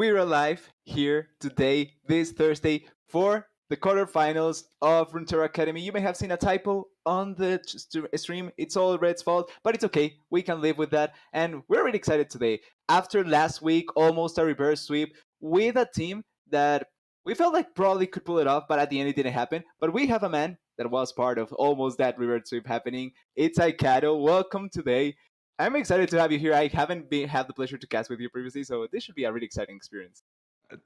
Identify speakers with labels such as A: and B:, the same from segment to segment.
A: we're alive here today, this Thursday, for the quarterfinals of Runeterra Academy. You may have seen a typo on the stream. It's all Red's fault, but it's okay. We can live with that. And we're really excited today. After last week, almost a reverse sweep with a team that we felt like probably could pull it off, but at the end it didn't happen. But we have a man that was part of almost that reverse sweep happening. It's Aikado. Welcome today. I'm excited to have you here. I haven't had the pleasure to cast with you previously, so this should be a really exciting experience.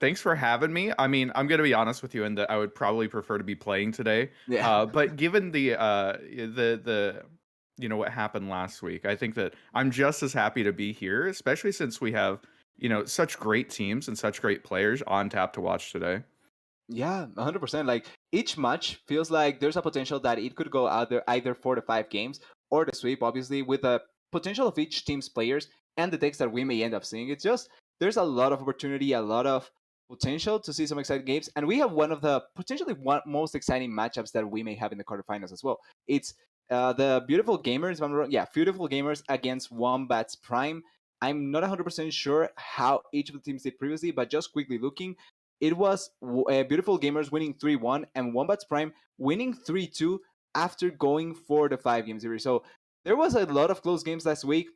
B: Thanks for having me. I mean, I'm gonna be honest with you in that I would probably prefer to be playing today.
A: Yeah.
B: But given the what happened last week, I think that I'm just as happy to be here, especially since we have such great teams and such great players on tap to watch today.
A: Yeah, 100%. Like each match feels like there's a potential that it could go either 4 to 5 games or the sweep, obviously, with the potential of each team's players and the decks that we may end up seeing. It's just there's a lot of opportunity, a lot of potential to see some exciting games, and we have one of the potentially most exciting matchups that we may have in the quarterfinals as well. It's the Beautiful Gamers, if I'm wrong, yeah, Beautiful Gamers against Wombats Prime. I'm not 100% sure how each of the teams did previously, but just quickly looking, it was Beautiful Gamers winning 3-1 and Wombats Prime winning 3-2 after going for the 5 game series. So there was a lot of close games last week.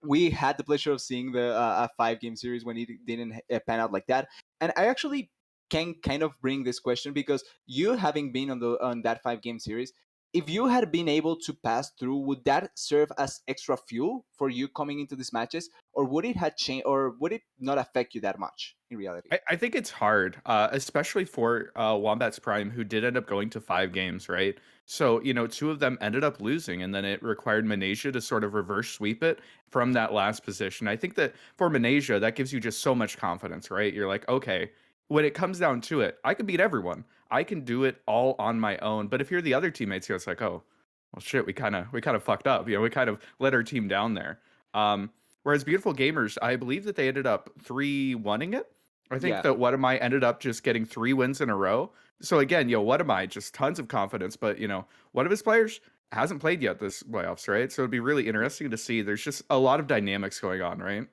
A: We had the pleasure of seeing the a 5 game series when it didn't pan out like that. And I actually can kind of bring this question because you having been on that 5 game series, if you had been able to pass through, would that serve as extra fuel for you coming into these matches, or would it have changed, or would it not affect you that much in reality?
B: I think it's hard, especially for Wombats Prime, who did end up going to 5 games, right? So, two of them ended up losing, and then it required Malaysia to sort of reverse sweep it from that last position. I think that for Malaysia, that gives you just so much confidence, right? You're like, okay, when it comes down to it, I can beat everyone. I can do it all on my own. But if you're the other teammates here, it's like, oh, well, shit, we kind of fucked up. We kind of let our team down there. Um, Whereas Beautiful Gamers, I believe that they ended up 3-1ing it. I think
A: Yeah.
B: that What Am I ended up just getting 3 wins in a row. So again, What Am I just tons of confidence, but one of his players hasn't played yet this playoffs, right? So it'd be really interesting to see. There's just a lot of dynamics going on, right?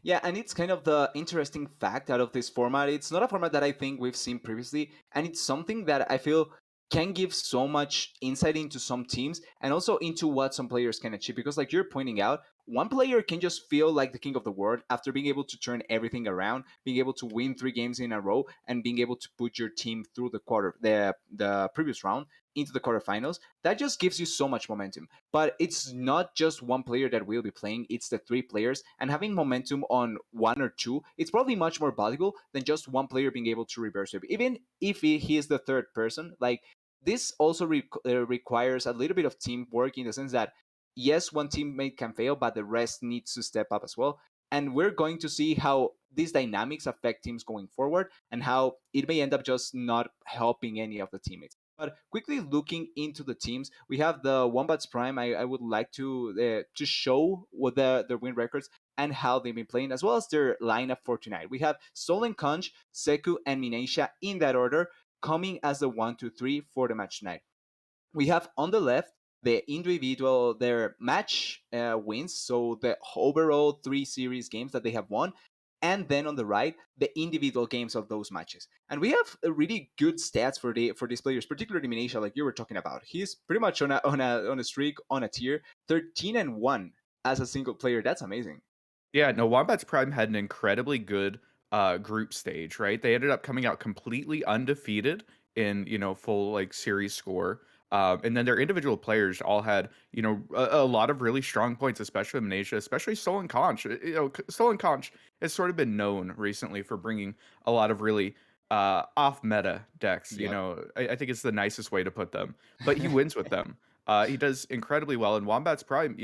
A: Yeah, and it's kind of the interesting fact out of this format. It's not a format that I think we've seen previously, and it's something that I feel can give so much insight into some teams and also into what some players can achieve. Because, like you're pointing out, one player can just feel like the king of the world after being able to turn everything around, being able to win 3 games in a row, and being able to put your team through the previous round into the quarterfinals. That just gives you so much momentum. But it's not just one player that will be playing, it's the 3 players. And having momentum on one or two, it's probably much more valuable than just one player being able to reverse it. Even if he is the third person, like this also requires a little bit of teamwork in the sense that, yes, one teammate can fail, but the rest needs to step up as well. And we're going to see how these dynamics affect teams going forward and how it may end up just not helping any of the teammates. But quickly looking into the teams, we have the Wombats Prime. I would like to show what their win records and how they've been playing, as well as their lineup for tonight. We have Stolen Conch, Seku, and Minasia in that order, coming as the 1, 2, 3 for the match tonight. We have on the left the individual their match wins, so the overall 3 series games that they have won, and then on the right the individual games of those matches. And we have really good stats for these players, particularly Minasia, like you were talking about. He's pretty much on a streak, on a tier 13-1 as a single player. That's amazing.
B: Yeah, no, Wombats Prime had an incredibly good group stage, right? They ended up coming out completely undefeated in, full like series score. And then their individual players all had, a lot of really strong points, especially in Malaysia, especially Stolen Conch. Stolen Conch has sort of been known recently for bringing a lot of really off meta decks.
A: Yep.
B: I think it's the nicest way to put them, but he wins with them. He does incredibly well. And Wombats Prime,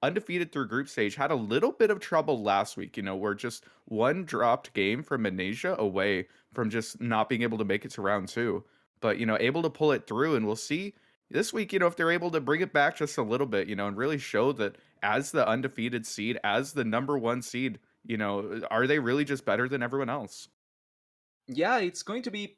B: undefeated through group stage, had a little bit of trouble last week. We're just one dropped game from Malaysia away from just not being able to make it to round two. But, able to pull it through, and we'll see this week, if they're able to bring it back just a little bit, and really show that as the undefeated seed, as the number one seed, are they really just better than everyone else?
A: Yeah, it's going to be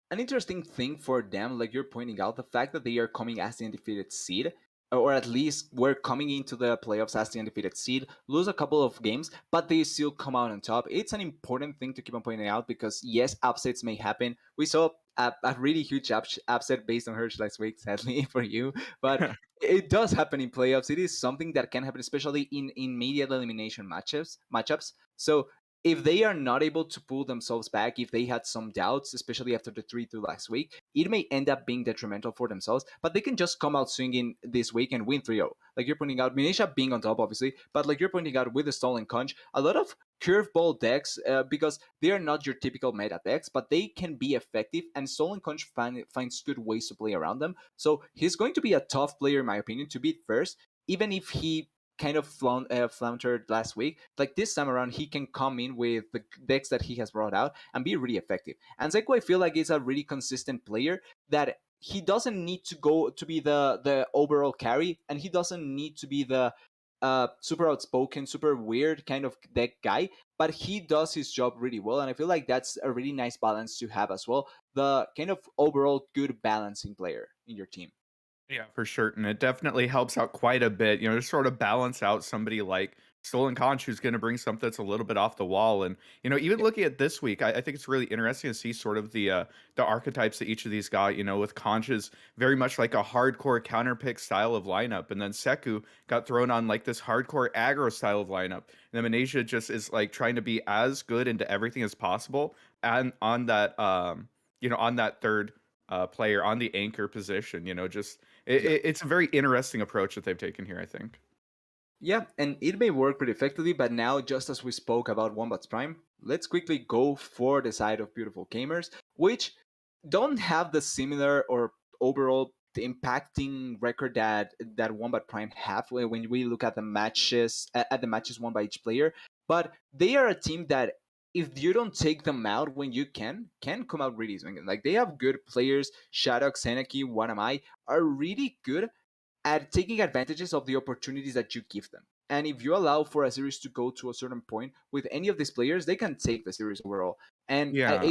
A: an interesting thing for them, like you're pointing out, the fact that they are coming as the undefeated seed. or at least were coming into the playoffs as the undefeated seed, lose a couple of games, but they still come out on top. It's an important thing to keep on pointing out because yes, upsets may happen. We saw a really huge upset based on Hirsch last week, sadly for you, but it does happen in playoffs. It is something that can happen, especially in immediate elimination matchups. So if they are not able to pull themselves back, if they had some doubts, especially after the 3-2 last week, it may end up being detrimental for themselves, but they can just come out swinging this week and win 3-0. Like you're pointing out, Minisha being on top, obviously, but like you're pointing out with the Stolen Conch, a lot of curveball decks, because they are not your typical meta decks, but they can be effective, and Stolen Conch finds good ways to play around them. So he's going to be a tough player, in my opinion, to beat first, even if he kind of floundered last week. Like this time around, he can come in with the decks that he has brought out and be really effective. And Zeko, I feel like is a really consistent player that he doesn't need to go to be the overall carry, and he doesn't need to be the super outspoken, super weird kind of deck guy, but he does his job really well, and I feel like that's a really nice balance to have as well. The kind of overall good balancing player in your team.
B: Yeah, for sure, and it definitely helps out quite a bit, to sort of balance out somebody like Stolen Conch who's gonna bring something that's a little bit off the wall, and, even
A: Yeah,
B: looking at this week, I think it's really interesting to see sort of the archetypes that each of these got, with Conch's very much like a hardcore counter pick style of lineup, and then Seku got thrown on, like, this hardcore aggro style of lineup, and then Malaysia just is, like, trying to be as good into everything as possible, and on that 3rd, player, on the anchor position, just
A: yeah.
B: it's a very interesting approach that they've taken here, I think.
A: Yeah, and it may work pretty effectively, but now, just as we spoke about Wombat's Prime, let's quickly go for the side of Beautiful Gamers, which don't have the similar or overall impacting record that Wombat Prime have when we look at the matches at the matches won by each player. But they are a team that, if you don't take them out when you can come out really swinging. Like they have good players. Shadok, Seneki, Wanamai are really good at taking advantages of the opportunities that you give them. And if you allow for a series to go to a certain point with any of these players, they can take the series overall. And
B: Yeah.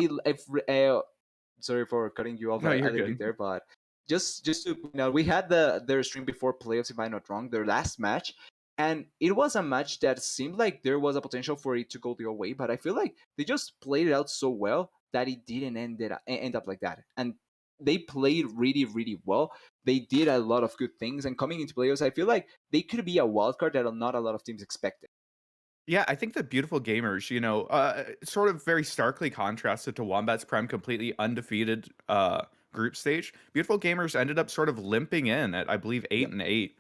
A: sorry for cutting you off
B: No,
A: a
B: you're
A: little bit
B: good.
A: there, but just to point out, we had their stream before playoffs, if I'm not wrong, their last match, and it was a match that seemed like there was a potential for it to go the other way, but I feel like they just played it out so well that it didn't end up like that. And they played really, really well. They did a lot of good things, and coming into playoffs, I feel like they could be a wild card that not a lot of teams expected.
B: Yeah, I think that Beautiful Gamers, sort of very starkly contrasted to Wombat's Prime completely undefeated group stage. Beautiful Gamers ended up sort of limping in at, I believe, 8
A: Yep.
B: and 8,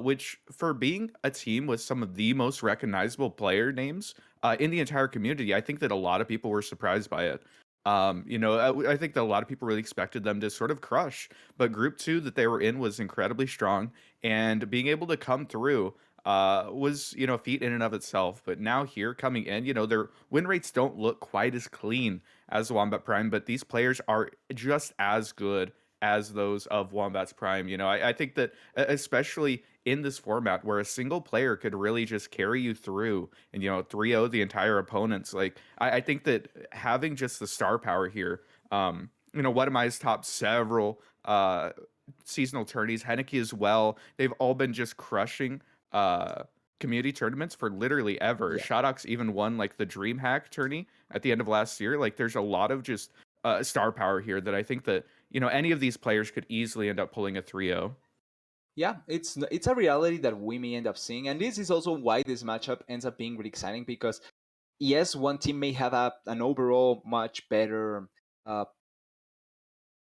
B: which for being a team with some of the most recognizable player names in the entire community, I think that a lot of people were surprised by it. I think that a lot of people really expected them to sort of crush, but Group 2 that they were in was incredibly strong, and being able to come through was a feat in and of itself. But now here coming in, their win rates don't look quite as clean as Wombat Prime, but these players are just as good as those of Wombat's Prime. I think that especially in this format where a single player could really just carry you through and 3-0 the entire opponents. Like I think that having just the star power here, what am I's top several seasonal tourneys, Henneke as well. They've all been just crushing uh community tournaments for literally ever.
A: Yeah.
B: Shotox even won like the DreamHack tourney at the end of last year. Like there's a lot of just star power here that I think that, any of these players could easily end up pulling a 3-0.
A: Yeah, it's a reality that we may end up seeing, and this is also why this matchup ends up being really exciting because yes, one team may have an overall much better uh,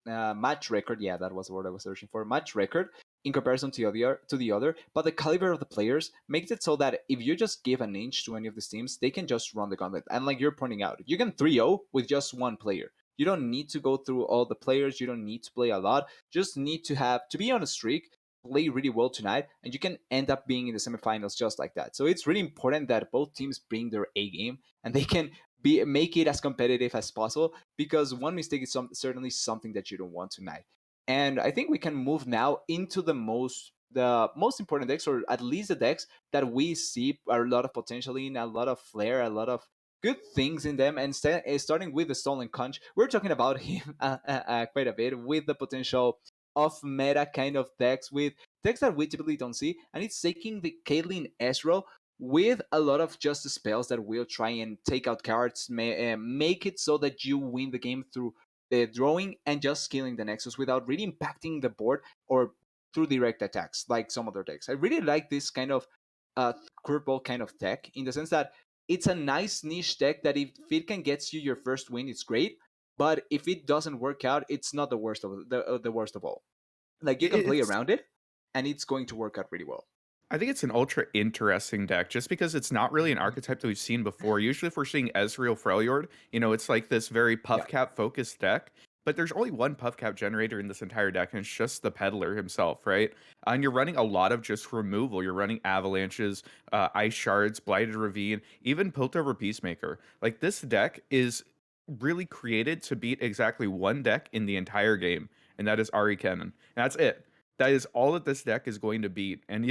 A: match record. Yeah, that was the word I was searching for. Match record in comparison to the other, but the caliber of the players makes it so that if you just give an inch to any of these teams, they can just run the gauntlet. And like you're pointing out, you can 3-0 with just one player. You don't need to go through all the players. You don't need to play a lot. Just need to have to be on a streak, play really well tonight, and you can end up being in the semifinals just like that. So it's really important that both teams bring their A game and they can be make it as competitive as possible because one mistake is certainly something that you don't want tonight. And I think we can move now into the most important decks, or at least the decks that we see are a lot of potential in, a lot of flair, a lot of good things in them. And starting with the Stolen Conch, we're talking about him quite a bit with the potential off meta kind of decks with decks that we typically don't see, and it's taking the Caitlyn Ezreal with a lot of just spells that will try and take out cards, make it so that you win the game through drawing and just killing the Nexus without really impacting the board or through direct attacks like some other decks. I really like this kind of uh, curveball kind of deck in the sense that it's a nice niche deck that if it can get you your first win, it's great. But if it doesn't work out, it's not the worst of all. Like you can play
B: It's
A: around it, and it's going to work out really well.
B: I think it's an ultra interesting deck just because it's not really an archetype that we've seen before. Usually, if we're seeing Ezreal Freljord, it's like this very
A: Yeah,
B: puff cap focused deck. But there's only one puff cap generator in this entire deck, and it's just the peddler himself, right? And you're running a lot of just removal. You're running avalanches, ice shards, blighted ravine, even Piltover Peacemaker. Like this deck is really created to beat exactly one deck in the entire game, and that is Ari Kennen. And that's it. That is all that this deck is going to beat. And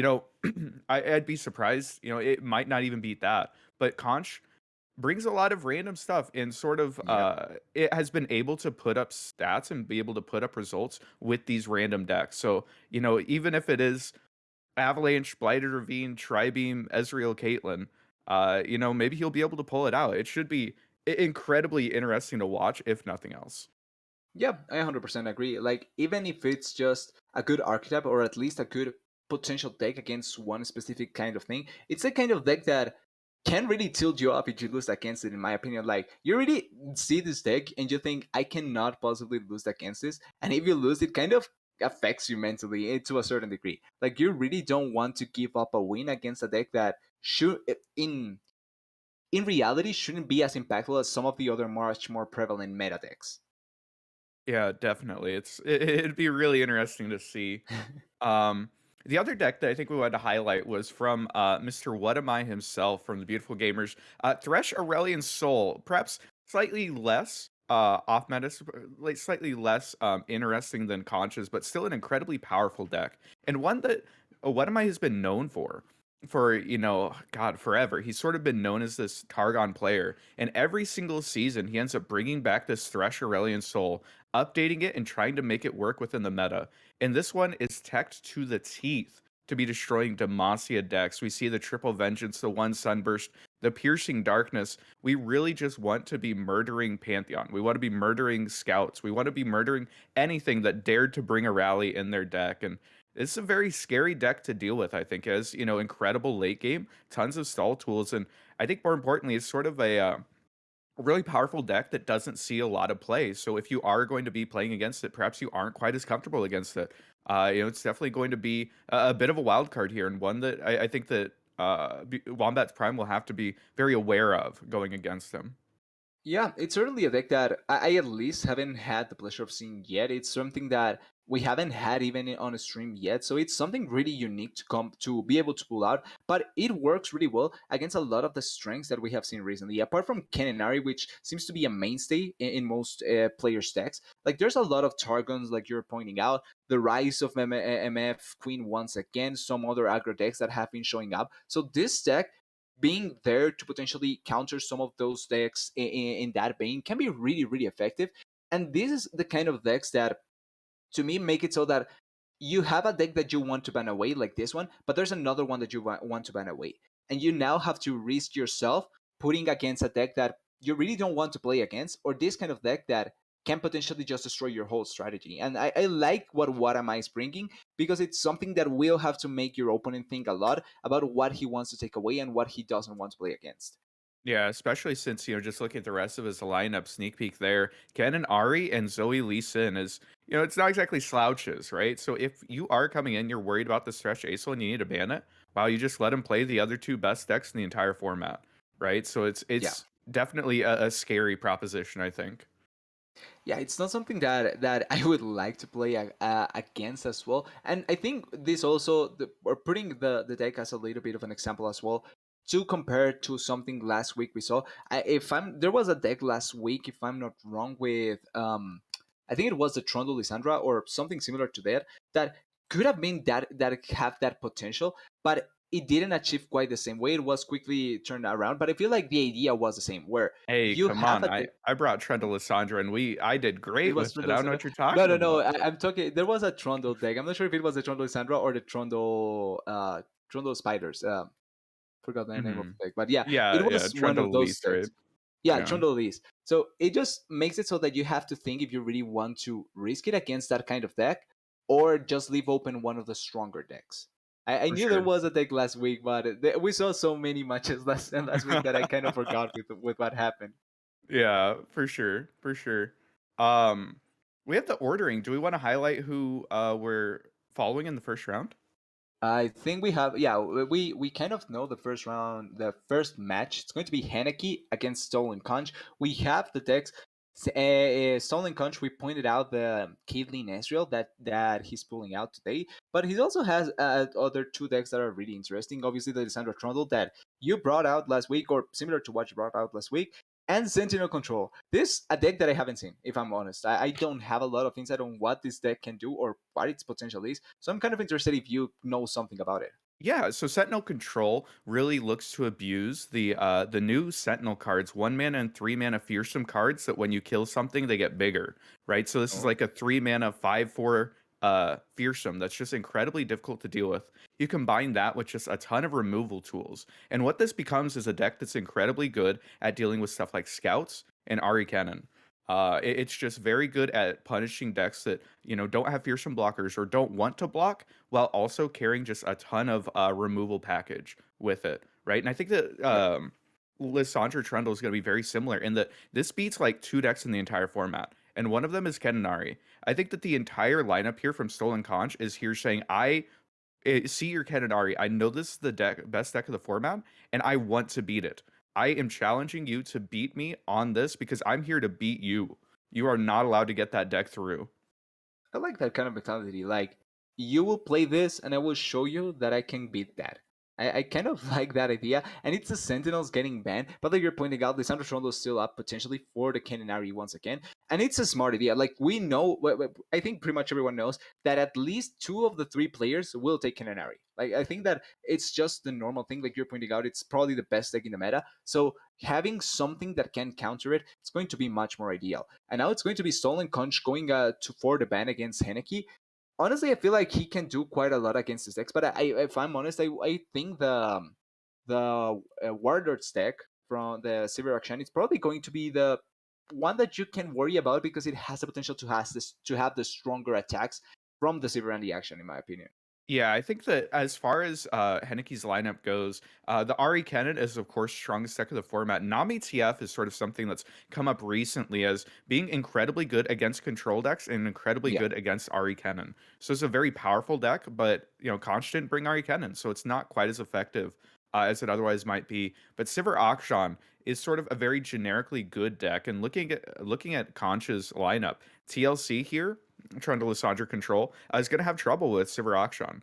B: I'd be surprised. It might not even beat that. But Conch brings a lot of random stuff and sort of
A: yeah,
B: it has been able to put up stats and be able to put up results with these random decks. So even if it is Avalanche, Blighted Ravine, Tribeam, Ezreal, Caitlyn, maybe he'll be able to pull it out. It should be incredibly interesting to watch, if nothing else.
A: yeah. I 100% agree. Like even if it's just a good archetype or at least a good potential deck against one specific kind of thing, it's a kind of deck that can really tilt you up if you lose against it. In my opinion, like you really see this deck and you think I cannot possibly lose against this, and if you lose, it kind of affects you mentally to a certain degree. Like you really don't want to give up a win against a deck that should in reality shouldn't be as impactful as some of the other much more prevalent meta decks.
B: Yeah, definitely. It'd be really interesting to see. Um, the other deck that I think we wanted to highlight was from Mr. What Am I himself from the Beautiful Gamers. Thresh Aurelian Soul, perhaps slightly less off meta, like slightly less interesting than Conch's, but still an incredibly powerful deck. And one that What Am I has been known for, God, forever. He's sort of been known as this Targon player. And every single season, he ends up bringing back this Thresh Aurelian Soul, updating it and trying to make it work within the meta. And this one is teched to the teeth to be destroying Demacia decks. We see the Triple Vengeance, the One Sunburst, the Piercing Darkness. We really just want to be murdering Pantheon. We want to be murdering Scouts. We want to be murdering anything that dared to bring a rally in their deck. And it's a very scary deck to deal with, I think, as, incredible late game, tons of stall tools. And I think more importantly, it's sort of a really powerful deck that doesn't see a lot of play. So if you are going to be playing against it, perhaps you aren't quite as comfortable against it. It's definitely going to be a bit of a wild card here, and one that I think that Wombat's Prime will have to be very aware of going against him.
A: Yeah, it's certainly a deck that I at least haven't had the pleasure of seeing yet. It's something that we haven't had even on a stream yet, so it's something really unique to come to be able to pull out. But it works really well against a lot of the strengths that we have seen recently. Apart from Kenenari, which seems to be a mainstay in most players' decks, like there's a lot of Targons, like you're pointing out, the rise of MF Queen once again, some other aggro decks that have been showing up. So this deck being there to potentially counter some of those decks in that vein can be really, really effective. And this is the kind of decks that, to me, make it so that you have a deck that you want to ban away, like this one, but there's another one that you want to ban away. And you now have to risk yourself putting against a deck that you really don't want to play against, or this kind of deck that can potentially just destroy your whole strategy. And I like what am I is bringing because it's something that will have to make your opponent think a lot about what he wants to take away and what he doesn't want to play against.
B: Yeah, especially since, just looking at the rest of his lineup, sneak peek there, Ken and Ari and Zoe Lee Sin is, it's not exactly slouches, right? So if you are coming in, you're worried about the stretch Acel and you need to ban it, wow, you just let him play the other two best decks in the entire format, right? So it's
A: Yeah.
B: it's definitely a scary proposition, I think.
A: Yeah, it's not something that I would like to play against as well. And I think this also we're putting the deck as a little bit of an example as well to compare to something last week we saw. If I'm there was a deck last week, if I'm not wrong, with I think it was the Trundle Lysandra or something similar to that that could have been that have that potential, but it didn't achieve quite the same way. It was quickly turned around, but I feel like the idea was the same, where
B: Hey,
A: you
B: come
A: have
B: on.
A: a
B: I brought Trent Alessandro and I did
A: it
B: great
A: was
B: with it. I
A: Trundle
B: don't know
A: Sandra.
B: what you're
A: No,
B: talking
A: no, no.
B: about.
A: I'm talking. There was a Trundle deck. I'm not sure if it was the Trundle Sandra or the Trundle Trundle Spiders. Forgot the name of
B: Mhm.
A: the deck, but yeah, it
B: Yeah, yeah,
A: was one
B: Trent
A: of those
B: Elise, right?
A: decks. Yeah,
B: Yeah.
A: Trundle is. So it just makes it so that you have to think if you really want to risk it against that kind of deck, or just leave open one of the stronger decks. I
B: For
A: knew there
B: sure.
A: was a deck last week, but we saw so many matches last week that I kind of forgot with what happened.
B: Yeah, for sure, for sure. Um, we have the ordering. Do we wanna highlight who, we're following in the first round?
A: I think we have, yeah, we kind of know the first round, the first match. It's going to be Haneke against Stolen Conch. We have the decks. Stolen Conch, we pointed out the Caitlyn Ezreal that he's pulling out today, but he also has other two decks that are really interesting. Obviously, the Lissandra Trundle that you brought out last week, or similar to what you brought out last week, and Sentinel Control. This a deck that I haven't seen, if I'm honest. I don't have a lot of insight on what this deck can do or what its potential is. So I'm kind of interested if you know something about it.
B: Yeah, so Sentinel Control really looks to abuse the new Sentinel cards, 1 mana and 3 mana fearsome cards that when you kill something they get bigger, right? So this is
A: Oh,
B: like a 3 mana 5/4 fearsome that's just incredibly difficult to deal with. You combine that with just a ton of removal tools. And what this becomes is a deck that's incredibly good at dealing with stuff like scouts and Ari Cannon. It's just very good at punishing decks that, don't have fearsome blockers or don't want to block while also carrying just a ton of removal package with it, right? And I think that
A: yeah.
B: Lissandra Trundle is going to be very similar in that this beats like two decks in the entire format, and one of them is Kenanari. I think that the entire lineup here from Stolen Conch is here saying, see your Kenanari. I know this is the best deck of the format, and I want to beat it. I am challenging you to beat me on this because I'm here to beat you. You are not allowed to get that deck through.
A: I like that kind of mentality. Like, you will play this, and I will show you that I can beat that. I kind of like that idea, and it's the Sentinels getting banned. But like you're pointing out, Lisandro Trondo is still up potentially for the Canonari once again, and it's a smart idea. Like we know, I think pretty much everyone knows that at least two of the three players will take Canonari. Like I think that it's just the normal thing. Like you're pointing out, it's probably the best deck in the meta. So having something that can counter it, it's going to be much more ideal. And now it's going to be Stolen Conch going to for the ban against Henneke. Honestly, I feel like he can do quite a lot against his decks. But if I'm honest, I think the Warlord's deck from the Silver Action is probably going to be the one that you can worry about because it has the potential to have the stronger attacks from the Silver and the Action, in my opinion.
B: Yeah, I think that as far as Henneke's lineup goes, the Ari Cannon is of course strongest deck of the format. Nami TF is sort of something that's come up recently as being incredibly good against control decks and incredibly
A: Yeah,
B: good against Ari Cannon. So it's a very powerful deck, but Conch didn't bring Ari Cannon, so it's not quite as effective as it otherwise might be. But Sivir Akshan is sort of a very generically good deck, and looking at Conch's lineup, TLC here Trundle Lissandra control, is going to have trouble with Sivir Akshan.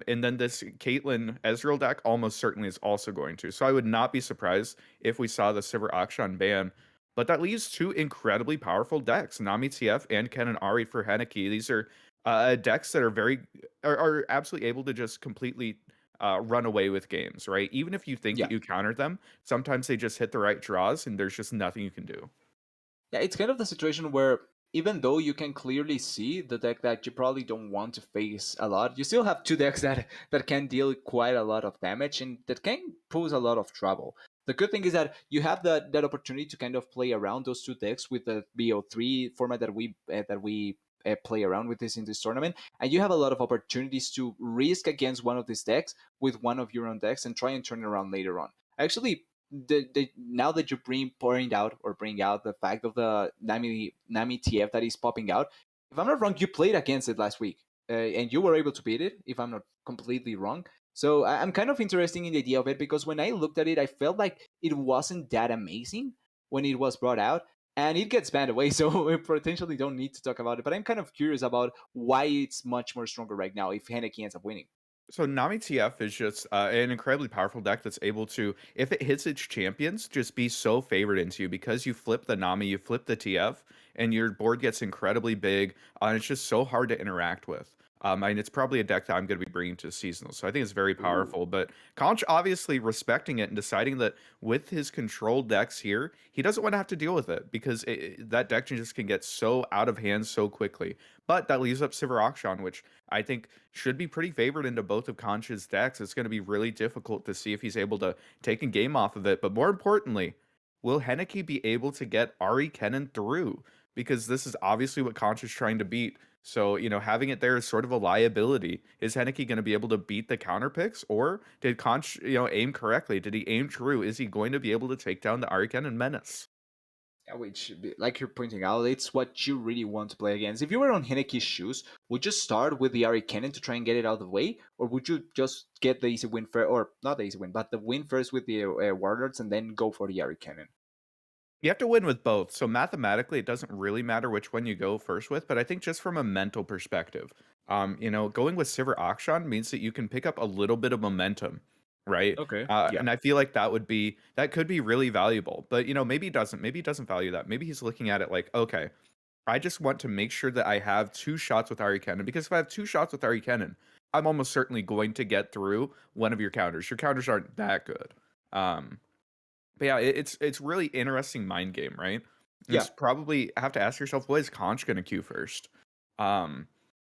B: And then this Caitlyn Ezreal deck almost certainly is also going to. So I would not be surprised if we saw the Sivir Akshan ban. But that leaves two incredibly powerful decks, Nami TF and Kennen Ari for Henneke. These are decks that are absolutely able to just completely run away with games, right? Even if you think that
A: yeah.
B: you countered them, sometimes they just hit the right draws and there's just nothing you can do.
A: Yeah, it's kind of the situation where even though you can clearly see the deck that you probably don't want to face a lot, you still have two decks that can deal quite a lot of damage and that can pose a lot of trouble. The good thing is that you have that opportunity to kind of play around those two decks with the BO3 format that we play around with this in this tournament, and you have a lot of opportunities to risk against one of these decks with one of your own decks and try and turn it around later on. Actually, now that you bring out the fact of the Nami TF that is popping out, if I'm not wrong, you played against it last week, and you were able to beat it. If I'm not completely wrong, so I'm kind of interested in the idea of it because when I looked at it, I felt like it wasn't that amazing when it was brought out. And it gets banned away, so we potentially don't need to talk about it. But I'm kind of curious about why it's much more stronger right now if Henneke ends up winning.
B: So Nami TF is just an incredibly powerful deck that's able to, if it hits its champions, just be so favored into you because you flip the Nami, you flip the TF, and your board gets incredibly big, and it's just so hard to interact with. And it's probably a deck that I'm going to be bringing to seasonal. So I think it's very
A: Ooh.
B: powerful. But Conch obviously respecting it and deciding that with his controlled decks here, he doesn't want to have to deal with it because that deck just can get so out of hand so quickly. But that leaves up Sivir Akshan, which I think should be pretty favored into both of Conch's decks. It's going to be really difficult to see if he's able to take a game off of it. But more importantly, will Henneke be able to get Ari Kennen through? Because this is obviously what Conch is trying to beat. So, having it there is sort of a liability. Is Henneke going to be able to beat the counter picks? Or did Conch, aim correctly? Did he aim true? Is he going to be able to take down the Ari Kennen menace?
A: Yeah, which, like you're pointing out, it's what you really want to play against. If you were on Hineki's shoes, would you start with the Ari Cannon to try and get it out of the way, or would you just get the easy win first, or not the easy win, but the win first with the Warlords and then go for the Ari Cannon?
B: You have to win with both. So mathematically, it doesn't really matter which one you go first with, but I think just from a mental perspective, going with Sivir Akshan means that you can pick up a little bit of momentum, right?
A: Okay. Yeah.
B: And I feel like that could be really valuable. But maybe he doesn't value that. Maybe he's looking at it like, okay, I just want to make sure that I have two shots with Ari Cannon because if I have two shots with Ari Cannon, I'm almost certainly going to get through one of your counters. Your counters aren't that good. Um, but yeah, it's really interesting mind game, right?
A: Yeah.
B: It's probably have to ask yourself, what is Conch gonna queue first? Um,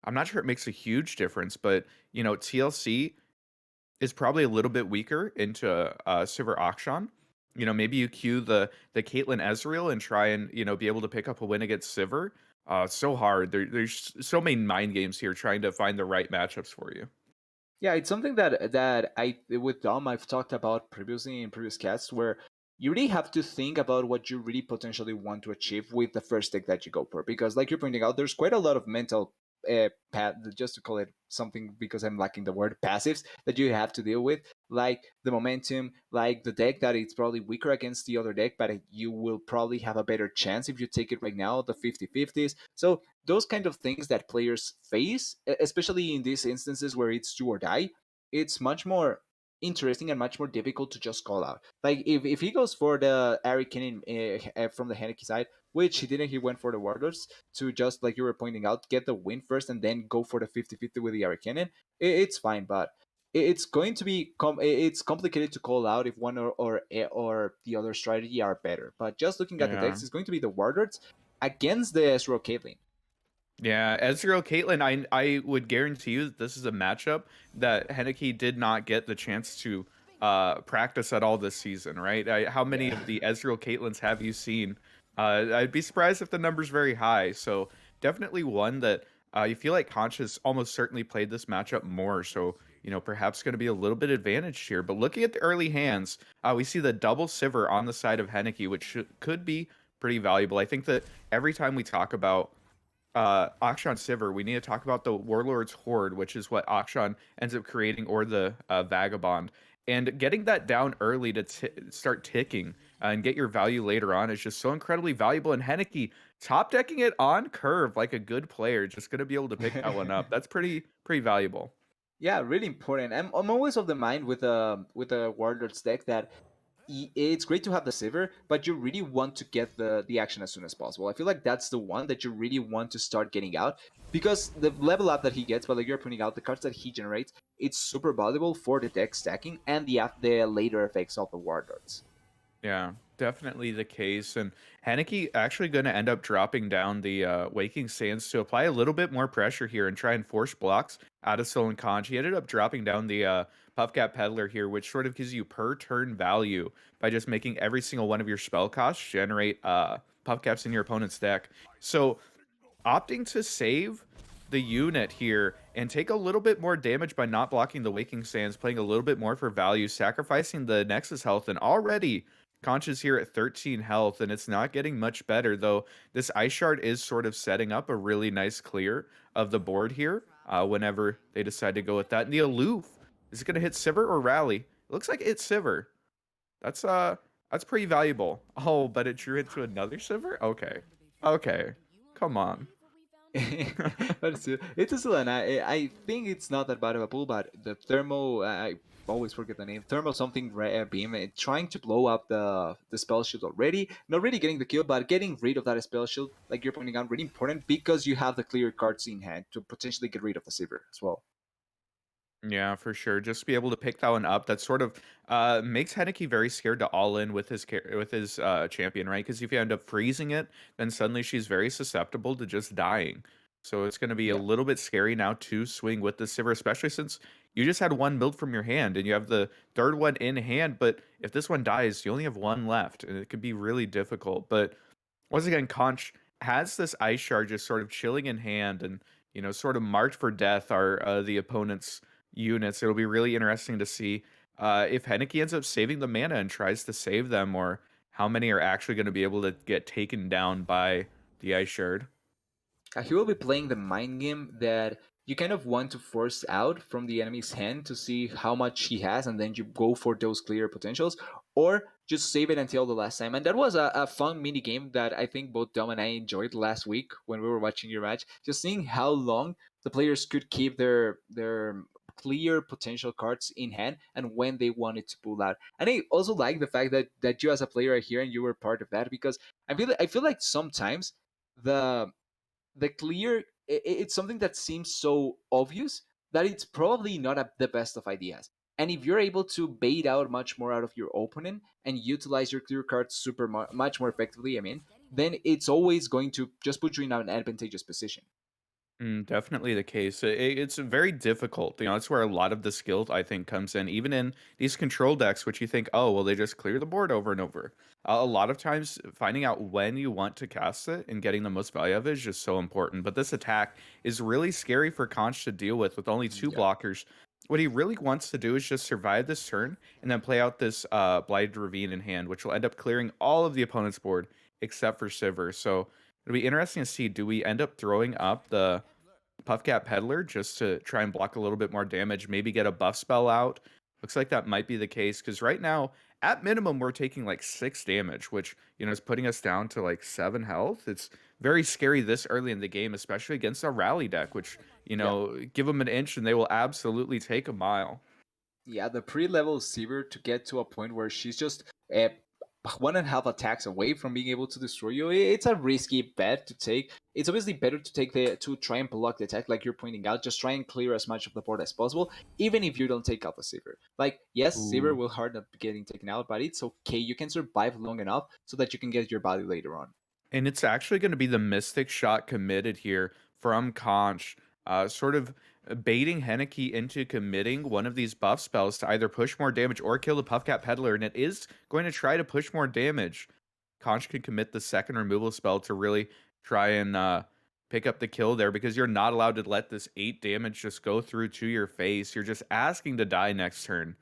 B: I'm not sure it makes a huge difference, but TLC is probably a little bit weaker into Sivir Akshan. Maybe you queue the Caitlyn Ezreal and try and be able to pick up a win against Sivir. So hard. There's so many mind games here trying to find the right matchups for you.
A: Yeah, it's something that I with Dom I've talked about previously in previous casts where you really have to think about what you really potentially want to achieve with the first deck that you go for, because like you're pointing out, there's quite a lot of mental just to call it something because I'm lacking the word passives that you have to deal with, like the momentum, like the deck that it's probably weaker against the other deck, but you will probably have a better chance if you take it right now, the 50-50s. So those kind of things that players face, especially in these instances where it's do or die, it's much more interesting and much more difficult to just call out. Like if he goes for the Ari Kennen from the Henneke side, which he didn't, he went for the Warlords to just, like you were pointing out, get the win first and then go for the 50-50 with the Ari Kennen. It's fine, but it's going to be it's complicated to call out if one or the other strategy are better. But just looking at the
B: Yeah.
A: decks, it's going to be the Warlords against the Ezreal Caitlyn.
B: Yeah, Ezreal Caitlyn, I would guarantee you that this is a matchup that Henneke did not get the chance to practice at all this season, right? How many
A: Yeah.
B: of the Ezreal Caitlyns have you seen? I'd be surprised if the number's very high. So definitely one that you feel like Conch has almost certainly played this matchup more. So perhaps going to be a little bit advantaged here. But looking at the early hands, we see the double Sivir on the side of Henneke, which could be pretty valuable. I think that every time we talk about Akshan Sivir, we need to talk about the Warlord's Horde, which is what Akshan ends up creating, or the Vagabond. And getting that down early to start ticking and get your value later on is just so incredibly valuable. And Henneke top decking it on curve like a good player, just going to be able to pick that one up. That's pretty valuable.
A: Yeah, really important. I'm always of the mind with a Warlords deck that it's great to have the Sivir, but you really want to get the action as soon as possible. I feel like that's the one that you really want to start getting out, because the level up that he gets, but like you're pointing out, the cards that he generates, it's super valuable for the deck stacking and the later effects of the Warlords.
B: Yeah, definitely the case. And Henneke actually going to end up dropping down the Waking Sands to apply a little bit more pressure here and try and force blocks out of Soul and Conch. He ended up dropping down the Puffcat Peddler here, which sort of gives you per turn value by just making every single one of your spell costs generate Puffcaps in your opponent's deck. So opting to save the unit here and take a little bit more damage by not blocking the Waking Sands, playing a little bit more for value, sacrificing the Nexus health, and already Conch is here at 13 health, and it's not getting much better, though this Ice Shard is sort of setting up a really nice clear of the board here whenever they decide to go with that. And the Aloof, is it going to hit Sivir or Rally? It looks like it's Sivir. That's pretty valuable. Oh, but it drew into another Sivir? Okay. Okay. Come on.
A: But still, it's still an I think it's not that bad of a pull, but the thermo. always forget the name. Thermal something beam, trying to blow up the spell shield already. Not really getting the kill, but getting rid of that spell shield, like you're pointing out, really important because you have the clear cards in hand to potentially get rid of the Sivir as well.
B: Yeah, for sure. Just to be able to pick that one up, that sort of makes Henneke very scared to all in with his champion, right? Because if you end up freezing it, then suddenly she's very susceptible to just dying. So it's going to be a
A: Yeah.
B: little bit scary now to swing with the Sivir, especially since you just had one build from your hand and you have the third one in hand. But if this one dies, you only have one left, and it could be really difficult. But once again, Conch has this ice shard just sort of chilling in hand and, sort of marked for death are the opponent's units. It'll be really interesting to see if Henneke ends up saving the mana and tries to save them, or how many are actually going to be able to get taken down by the ice shard.
A: He will be playing the mind game that you kind of want to force out from the enemy's hand to see how much he has, and then you go for those clear potentials, or just save it until the last time. And that was a fun mini game that I think both Dom and I enjoyed last week when we were watching your match. Just seeing how long the players could keep their clear potential cards in hand and when they wanted to pull out. And I also like the fact that you as a player are here and you were part of that because I feel like sometimes the the clear it's something that seems so obvious that it's probably not the best of ideas. And if you're able to bait out much more out of your opponent and utilize your clear cards much more effectively, I mean, then it's always going to just put you in an advantageous position.
B: Definitely the case. It's very difficult. That's where a lot of the skill I think comes in. Even in these control decks, which you think, oh, well, they just clear the board over and over. A lot of times, finding out when you want to cast it and getting the most value of it is just so important. But this attack is really scary for Conch to deal with only two
A: Yeah.
B: blockers. What he really wants to do is just survive this turn and then play out this Blighted Ravine in hand, which will end up clearing all of the opponent's board except for Sivir. So it'll be interesting to see, do we end up throwing up the Puffcat Peddler just to try and block a little bit more damage, maybe get a buff spell out? Looks like that might be the case because right now, at minimum, we're taking like 6 damage, which, is putting us down to like 7 health. It's very scary this early in the game, especially against a rally deck, which,
A: Yeah.
B: give them an inch and they will absolutely take a mile.
A: Yeah, the pre-level Sivir to get to a point where she's just uh, 1.5 attacks away from being able to destroy you. It's a risky bet to take. It's obviously better to take to try and block the attack, like you're pointing out. Just try and clear as much of the board as possible, even if you don't take out the Sivir. Like, yes, Sivir
B: Ooh.
A: will hard up getting taken out, but it's okay. You can survive long enough so that you can get your body later on.
B: And it's actually going to be the Mystic Shot committed here from Conch, sort of baiting Henneke into committing one of these buff spells to either push more damage or kill the Puffcat Peddler, and it is going to try to push more damage. Conch can commit the second removal spell to really try and pick up the kill there because you're not allowed to let this 8 damage just go through to your face. You're just asking to die next turn.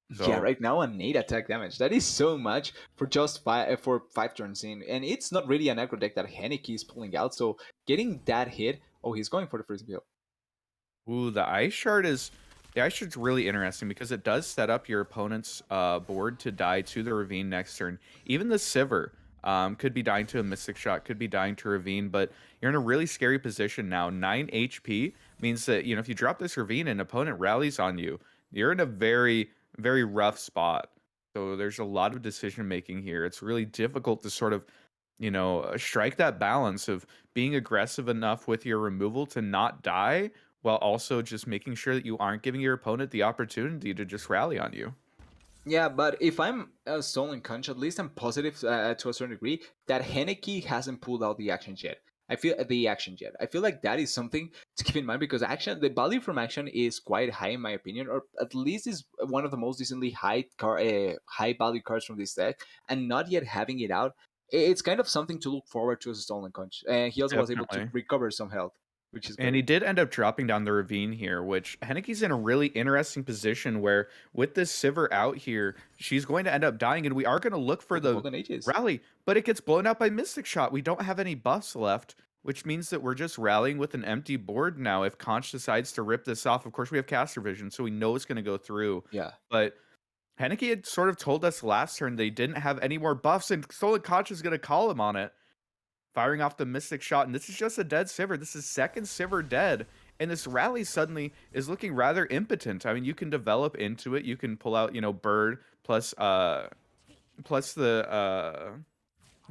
A: Yeah,
B: So
A: right now an 8 attack damage. That is so much for just five turns in, and it's not really an aggro deck that Henneke is pulling out. So getting that hit, oh, he's going for the first kill.
B: Ooh, the ice shard's really interesting because it does set up your opponent's board to die to the ravine next turn. Even the Sivir could be dying to a Mystic Shot, could be dying to ravine, but you're in a really scary position now. 9 HP means that if you drop this ravine and an opponent rallies on you, you're in a very, very rough spot. So there's a lot of decision making here. It's really difficult to sort of strike that balance of being aggressive enough with your removal to not die while also just making sure that you aren't giving your opponent the opportunity to just rally on you.
A: Yeah, but if I'm a stolen conch, at least I'm positive to a certain degree that Henneke hasn't pulled out the action yet. I feel like that is something to keep in mind because the value from action is quite high in my opinion, or at least is one of the most decently high value cards from this deck, and not yet having it out, it's kind of something to look forward to as a stolen conch. And he also was able to
B: Definitely.
A: recover some health, which is
B: And he
A: great.
B: did end up dropping down the ravine here, which Henneke's in a really interesting position where with this Sivir out here, she's going to end up dying, and we are going to look for
A: Oh, the
B: the
A: golden ages.
B: rally, but it gets blown out by Mystic Shot. We don't have any buffs left, which means that we're just rallying with an empty board now. If Conch decides to rip this off, of course we have caster vision, so we know it's going to go through.
A: Yeah.
B: But Henneke had sort of told us last turn they didn't have any more buffs, and Stolen Conch is going to call him on it, firing off the Mystic Shot. And this is just a dead Sivir. This is second Sivir dead. and this rally suddenly is looking rather impotent. I mean, you can develop into it. You can pull out, bird plus the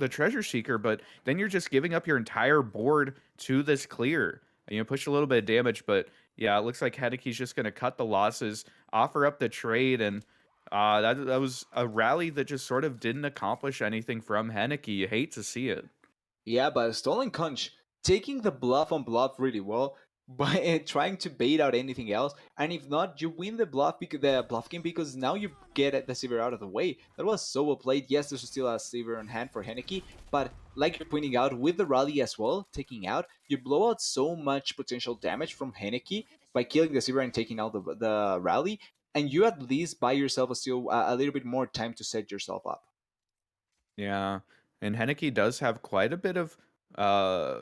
B: treasure seeker, but then you're just giving up your entire board to this clear. Push a little bit of damage, but yeah, it looks like Hedeke's just going to cut the losses, offer up the trade, and that was a rally that just sort of didn't accomplish anything from Henneke. You hate to see it.
A: Yeah, but Stolen Conch taking the bluff on bluff really well by trying to bait out anything else, and if not, you win the bluff game because now you get the Sivir out of the way. That was so well played. Yes, there's still a Sivir on hand for Henneke, but like you're pointing out, with the rally as well, taking out, you blow out so much potential damage from Henneke by killing the Sivir and taking out the rally, and you at least buy yourself a little bit more time to set yourself up.
B: Yeah, and Henneke does have quite a bit of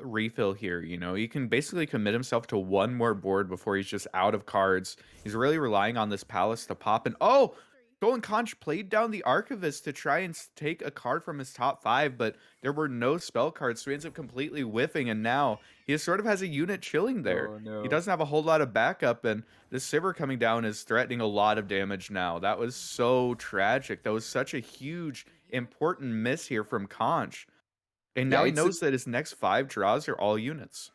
B: refill here. He can basically commit himself to one more board before he's just out of cards. He's really relying on this palace to pop, and oh, Stolen Conch played down the Archivist to try and take a card from his top five, but there were no spell cards, so he ends up completely whiffing, and now he sort of has a unit chilling there.
A: Oh
B: He
A: no.
B: doesn't have a whole lot of backup, and this Sivir coming down is threatening a lot of damage now. That was so tragic. That was such a huge important miss here from Conch. And
A: Yeah,
B: now he knows that his next 5 draws are all units.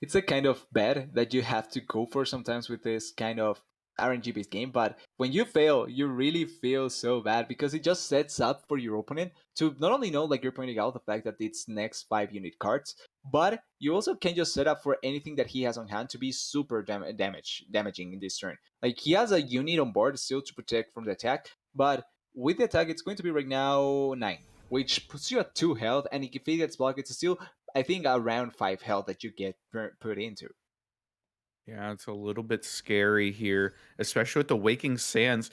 A: it's a kind of bet that you have to go for sometimes with this kind of RNG based game. But when you fail, you really feel so bad because it just sets up for your opponent to not only know, like you're pointing out, the fact that it's next 5 unit cards, but you also can just set up for anything that he has on hand to be super damaging in this turn. Like he has a unit on board still to protect from the attack, but with the attack, it's going to be right now 9, which puts you at 2 health, and if he gets blocked, it's still I think around 5 health that you get put into.
B: Yeah, it's a little bit scary here, especially with the Waking Sands.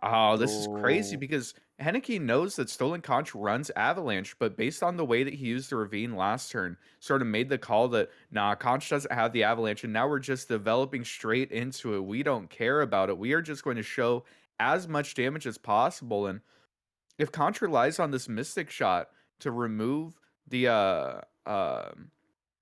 B: Oh, this is crazy
A: Oh,
B: because Henneke knows that Stolen Conch runs Avalanche, but based on the way that he used the Ravine last turn, sort of made the call that, nah, Conch doesn't have the Avalanche, and now we're just developing straight into it. We don't care about it. We are just going to show as much damage as possible. And if Conch relies on this Mystic Shot to remove the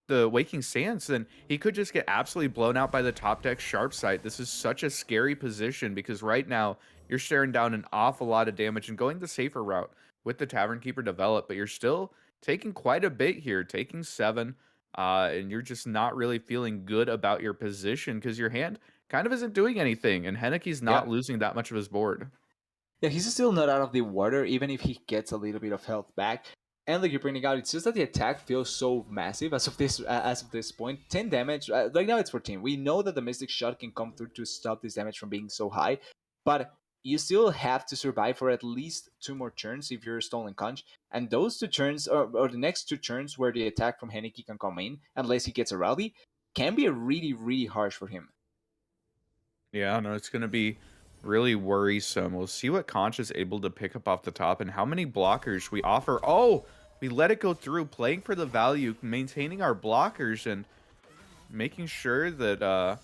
B: Waking Sands, then he could just get absolutely blown out by the top deck Sharp Sight. This is such a scary position because right now you're staring down an awful lot of damage and going the safer route with the Tavern Keeper develop, but you're still taking quite a bit here, taking 7, and you're just not really feeling good about your position because your hand kind of isn't doing anything, and Henneke's
A: yeah.
B: not losing that much of his board.
A: Yeah, he's still not out of the water, even if he gets a little bit of health back. And like you're pointing out, it's just that the attack feels so massive as of this point. 10 damage. Right now it's 14. We know that the Mystic Shot can come through to stop this damage from being so high, but you still have to survive for at least 2 more turns if you're Stolen Conch. And those 2 turns, or the next 2 turns where the attack from Henneke can come in, unless he gets a rally, can be really, really harsh for him.
B: Yeah, no, it's going to be really worrisome. We'll see what Conch is able to pick up off the top and how many blockers we offer. Oh, we let it go through, playing for the value, maintaining our blockers, and making sure that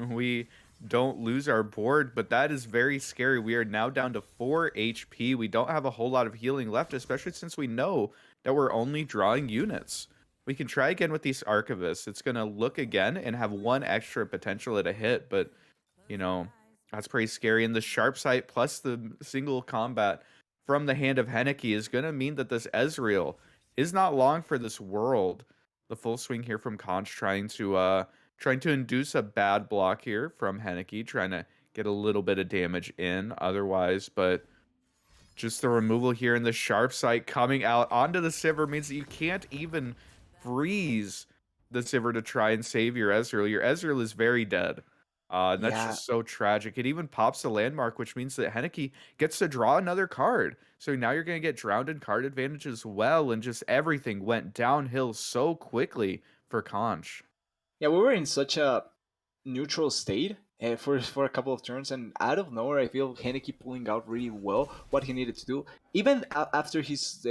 B: we don't lose our board. But that is very scary. We are now down to 4 HP. We don't have a whole lot of healing left, especially since we know that we're only drawing units. We can try again with these Archivists. It's going to look again and have 1 extra potential at a hit, but you know, that's pretty scary. And the sharp sight plus the single combat from the hand of Henneke is going to mean that this Ezreal is not long for this world. The full swing here from Conch trying to induce a bad block here from Henneke, trying to get a little bit of damage in otherwise, but just the removal here and the sharp sight coming out onto the Sivir means that you can't even freeze the Sivir to try and save your Ezreal. Your Ezreal is very dead. And that's
A: Yeah,
B: just so tragic. It even pops the landmark, which means that Henneke gets to draw another card. So now you're going to get drowned in card advantage as well. And just everything went downhill so quickly for Conch.
A: yeah, we were in such a neutral state for a couple of turns, and out of nowhere, I feel Henneke pulling out really well what he needed to do. Even after his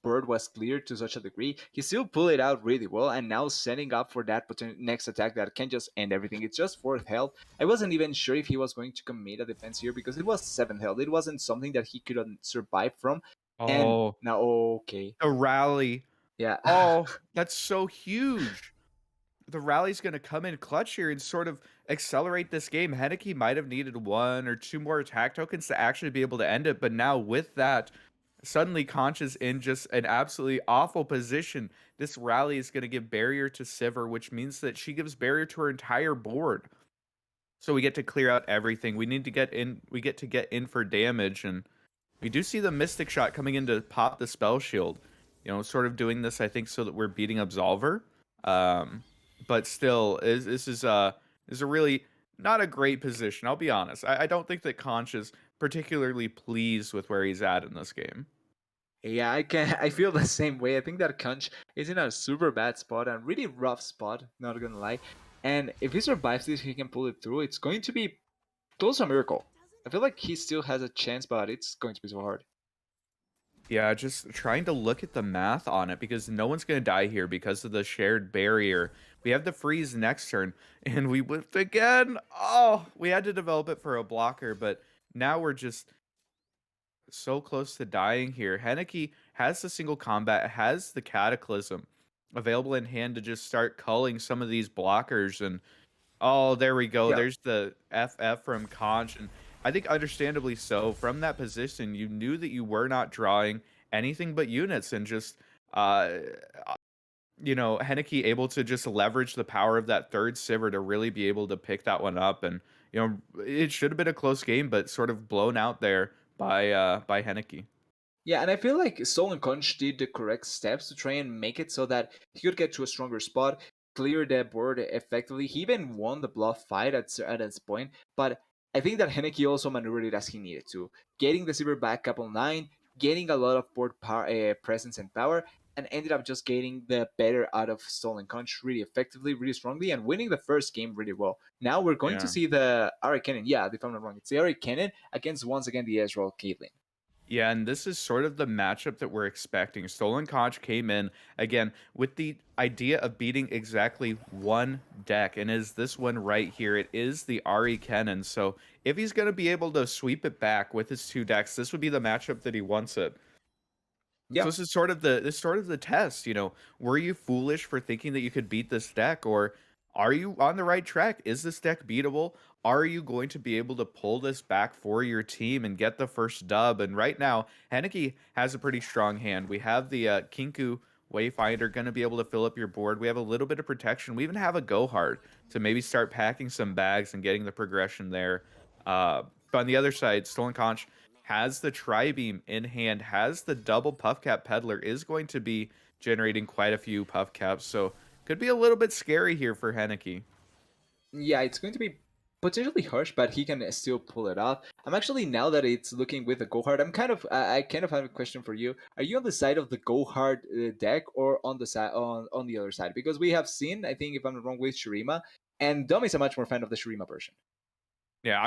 A: bird was cleared to such a degree, he still pulled it out really well, and now setting up for that next attack that can just end everything. It's just 4th health. I wasn't even sure if he was going to commit a defense here because it was 7th health. It wasn't something that he could survive from. And
B: Oh,
A: now, okay,
B: the rally.
A: yeah.
B: Oh, that's so huge. the rally's gonna come in clutch here and sort of accelerate this game. Henneke might have needed 1 or 2 more attack tokens to actually be able to end it, but now with that, suddenly Conch is in just an absolutely awful position. This rally is gonna give barrier to Sivir, which means that she gives barrier to her entire board. So we get to clear out everything. We get to get in for damage, and we do see the Mystic Shot coming in to pop the Spell Shield. Sort of doing this, I think, so that we're beating Absolver. Um, but still, is a really not a great position. I'll be honest. I don't think that Conch is particularly pleased with where he's at in this game.
A: Yeah, I can. I feel the same way. I think that Kunch is in a super bad spot and really rough spot. Not gonna lie. And if he survives this, he can pull it through. It's going to be close to a miracle. I feel like he still has a chance, but it's going to be so hard.
B: Yeah, just trying to look at the math on it because no one's going to die here because of the shared barrier. We have the freeze next turn, and we whipped again. Oh, we had to develop it for a blocker, but now we're just so close to dying here. Henneke has the single combat, has the cataclysm available in hand to just start culling some of these blockers, and oh, there we go.
A: Yeah.
B: There's the FF from Conch, and I think understandably so. From that position, you knew that you were not drawing anything but units, and just uh, Henneke able to just leverage the power of that third Sivir to really be able to pick that one up, and it should have been a close game, but sort of blown out there by Henneke.
A: Yeah, and I feel like Stolen Conch did the correct steps to try and make it so that he could get to a stronger spot, clear the board effectively. He even won the bluff fight at this point, but I think that Henneke also maneuvered it as he needed to, getting the Silver back up online, getting a lot of board power, presence and power, and ended up just getting the better out of Stolen Conch really effectively, really strongly, and winning the first game really well. Now we're going to
B: Yeah.
A: see the Ari Cannon. Yeah, if I'm not wrong, it's the Ari Cannon against once again the Ezreal Caitlyn.
B: Yeah, and this is sort of the matchup that we're expecting. Stolen Conch came in again with the idea of beating exactly one deck, and is this one right here? It is the Ari Kennen. So if he's going to be able to sweep it back with his two decks, this would be the matchup that he wants it. So
A: Yeah.
B: this is sort of the test, Were you foolish for thinking that you could beat this deck, or are you on the right track? Is this deck beatable? Are you going to be able to pull this back for your team and get the first dub? And right now, Henneke has a pretty strong hand. We have the Kinku Wayfinder going to be able to fill up your board. We have a little bit of protection. We even have a Go Hard to maybe start packing some bags and getting the progression there. But on the other side, Stolen Conch has the Tri-Beam in hand, has the double Puff Cap Peddler, is going to be generating quite a few Puff Caps, so could be a little bit scary here for Henneke.
A: Yeah, it's going to be potentially harsh, but he can still pull it off. I'm actually now that it's looking with the go hard, I kind of have a question for you. Are you on the side of the go hard deck or on the side on the other side? Because we have seen, I think if I'm not wrong, with Shurima, and Dom is a much more fan of the Shurima version.
B: Yeah,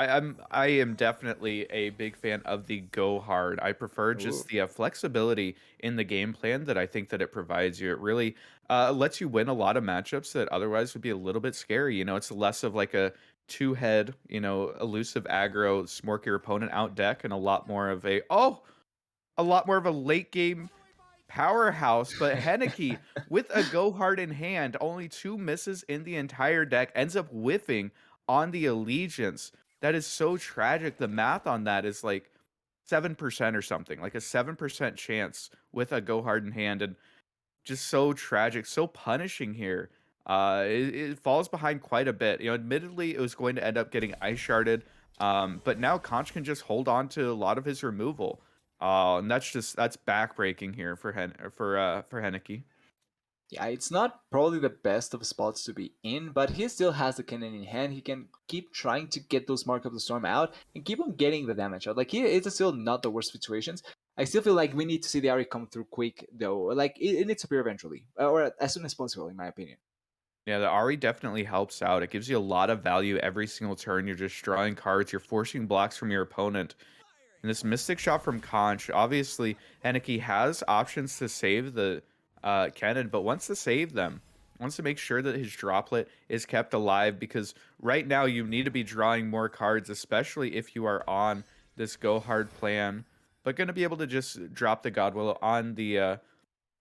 B: I am definitely a big fan of the go hard. I prefer
A: Ooh.
B: just the flexibility in the game plan that I think that it provides you. It really lets you win a lot of matchups that otherwise would be a little bit scary. It's less of like a two head, elusive aggro, smork your opponent out deck, and a lot more of a late game powerhouse, but Henneke with a go hard in hand, only two misses in the entire deck, ends up whiffing on the allegiance. That is so tragic. The math on that is like 7% or something, like a 7% chance with a go hard in hand, and just so tragic, so punishing here. It falls behind quite a bit. Admittedly, it was going to end up getting ice sharded, but now Conch can just hold on to a lot of his removal. And that's backbreaking here for Henneke.
A: Yeah, it's not probably the best of spots to be in, but he still has the cannon in hand. He can keep trying to get those Mark of the Storm out and keep on getting the damage out. Like, it's still not the worst situations. I still feel like we need to see the Ari come through quick, though. Like, it needs to appear eventually, or as soon as possible, in my opinion.
B: Yeah, the Ari definitely helps out. It gives you a lot of value every single turn. You're just drawing cards. You're forcing blocks from your opponent. And this Mystic Shot from Conch, obviously, Henneke has options to save the cannon, but wants to save them. Wants to make sure that his droplet is kept alive because right now you need to be drawing more cards, especially if you are on this go hard plan. But going to be able to just drop the Godwillow on the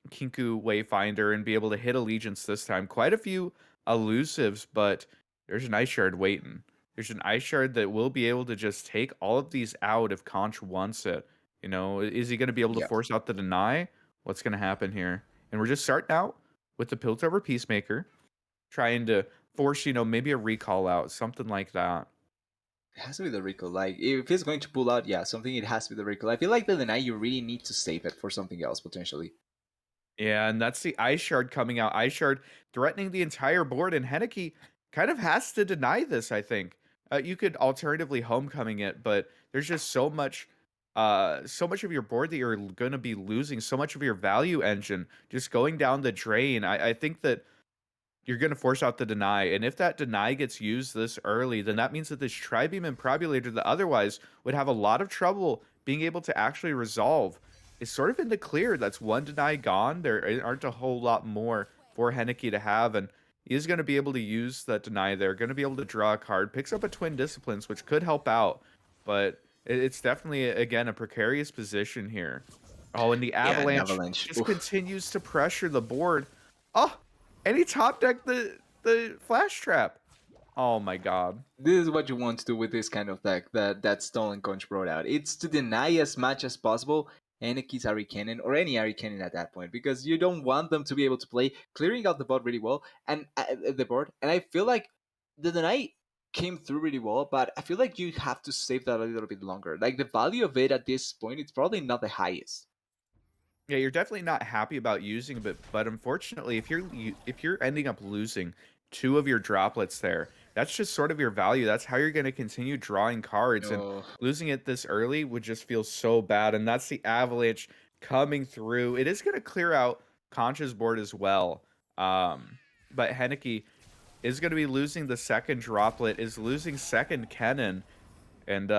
B: Kinku Wayfinder and be able to hit Allegiance this time. Quite a few elusives, but there's an ice shard waiting. There's an ice shard that will be able to just take all of these out if Conch wants it. You know, is he going to be able to
A: Yeah.
B: force out the deny? What's going to happen here? And we're just starting out with the Piltover Peacemaker, trying to force, maybe a recall out, something like that.
A: It has to be the recall. Like, if it's going to pull out, yeah, something, it has to be the recall. I feel like the deny, you really need to save it for something else, potentially.
B: Yeah, and that's the Ice Shard coming out. Ice Shard threatening the entire board, and Henneke kind of has to deny this, I think. You could alternatively homecoming it, but there's just so much of your board that you're going to be losing, so much of your value engine just going down the drain. I think that you're going to force out the deny. And if that deny gets used this early, then that means that this Tribeam Improbulator that otherwise would have a lot of trouble being able to actually resolve is sort of in the clear. That's one deny gone. There aren't a whole lot more for Henneke to have. And he is going to be able to use that deny there, going to be able to draw a card, picks up a Twin Disciplines, which could help out. But it's definitely, again, a precarious position here. Oh, and the
A: Yeah, an
B: Avalanche
A: avalanche.
B: just
A: Oof.
B: continues to pressure the board. Oh, and he top decked the flash trap. Oh my god.
A: This is what you want to do with this kind of deck that Stolen Conch brought out. It's to deny as much as possible Anaki's Ari Cannon or any Ari Cannon at that point, because you don't want them to be able to play, clearing out the board really well and the board. And I feel like the deny came through really well, but I feel like you have to save that a little bit longer. Like, the value of it at this point, it's probably not the highest.
B: Yeah, you're definitely not happy about using it, but unfortunately, if you're ending up losing two of your droplets there, that's just sort of your value. That's how you're going to continue drawing cards, and
A: Oh,
B: losing it this early would just feel so bad. And that's the Avalanche coming through. It is going to clear out Concha's board as well. Um, but Henneke is going to be losing the second droplet, is losing second Kennen, and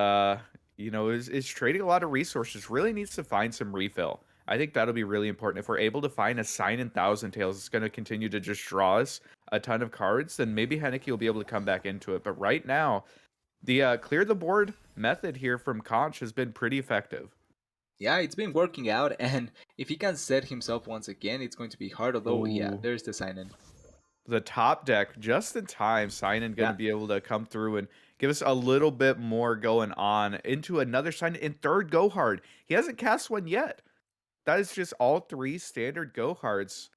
B: is trading a lot of resources. Really needs to find some refill. I think that'll be really important. If we're able to find a sign in Thousand Tails, it's going to continue to just draw us a ton of cards. Then maybe Henneke will be able to come back into it. But right now, the clear the board method here from Conch has been pretty effective.
A: yeah, it's been working out, and if he can set himself once again, it's going to be hard. Although, yeah,
B: Ooh.
A: there's the sign in.
B: The top deck just in time. Sign-in going to
A: Yeah,
B: be able to come through and give us a little bit more going on into another sign in third go hard. He hasn't cast one yet. That is just all three standard go hards,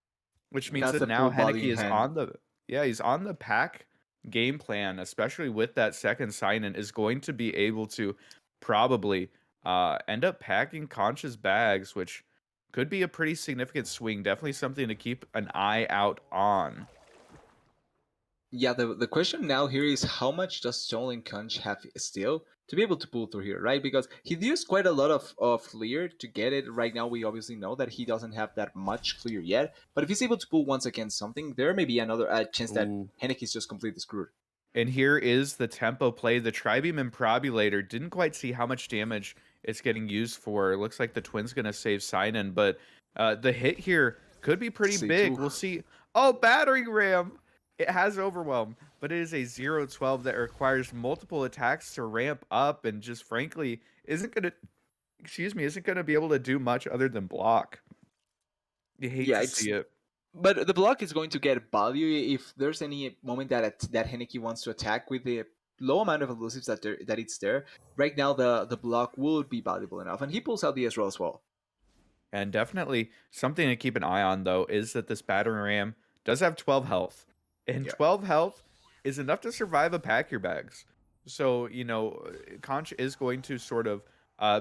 B: which means
A: that's
B: that
A: a
B: now
A: full body
B: Henneke
A: in
B: is
A: hand.
B: on the he's on the pack game plan, especially with that second sign-in, is going to be able to probably end up packing Conch's bags, which could be a pretty significant swing. Definitely something to keep an eye out on.
A: Yeah, the question now here is, how much does Stolen Conch have still to be able to pull through here, right? Because he used quite a lot of clear to get it. Right now, we obviously know that he doesn't have that much clear yet. But if he's able to pull once again something, there may be another chance that
B: Ooh.
A: Henneke is just completely screwed.
B: And here is the tempo play. The Tribeam Improbulator didn't quite see how much damage it's getting used for. It looks like the Twin's going to save Sinon, but the hit here could be pretty big.
A: C2.
B: We'll see. Oh, Battering Ram! It has Overwhelm, but it is a 0-12 that requires multiple attacks to ramp up and just frankly isn't going to be able to do much other than block. You hate
A: Yeah,
B: to
A: it's
B: see it.
A: but the block is going to get value if there's any moment that Henneke wants to attack with the low amount of elusives that it's there. Right now, the block would be valuable enough, and he pulls out the Ezreal as well.
B: And definitely something to keep an eye on, though, is that this battering ram does have 12 health. And
A: Yeah.
B: 12 health is enough to survive a pack your bags. So, Conch is going to sort of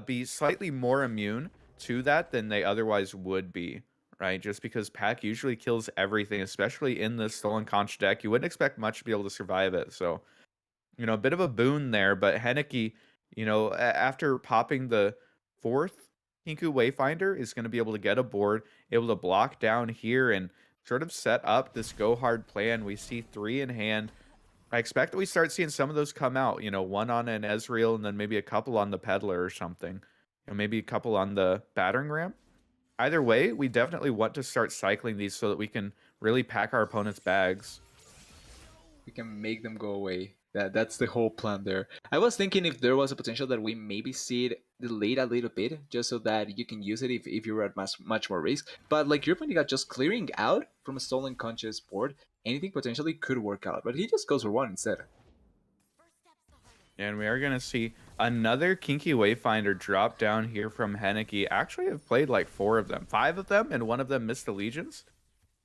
B: be slightly more immune to that than they otherwise would be, right? Just because pack usually kills everything, especially in the Stolen Conch deck. You wouldn't expect much to be able to survive it. So, a bit of a boon there, but Henneke, after popping the fourth Hinku Wayfinder, is going to be able to get a board, able to block down here and sort of set up this go hard plan. We see three in hand. I expect that we start seeing some of those come out, one on an Ezreal and then maybe a couple on the Peddler or something, maybe a couple on the battering ram. Either way, we definitely want to start cycling these so that we can really pack our opponent's bags.
A: We can make them go away. That's the whole plan there. I was thinking if there was a potential that we maybe see it delayed a little bit, just so that you can use it if you're at much more risk. But like you're pointing out, just clearing out from a Stolen Conscious board anything potentially could work out. But he just goes for one instead.
B: And we are going to see another Kinky Wayfinder drop down here from Henneke. Actually, I've played like 4 of them, 5 of them, and one of them missed allegiance.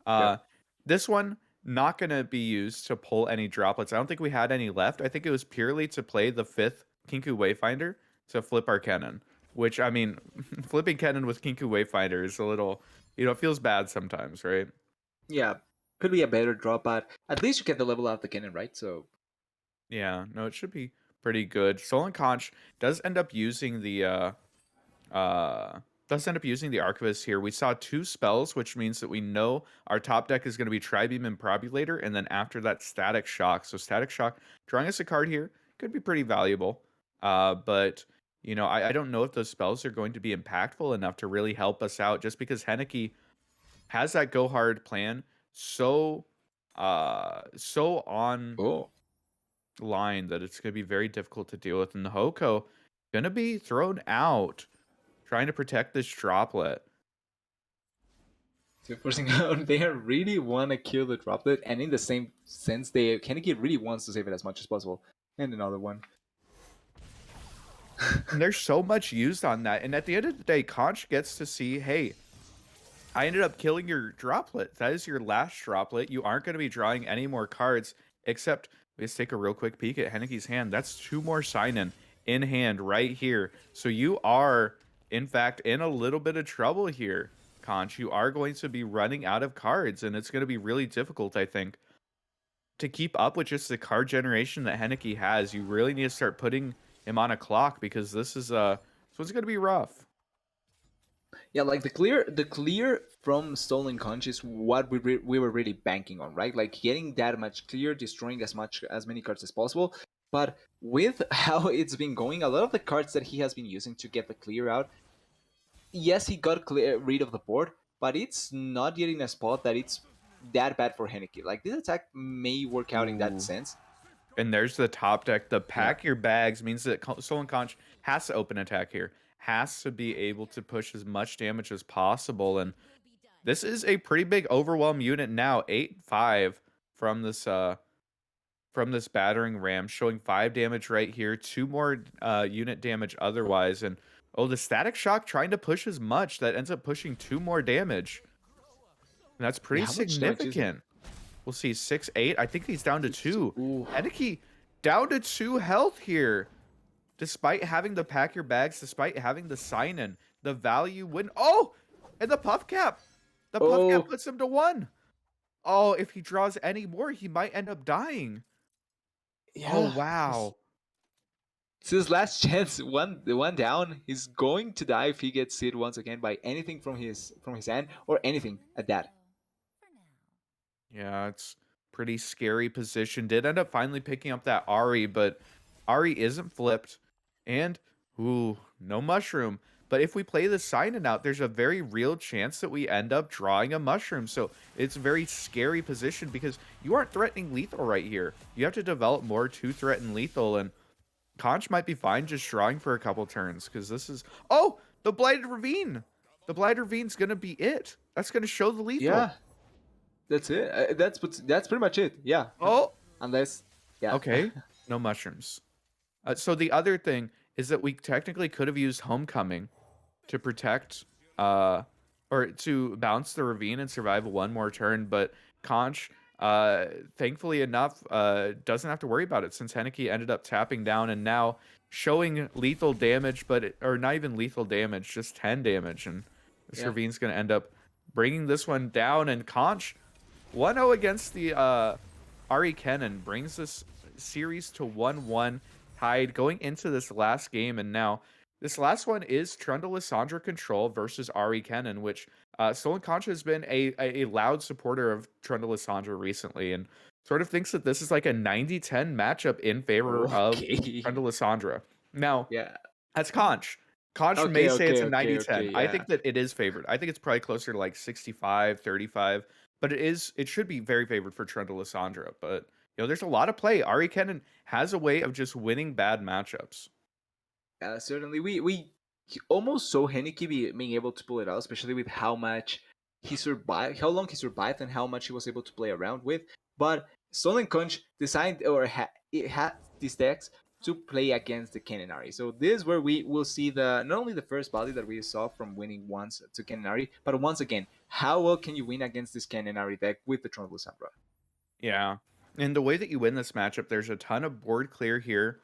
A: Yep.
B: This one, not going to be used to pull any droplets. I don't think we had any left. I think it was purely to play the 5th Kinku Wayfinder to flip our cannon. Which, I mean, flipping cannon with Kinku Wayfinder is a little, it feels bad sometimes, right?
A: Yeah, could be a better draw, but at least you get the level out of the cannon, right? So
B: Yeah, no, it should be pretty good. Stolen Conch does end up using the Archivist here. We saw 2 spells, which means that we know our top deck is going to be Tribeam and Probulator, and then after that, Static Shock. So Static Shock, drawing us a card here, could be pretty valuable. But, I don't know if those spells are going to be impactful enough to really help us out, just because Henneke has that go hard plan so on
A: oh,
B: line that it's going to be very difficult to deal with. And the Hoko going to be thrown out, trying to protect this droplet.
A: so forcing out, they really want to kill the droplet, and in the same sense, Kennedy really wants to save it as much as possible. And another one.
B: And there's so much used on that. And at the end of the day, Conch gets to see, hey, I ended up killing your droplet. That is your last droplet. You aren't going to be drawing any more cards, except let's take a real quick peek at Henneke's hand. That's 2 more sign in hand right here. So you are, in fact, in a little bit of trouble here, Conch. You are going to be running out of cards, and it's going to be really difficult, I think, to keep up with just the card generation that Henneke has. You really need to start putting him on a clock, because this one's going to be rough.
A: Yeah, like the clear from Stolen Conch is what we were really banking on, right? Like getting that much clear, destroying as many cards as possible. But with how it's been going, a lot of the cards that he has been using to get the clear out, yes, he got rid of the board, but it's not yet in a spot that it's that bad for Henneke. Like this attack may work out in that
B: Ooh.
A: sense.
B: And there's the top deck. The
A: Yeah.
B: pack your bags means that Stolen Conch has to open attack here, has to be able to push as much damage as possible. And this is a pretty big overwhelm unit now. 8-5 from this battering ram, showing 5 damage right here, 2 more unit damage otherwise. And the Static Shock trying to push as much, that ends up pushing 2 more damage. And that's
A: Yeah,
B: pretty
A: how much damage is it?
B: significant. We'll see 6-8. I think he's down to 2.
A: Ooh.
B: Henneke down to 2 health here. Despite having the pack your bags, despite having the sign in, the value win. Oh, and the puff cap. The puff cap
A: Oh,
B: puts him to 1. Oh, if he draws any more, he might end up dying. Oh,
A: yeah.
B: wow.
A: It's his last chance. The one down. He's going to die if he gets hit once again by anything from his hand or anything at that.
B: Yeah, it's pretty scary position. Did end up finally picking up that Ari, but Ari isn't flipped. And, ooh, no mushroom. But if we play the sign-in out, there's a very real chance that we end up drawing a mushroom. So it's a very scary position, because you aren't threatening lethal right here. You have to develop more to threaten lethal, and Conch might be fine just drawing for a couple turns, because this is... Oh! The Blighted Ravine! The Blighted Ravine's going to be it. That's going to show the lethal.
A: Yeah, that's it. That's pretty much it. Yeah.
B: Oh!
A: Unless, yeah.
B: Okay, no mushrooms. So the other thing is that we technically could have used Homecoming to protect, or to bounce the ravine and survive 1 more turn, but Conch, thankfully enough, doesn't have to worry about it, since Henneke ended up tapping down and now showing lethal damage, or not even lethal damage, just 10 damage, and this
A: Yeah.
B: ravine's going to end up bringing this one down, and Conch 1-0 against the Ari Kennen brings this series to 1-1, tied going into this last game. And now this last one is Trundle Lissandra Control versus Ari Kennen, which Stolen Conch has been a loud supporter of Trundle Lissandra recently, and sort of thinks that this is like a 90-10 matchup in favor of
A: Okay.
B: Trundle Lissandra. Now,
A: Yeah.
B: that's Conch. Conch may
A: Okay.
B: say it's
A: Okay.
B: a
A: Okay.
B: 90-10.
A: Okay.
B: I
A: Yeah.
B: think that it is favored. I think it's probably closer to like 65-35, but it should be very favored for Trundle Lissandra. But there's a lot of play. Ari Kennen has a way of just winning bad matchups.
A: Certainly. We almost saw Henneke being able to pull it out, especially with how much he survived, how long he survived, and how much he was able to play around with. But Stolen Conch designed or it had these decks to play against the Canonari. So this is where we will see the not only the first value that we saw from winning once to Canonari, but once again, how well can you win against this Canonari deck with the Tron of Lysandra?
B: Yeah. And the way that you win this matchup, there's a ton of board clear here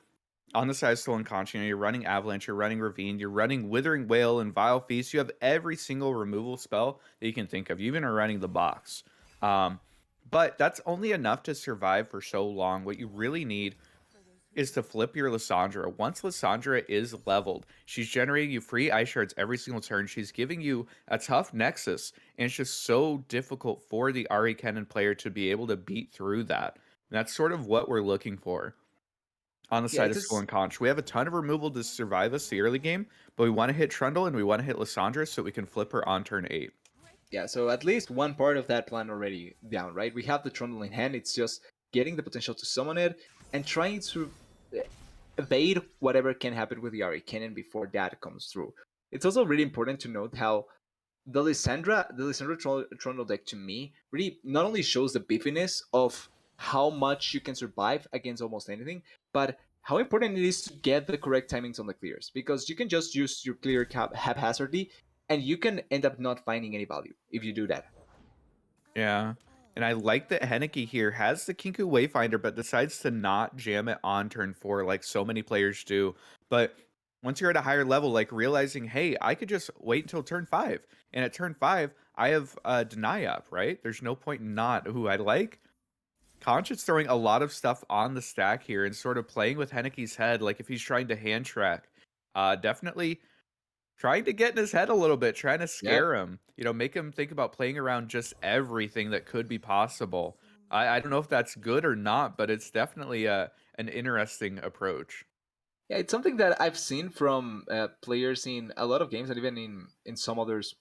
B: on the side of Stolen Conch. You're running Avalanche, you're running Ravine, you're running Withering Whale and Vile Feast. You have every single removal spell that you can think of. You even are running the box. Um, but that's only enough to survive for so long. What you really need is to flip your Lysandra. Once Lysandra is leveled, she's generating you free ice shards every single turn. She's giving you a tough nexus, and it's just so difficult for the Ari Kennen player to be able to beat through that. And that's sort of what we're looking for on the
A: Yeah,
B: side
A: it's
B: of
A: just
B: Stolen Conch. We have a ton of removal to survive us the early game, but we want to hit Trundle and we want to hit Lysandra so we can flip her on turn 8.
A: yeah, so at least one part of that plan already down, right? We have the Trundle in hand. It's just getting the potential to summon it and trying to evade whatever can happen with the Ari Cannon before that comes through. It's also really important to note how the Lysandra Trundle deck to me really not only shows the beefiness of how much you can survive against almost anything, but how important it is to get the correct timings on the clears, because you can just use your clear cap haphazardly and you can end up not finding any value if you do that.
B: Yeah. And I like that Henneke here has the Kinku Wayfinder, but decides to not jam it on turn 4 like so many players do. But once you're at a higher level, like realizing, hey, I could just wait until turn 5. And at turn 5, I have Deny up, right? There's no point in not who I like. Conch is throwing a lot of stuff on the stack here and sort of playing with Henneke's head, like if he's trying to hand track. Definitely trying to get in his head a little bit, trying to
A: Yeah.
B: scare him, make him think about playing around just everything that could be possible. I don't know if that's good or not, but it's definitely an interesting approach.
A: Yeah, it's something that I've seen from players in a lot of games and even in some others,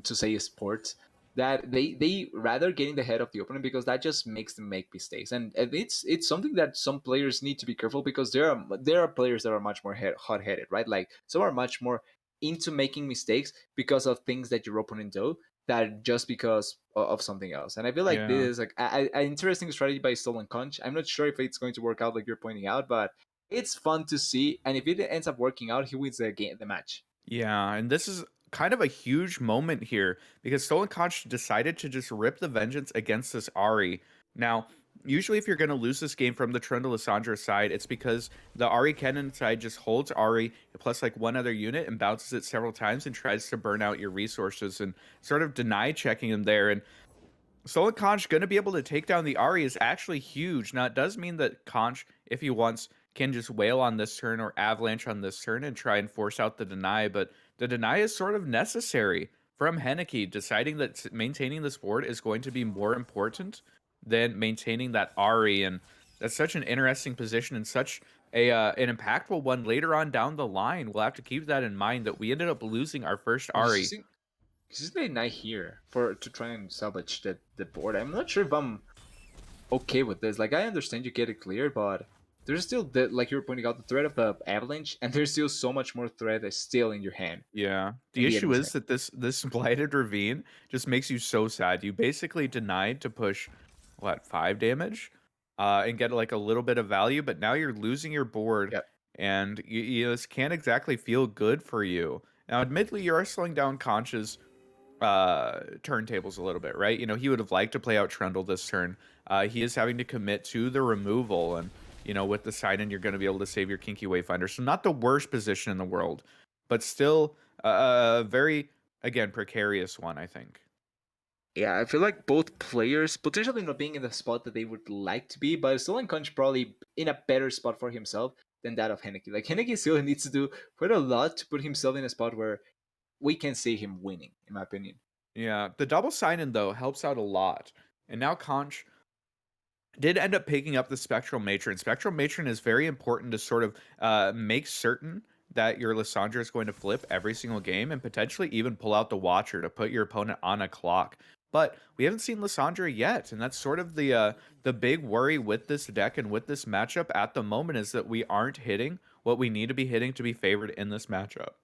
A: to say sports, that they rather get in the head of the opponent because that just makes them make mistakes, and it's something that some players need to be careful, because there are players that are much more hot headed, right? Like some are much more into making mistakes because of things that your opponent do that just because of something else. And I feel like
B: Yeah.
A: this is like an interesting strategy by Stolen Conch. I'm not sure if it's going to work out like you're pointing out, but it's fun to see. And if it ends up working out, he wins the match.
B: Yeah, and this is kind of a huge moment here because Stolen Conch decided to just rip the vengeance against this Ari. Now, usually if you're going to lose this game from the Trundle Lysandra side, it's because the Ari Kennen side just holds Ari plus like one other unit and bounces it several times and tries to burn out your resources and sort of deny checking him there. And Stolen Conch going to be able to take down the Ari is actually huge. Now, it does mean that Conch, if he wants, can just wail on this turn or avalanche on this turn and try and force out the deny, but the deny is sort of necessary from Henneke, deciding that maintaining this board is going to be more important than maintaining that Ari. And that's such an interesting position and such an impactful one later on down the line. We'll have to keep that in mind that we ended up losing our first
A: He's
B: Ari.
A: using he's using a knight here for to try and salvage the board. I'm not sure if I'm okay with this. Like I understand you get it cleared, but there's still like you were pointing out the threat of the avalanche, and there's still so much more threat that's still in your hand
B: Yeah.
A: in
B: The
A: the
B: issue
A: enemy's
B: is
A: hand.
B: that this blighted ravine just makes you so sad. You basically denied to push what, 5 damage? And get like a little bit of value, but now you're losing your board
A: Yep.
B: and this can't exactly feel good for you. Now, admittedly, you are slowing down Conch's turntables a little bit, right? He would have liked to play out Trundle this turn. He is having to commit to the removal, and with the sign in, you're going to be able to save your Kinky Wayfinder. So not the worst position in the world, but still a very, again, precarious one, I think.
A: Yeah, I feel like both players potentially not being in the spot that they would like to be, but Stolen Conch probably in a better spot for himself than that of Henneke. Like Henneke still needs to do quite a lot to put himself in a spot where we can see him winning, in my opinion.
B: Yeah, the double sign in though helps out a lot. And now Conch did end up picking up the Spectral Matron. Spectral Matron is very important to sort of make certain that your Lysandra is going to flip every single game and potentially even pull out the Watcher to put your opponent on a clock. But we haven't seen Lysandra yet, and that's sort of the big worry with this deck and with this matchup at the moment is that we aren't hitting what we need to be hitting to be favored in this matchup.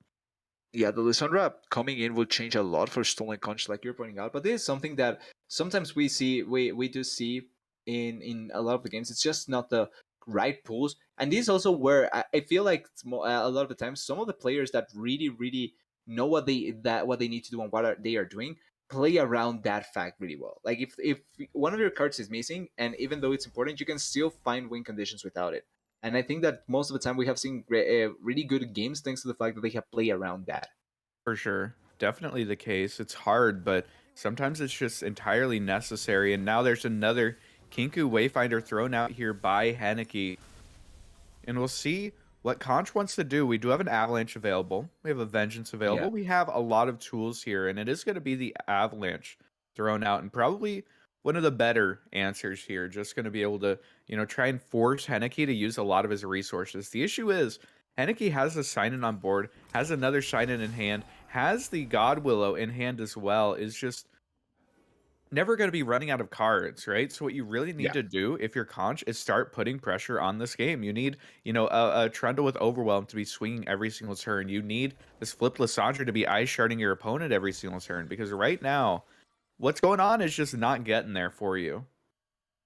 A: Yeah, the Lysandra coming in will change a lot for Stolen Conch, like you're pointing out. But this is something that sometimes we do see. in a lot of the games. It's just not the right pools, and this is also where I feel like a lot of the times some of the players that really know what they need to do and they are doing play around that fact really well. Like if one of your cards is missing, and even though it's important, you can still find win conditions without it. And I think that most of the time we have seen really good games thanks to the fact that they have played around that.
B: For sure. Definitely the case. It's hard, but sometimes it's just entirely necessary. And now there's another Kinku Wayfinder thrown out here by Henneke. And we'll see what Conch wants to do. We do have an Avalanche available. We have a Vengeance
A: Yeah.
B: available. We have a lot of tools here, and it is going to be the Avalanche thrown out, and probably one of the better answers here. Just going to be able to, try and force Henneke to use a lot of his resources. The issue is Henneke has a sign-in on board, has another sign-in in hand, has the God Willow in hand as well. Is just never going to be running out of cards, right? So what you really need
A: Yeah.
B: to do if you're Conch is start putting pressure on this game. You need, a Trundle with Overwhelm to be swinging every single turn. You need this Flip Lissandra to be ice sharding your opponent every single turn, because right now, what's going on is just not getting there for you.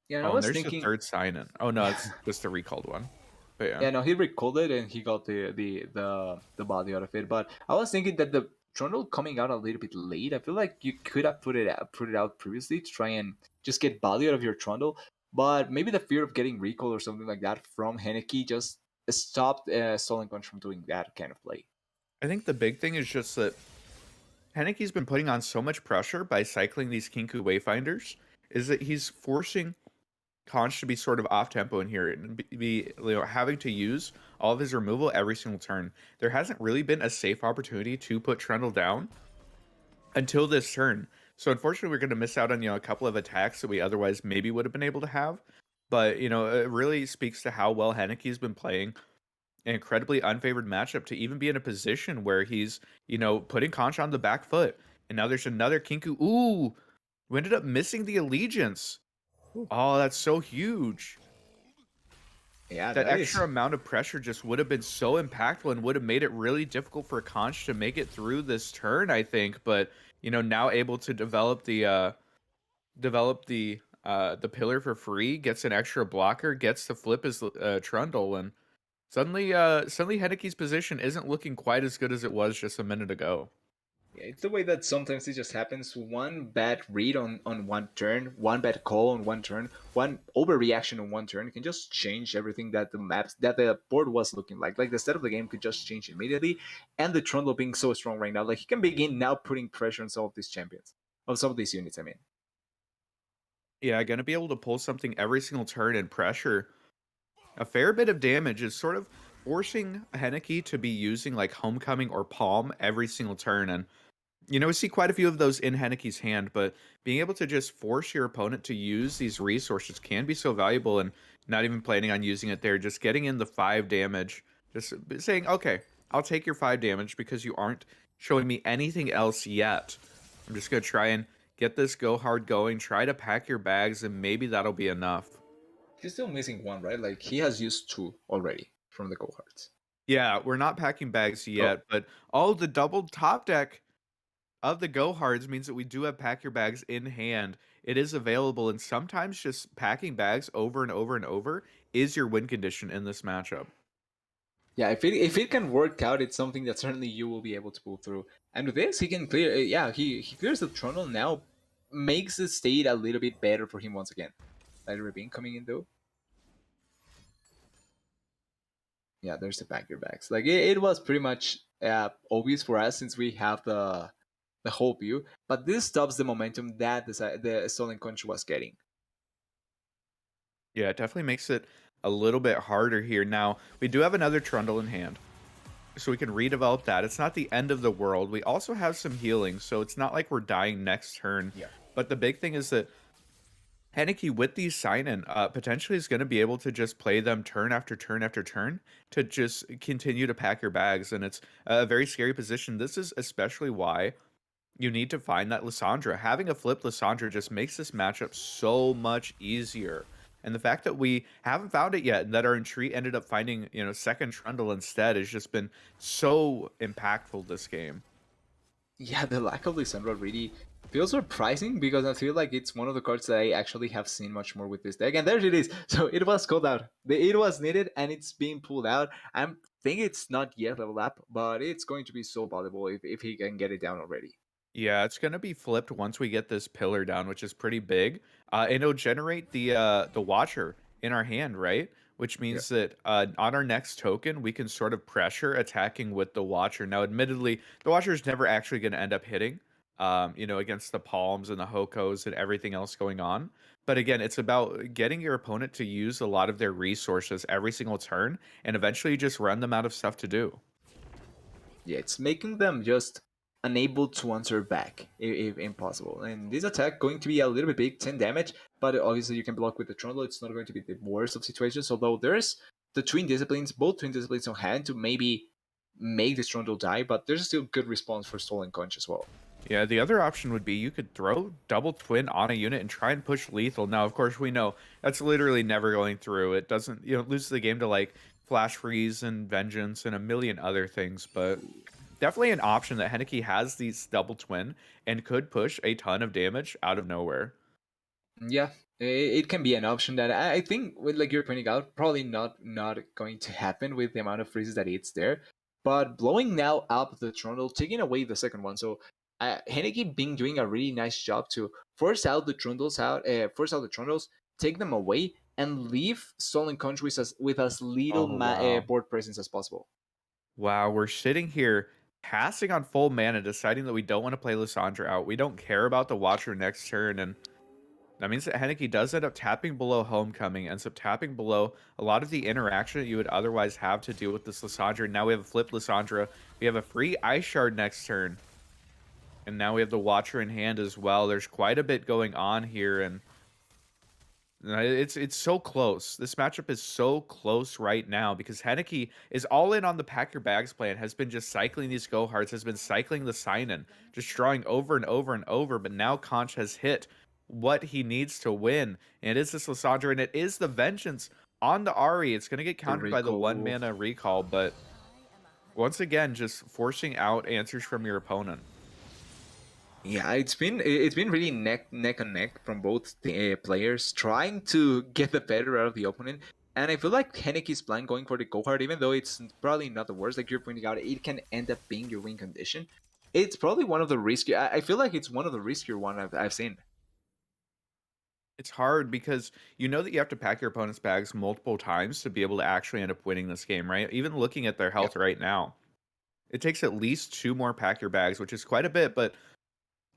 A: Yeah, and I
B: Oh, and
A: was
B: there's the
A: thinking,
B: third sign-in. Oh no, it's just the recalled one. But yeah.
A: yeah, no, he recalled it and he got the body out of it. But I was thinking that the Trundle coming out a little bit late. I feel like you could have put it out previously to try and just get body out of your Trundle. But maybe the fear of getting recall or something like that from Henneke just stopped Stolen Punch from doing that kind of play.
B: I think the big thing is just that Henneke's been putting on so much pressure by cycling these Kinku Wayfinders, is that he's forcing Conch to be sort of off tempo in here and having to use all of his removal every single turn. There hasn't really been a safe opportunity to put Trundle down until this turn. So unfortunately, we're going to miss out on a couple of attacks that we otherwise maybe would have been able to have. But it really speaks to how well Henneke's been playing. An incredibly unfavored matchup to even be in a position where he's putting Conch on the back foot. And now there's another Kinku. Ooh, we ended up missing the allegiance. Oh, that's so huge.
A: Yeah,
B: That
A: that is.
B: extra amount of pressure just would have been so impactful and would have made it really difficult for Conch to make it through this turn, I think. But now able to develop the pillar for free, gets an extra blocker, gets to flip his Trundle, and suddenly Henneke's position isn't looking quite as good as it was just a minute ago.
A: Yeah, it's the way that sometimes it just happens. One bad read on one turn, one bad call on one turn, one overreaction on one turn can just change everything that the board was looking like. Like the state of the game could just change immediately. And the Trundle being so strong right now, like he can begin now putting pressure on some of these champions, on some of these units. I mean,
B: Yeah, gonna be able to pull something every single turn and pressure a fair bit of damage is sort of forcing Henneke to be using like Homecoming or Palm every single turn. And we see quite a few of those in Henneke's hand, but being able to just force your opponent to use these resources can be so valuable, and not even planning on using it there, just getting in the 5 damage, just saying, okay, I'll take your 5 damage because you aren't showing me anything else yet. I'm just going to try and get this go hard going, try to pack your bags, and maybe that'll be enough.
A: he's still missing one, right? Like he has used two already from the cohorts.
B: Yeah, we're not packing bags
A: Oh,
B: yet, but all the double top deck of the go hards means that we do have pack your bags in hand. It is available, and sometimes just packing bags over and over and over is your win condition in this matchup.
A: yeah, if it can work out, it's something that certainly you will be able to pull through. And with this, he can clear. Yeah, he clears the Trundle now, makes the state a little bit better for him once again. Lighter Ravine coming in though. Yeah, there's the backer backs. Like it was pretty much obvious for us since we have the whole view, but this stops the momentum that the Stolen Conch was getting.
B: Yeah, it definitely makes it a little bit harder here. Now, we do have another Trundle in hand, so we can redevelop that. It's not the end of the world. We also have some healing, so it's not like we're dying next turn.
A: Yeah.
B: But the big thing is that Henneke, with these sign-in, potentially is going to be able to just play them turn after turn after turn to just continue to pack your bags, and it's a very scary position. This is especially why you need to find that Lissandra. Having a flip Lissandra just makes this matchup so much easier. And the fact that we haven't found it yet, and that our Entreat ended up finding, second Trundle instead, has just been so impactful this game.
A: Yeah, the lack of Lissandra really feels surprising because I feel like it's one of the cards that I actually have seen much more with this deck. And there it is. So it was called out. It was needed and it's being pulled out. I think it's not yet leveled up, but it's going to be so valuable if he can get it down already.
B: Yeah, it's gonna be flipped once we get this pillar down, which is pretty big. And it'll generate the Watcher in our hand, right? Which
A: Yeah.
B: means that on our next token, we can sort of pressure attacking with the Watcher. Now, admittedly, the Watcher is never actually going to end up hitting, against the Palms and the Hokos and everything else going on. But again, it's about getting your opponent to use a lot of their resources every single turn, and eventually just run them out of stuff to do.
A: Yeah, it's making them just unable to answer back if impossible. And this attack going to be a little bit big, 10 damage, but obviously you can block with the Trundle. It's not going to be the worst of situations, although there's the Twin Disciplines, both Twin Disciplines on hand to maybe make this Trundle die, but there's still good response for Stolen Conch as well.
B: Yeah, the other option would be you could throw double twin on a unit and try and push lethal. Now, of course, we know that's literally never going through. It doesn't, lose the game to like flash freeze and vengeance and a million other things, but definitely an option that Henneke has these double twin and could push a ton of damage out of nowhere.
A: Yeah, it can be an option that I think, with like you're pointing out, probably not going to happen with the amount of freezes that it's there. But blowing now up the Trundle, taking away the second one, so Henneke being doing a really nice job to force out the Trundles, take them away, and leave Stolen Country with as little
B: Oh, wow.
A: board presence as possible.
B: Wow, we're sitting here passing on full mana, deciding that we don't want to play Lissandra out. We don't care about the Watcher next turn, and that means that Henneke does end up tapping below Homecoming, ends up tapping below a lot of the interaction that you would otherwise have to deal with this Lissandra. Now we have a flipped Lissandra. We have a free Ice Shard next turn. And now we have the Watcher in hand as well. There's quite a bit going on here, and it's so close. This matchup is so close right now because Henneke is all in on the pack your bags plan, has been just cycling these go hards, has been cycling the sign in, just drawing over and over and over. But now Conch has hit what he needs to win. And it is this Lissandra, and it is the vengeance on the Ari. It's gonna get
A: The
B: countered by the one
A: recall.
B: mana recall, but once again, just forcing out answers from your opponent.
A: Yeah, it's been really neck and neck from both the, players trying to get the better out of the opponent. And I feel like Henneke's plan going for the go hard, even though it's probably not the worst, like you're pointing out, it can end up being your win condition. It's probably one of the riskier. I feel like it's one of the riskier one I've seen.
B: It's hard because you know that you have to pack your opponent's bags multiple times to be able to actually end up winning this game, right? Even looking at their
A: Yeah,
B: health right now, it takes at least two more pack your bags, which is quite a bit, but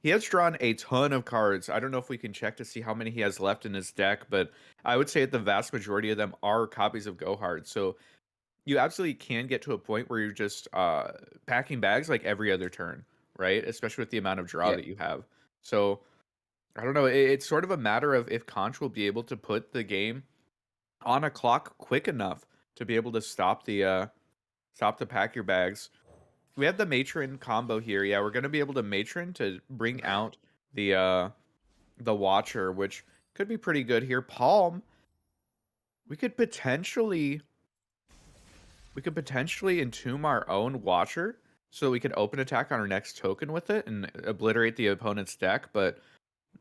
B: he has drawn a ton of cards. I don't know if we can check to see how many he has left in his deck, but I would say that the vast majority of them are copies of Gohard. So you absolutely can get to a point where you're just packing bags like every other turn, right? Especially with the amount of draw
A: yeah.
B: that you have. So I don't know. It's sort of a matter of if Conch will be able to put the game on a clock quick enough to be able to stop the pack your bags. We have the matron combo here. Yeah, we're gonna be able to matron to bring out the watcher, which could be pretty good here. Palm, we could potentially entomb our own watcher so we could open attack on our next token with it and obliterate the opponent's deck, but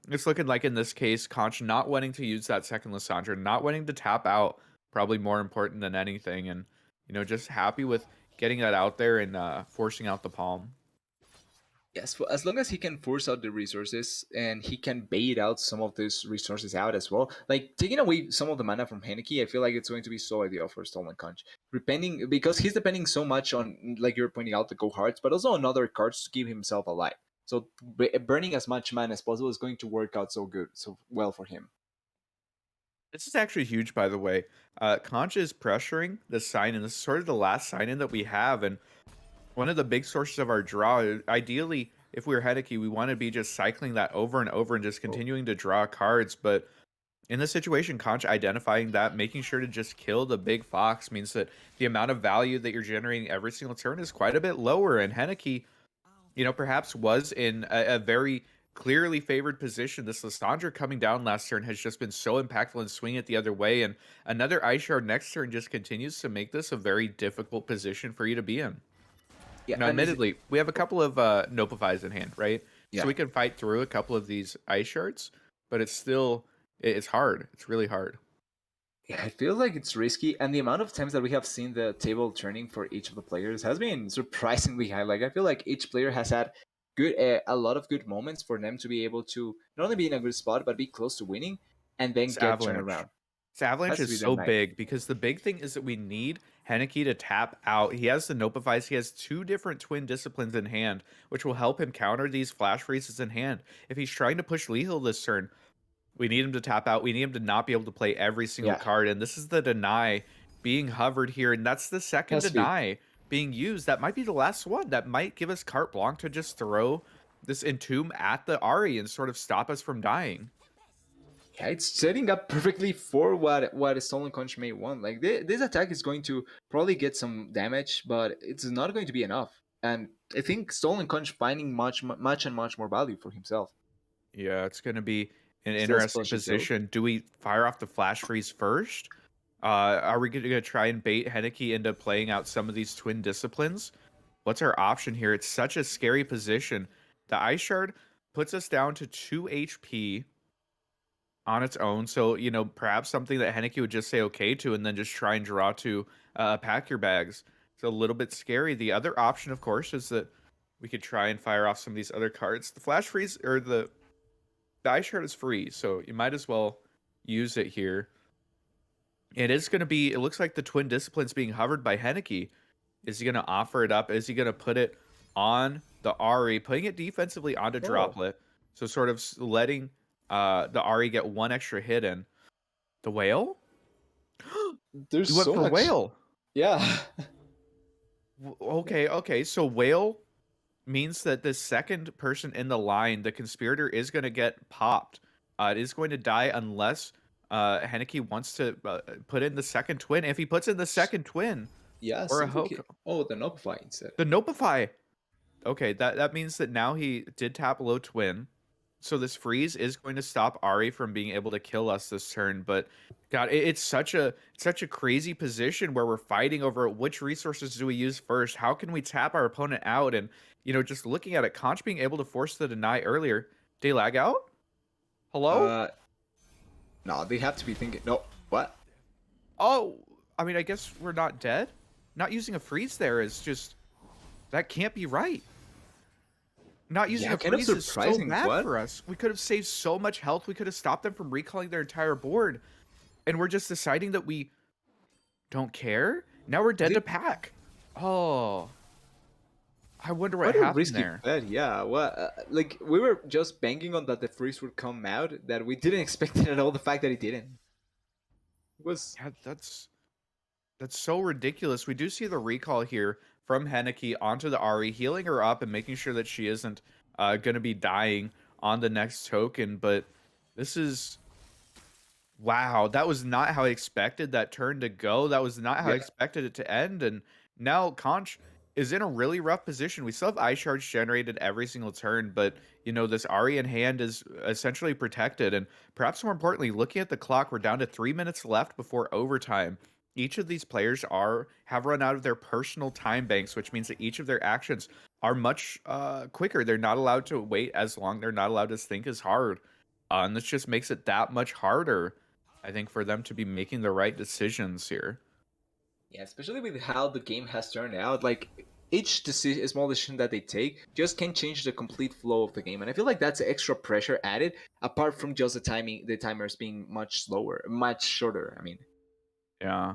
B: it's looking like in this case, Conch not wanting to use that second Lissandra, not wanting to tap out, probably more important than anything, and just happy with getting that out there and forcing out the palm.
A: Yes, as long as he can force out the resources and he can bait out some of these resources out as well, like taking away some of the mana from Henneke, I feel like it's going to be so ideal for Stolen Conch. Depending because he's depending so much on, like you're pointing out, the Go Hearts, but also on other cards to keep himself alive. So burning as much mana as possible is going to work out so good, so well for him.
B: This is actually huge, by the way. Conch is pressuring the sign, and this is sort of the last sign in that we have, and one of the big sources of our draw. Ideally, if we were Henneke, we want to be just cycling that over and over and just
A: Oh,
B: continuing to draw cards, but in this situation, Conch identifying that, making sure to just kill the big fox means that the amount of value that you're generating every single turn is quite a bit lower. And Henneke, perhaps was in a very clearly favored position. This Lissandra coming down last turn has just been so impactful and swing it the other way. And another Ice Shard next turn just continues to make this a very difficult position for you to be in.
A: yeah,
B: Now,
A: and
B: admittedly, we have a couple of Nopifies in hand, right? So
A: Yeah.
B: we can fight through a couple of these ice shards, but it's still it's hard. It's really hard.
A: Yeah, I feel like it's risky, and the amount of times that we have seen the table turning for each of the players has been surprisingly high. Like I feel like each player has had a lot of good moments for them to be able to not only be in a good spot but be close to winning, and then
B: This
A: get turned
B: avalanche.
A: around.
B: This avalanche
A: Has to
B: is
A: be that
B: so
A: night.
B: big because the big thing is that we need Henneke to tap out. He has the Nopifies. He has two different twin disciplines in hand, which will help him counter these flash freezes in hand. If he's trying to push lethal this turn, we need him to tap out. We need him to not be able to play every single
A: Yeah,
B: card. And this is the deny being hovered here. And that's the second
A: has to be.
B: deny being used. That might be the last one. That might give us carte blanche to just throw this entomb at the Ari and sort of stop us from dying.
A: Yeah, it's setting up perfectly for what a stolen conch may want. Like this attack is going to probably get some damage, but it's not going to be enough. And I think stolen conch finding much and much more value for himself.
B: Yeah, it's going to be an
A: Still
B: interesting
A: splashes though.
B: position. Do we fire off the flash freeze first? Are we going to try and bait Henneke into playing out some of these twin disciplines? What's our option here? It's such a scary position. The Ice Shard puts us down to 2 HP on its own. So, perhaps something that Henneke would just say okay to and then just try and draw to pack your bags. It's a little bit scary. The other option, of course, is that we could try and fire off some of these other cards. The Flash Freeze or the Ice Shard is free, so you might as well use it here. It is going to be, it looks like the Twin Discipline's being hovered by Henneke. Is he going to offer it up? Is he going to put it on the Ari, putting it defensively onto
A: Oh,
B: Droplet? So sort of letting the Ari get one extra hit in. The Whale?
A: there's
B: He went
A: so
B: for
A: much.
B: Whale.
A: Yeah.
B: Okay. So Whale means that the second person in the line, the conspirator, is going to get popped. It is going to die unless Henneke wants to put in the second twin. If he puts in the second twin
A: Yeah,
B: or a
A: seems like
B: Hoko,
A: oh, the Nopify instead.
B: the Nopify. Okay, that means that now he did tap low twin. So this freeze is going to stop Ari from being able to kill us this turn. But God, it's such a crazy position where we're fighting over which resources do we use first. How can we tap our opponent out? And just looking at it, Conch being able to force the deny earlier. Did he lag out? Hello?
A: Uh, no, they have to be thinking. No, what?
B: Oh, I mean, I guess we're not dead. Not using a freeze there is just that can't be right. Not using
A: Yeah,
B: a
A: kind of
B: freeze is so
A: surprising.
B: bad
A: What?
B: for us. We could have saved so much health. We could have stopped them from recalling their entire board. And we're just deciding that we don't care? Now we're dead to
A: Did
B: pack. Oh, I wonder what
A: Quite a
B: happened
A: risky
B: there.
A: bet, yeah. Well, like we were just banking on that the freeze would come out, that we didn't expect it at all. The fact that it didn't was
B: Yeah, that's so ridiculous. We do see the recall here from Henneke onto the Ari, healing her up and making sure that she isn't going to be dying on the next token. But this is wow, that was not how I expected that turn to go. That was not how I
A: yeah.
B: expected it to end. And now Conch is in a really rough position. We still have ice shards generated every single turn, but this Ari in hand is essentially protected. And perhaps more importantly, looking at the clock, we're down to 3 minutes left before overtime. Each of these players have run out of their personal time banks, which means that each of their actions are much quicker. They're not allowed to wait as long. They're not allowed to think as hard. And this just makes it that much harder, I think, for them to be making the right decisions here.
A: Yeah, especially with how the game has turned out. Like each small decision that they take just can change the complete flow of the game, and I feel like that's extra pressure added. Apart from just the timers being much slower, much shorter. I mean,
B: Yeah.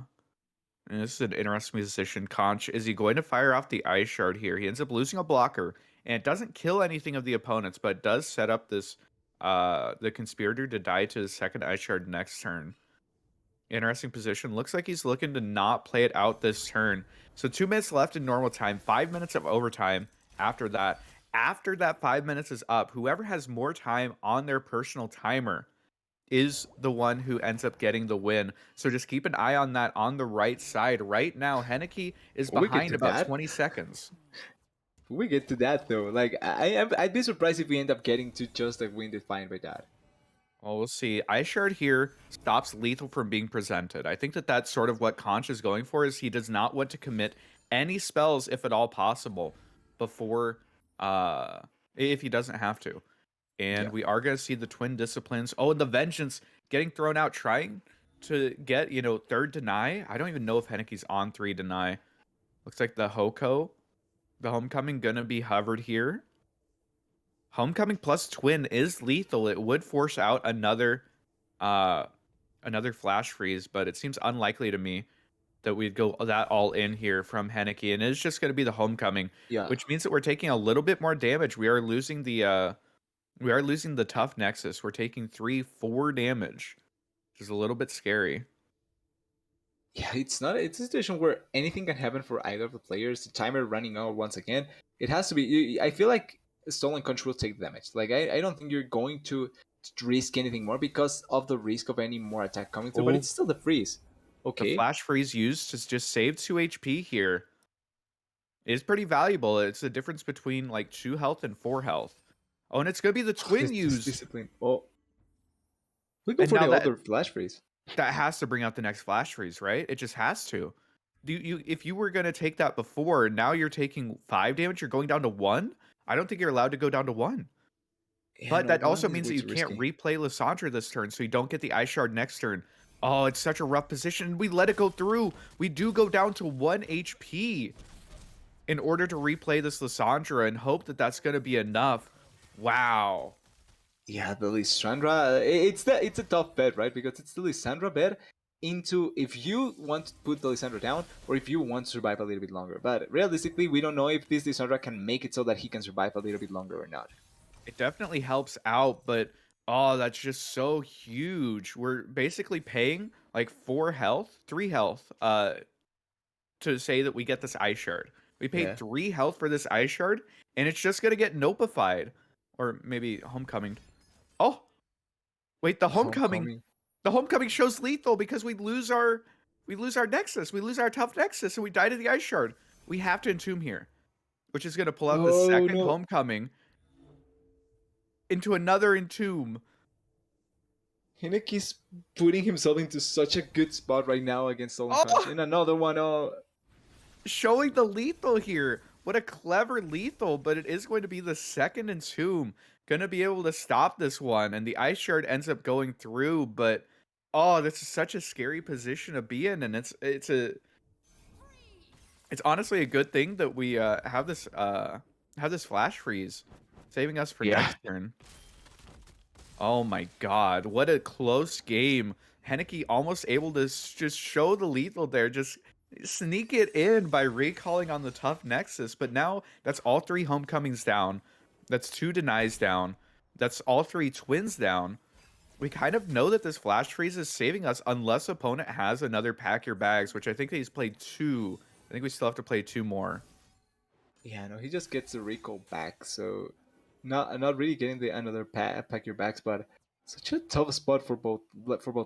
B: And this is an interesting position. Conch, is he going to fire off the ice shard here? He ends up losing a blocker, and it doesn't kill anything of the opponents, but does set up this the conspirator to die to his second ice shard next turn. Interesting position. Looks like he's looking to not play it out this turn. So 2 minutes left in normal time, 5 minutes of overtime after that. After that 5 minutes is up, whoever has more time on their personal timer is the one who ends up getting the win. So just keep an eye on that on the right side. Right now, Henneke is
A: we get
B: behind
A: to
B: about
A: that.
B: 20 seconds.
A: We get to that though. Like I'd be surprised if we end up getting to just a win defined by that.
B: Well, we'll see. Ice Shard here stops lethal from being presented. I think that that's sort of what Conch is going for, is he does not want to commit any spells, if at all possible, before uh if he doesn't have to.
A: Yeah.
B: And we are going to see the twin disciplines. Oh, and the vengeance getting thrown out, trying to get, third deny. I don't even know if Henneke's on 3 deny. Looks like the Hoko, the homecoming, gonna be hovered here. Homecoming plus twin is lethal. It would force out uh another flash freeze, but it seems unlikely to me that we'd go that all in here from Henneke, and it's just gonna be the homecoming,
A: Yeah.
B: which means that we're taking a little bit more damage. We are losing the tough nexus. We're taking 3-4 damage, which is a little bit scary.
A: Yeah, it's not. It's a situation where anything can happen for either of the players. The timer running out once again. It has to be. I feel like stolen control will take damage. Like I don't think you're going to risk anything more because of the risk of any more attack coming through. But
B: Oh,
A: it's still the freeze.
B: the
A: Okay.
B: flash freeze used to just save 2 HP here. It's pretty valuable. It's the difference between like 2 health and 4 health. Oh, and it's gonna be the twin
A: This
B: used.
A: discipline. Oh, we go
B: And
A: for
B: now
A: the
B: that
A: other flash freeze.
B: that has to bring out the next flash freeze, right? It just has to. Do you if you were gonna take that before, now you're taking 5 damage, you're going down to 1? I don't think you're allowed to go down to 1.
A: Yeah,
B: But
A: no,
B: that
A: one
B: also
A: is
B: means
A: way
B: that you
A: too
B: can't
A: risky.
B: replay Lissandra this turn, so you don't get the Ice Shard next turn. Oh, it's such a rough position. We let it go through. We do go down to 1 HP in order to replay this Lissandra and hope that that's going to be enough. Wow.
A: Yeah, the Lissandra. It's a tough bet, right? Because it's the Lissandra bet into if you want to put the Lissandra down or if you want to survive a little bit longer. But realistically, we don't know if this Lissandra can make it so that he can survive a little bit longer or not.
B: It definitely helps out, but oh, that's just so huge. We're basically paying like 4 health, 3 health, to say that we get this Ice Shard. We paid
A: Yeah.
B: 3 health for this Ice Shard, and it's just gonna get nopified. Or maybe Homecoming. Oh, wait,
A: Homecoming.
B: the Homecoming shows lethal because we lose our Nexus. We lose our tough Nexus, and we die to the Ice Shard. We have to entomb here, which is gonna pull out the
A: Oh
B: second
A: no.
B: Homecoming into another entomb.
A: Hineki's putting himself into such a good spot right now against Stolen Conch.
B: Oh,
A: And another one. Oh,
B: showing the lethal here. What a clever lethal, but it is going to be the second entomb. Gonna be able to stop this one, and the Ice Shard ends up going through, but oh, this is such a scary position to be in, and it's honestly a good thing that we have this flash freeze, saving us for
A: yeah.
B: next turn. Oh my god, what a close game. Henneke almost able to just show the lethal there, just sneak it in by recalling on the tough Nexus. But now that's all 3 homecomings down. That's 2 denies down. That's all 3 twins down. We kind of know that this flash freeze is saving us unless opponent has another pack your bags, which I think he's played 2. I think we still have to play 2 more.
A: Yeah, no, he just gets the recall back, so not really getting the another pack your backs, but such a tough spot for both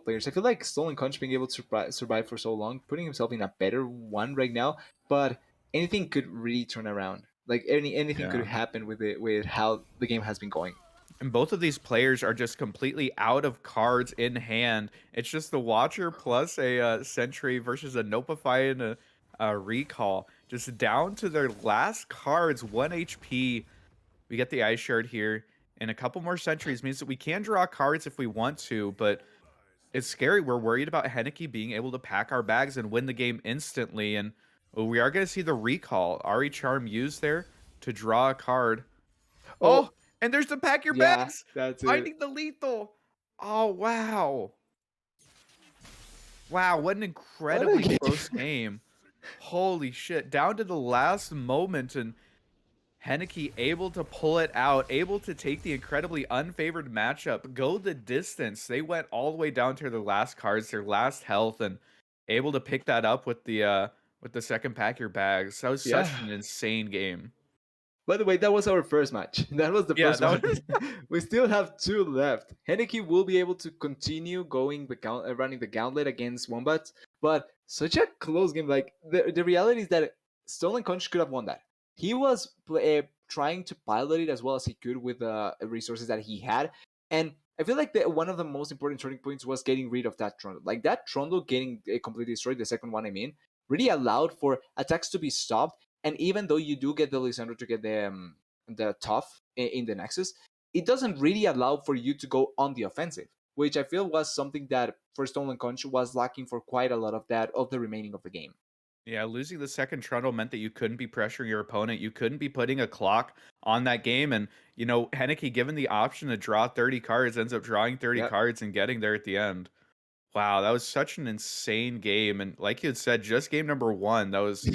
A: players. I feel like Stolen Conch being able to survive for so long, putting himself in a better one right now, but anything could really turn around. Like anything could
B: Yeah.
A: happen with how the game has been going.
B: And both of these players are just completely out of cards in hand. It's just the Watcher plus a Sentry versus a Nopify and a Recall. Just down to their last cards, 1 HP. We get the Ice Shard here. And a couple more Sentries means that we can draw cards if we want to, but it's scary. We're worried about Henneke being able to pack our bags and win the game instantly. And we are going to see the Recall. Ari Charm used there to draw a card. Oh,
A: Oh,
B: and there's the pack your
A: yeah,
B: bags,
A: that's it.
B: finding the lethal. Oh wow, wow! What an
A: What a
B: incredibly
A: game!
B: close game. Holy shit! Down to the last moment, and Henneke able to pull it out, able to take the incredibly unfavored matchup, go the distance. They went all the way down to their last cards, their last health, and able to pick that up with the second pack your bags. That was such
A: Yeah.
B: an insane game.
A: By the way, that was our first match. That was the
B: Yeah,
A: first one.
B: that was
A: We still have 2 left. Henneke will be able to continue going running the gauntlet against Wombats, but such a close game. Like the reality is that Stolen Conch could have won that. He was trying to pilot it as well as he could with the resources that he had, and I feel like one of the most important turning points was getting rid of that Trundle. Like that Trundle getting completely destroyed, the second one I mean, really allowed for attacks to be stopped, and even though you do get the Lissandra to get the tough in the Nexus, it doesn't really allow for you to go on the offensive, which I feel was something that for Stolen Conch was lacking for quite a lot of that of the remaining of the game.
B: Yeah, losing the second trundle meant that you couldn't be pressuring your opponent. You couldn't be putting a clock on that game. And, Henneke, given the option to draw 30 cards, ends up drawing 30
A: Yeah.
B: cards and getting there at the end. Wow, that was such an insane game. And like you had said, just game number one, that was.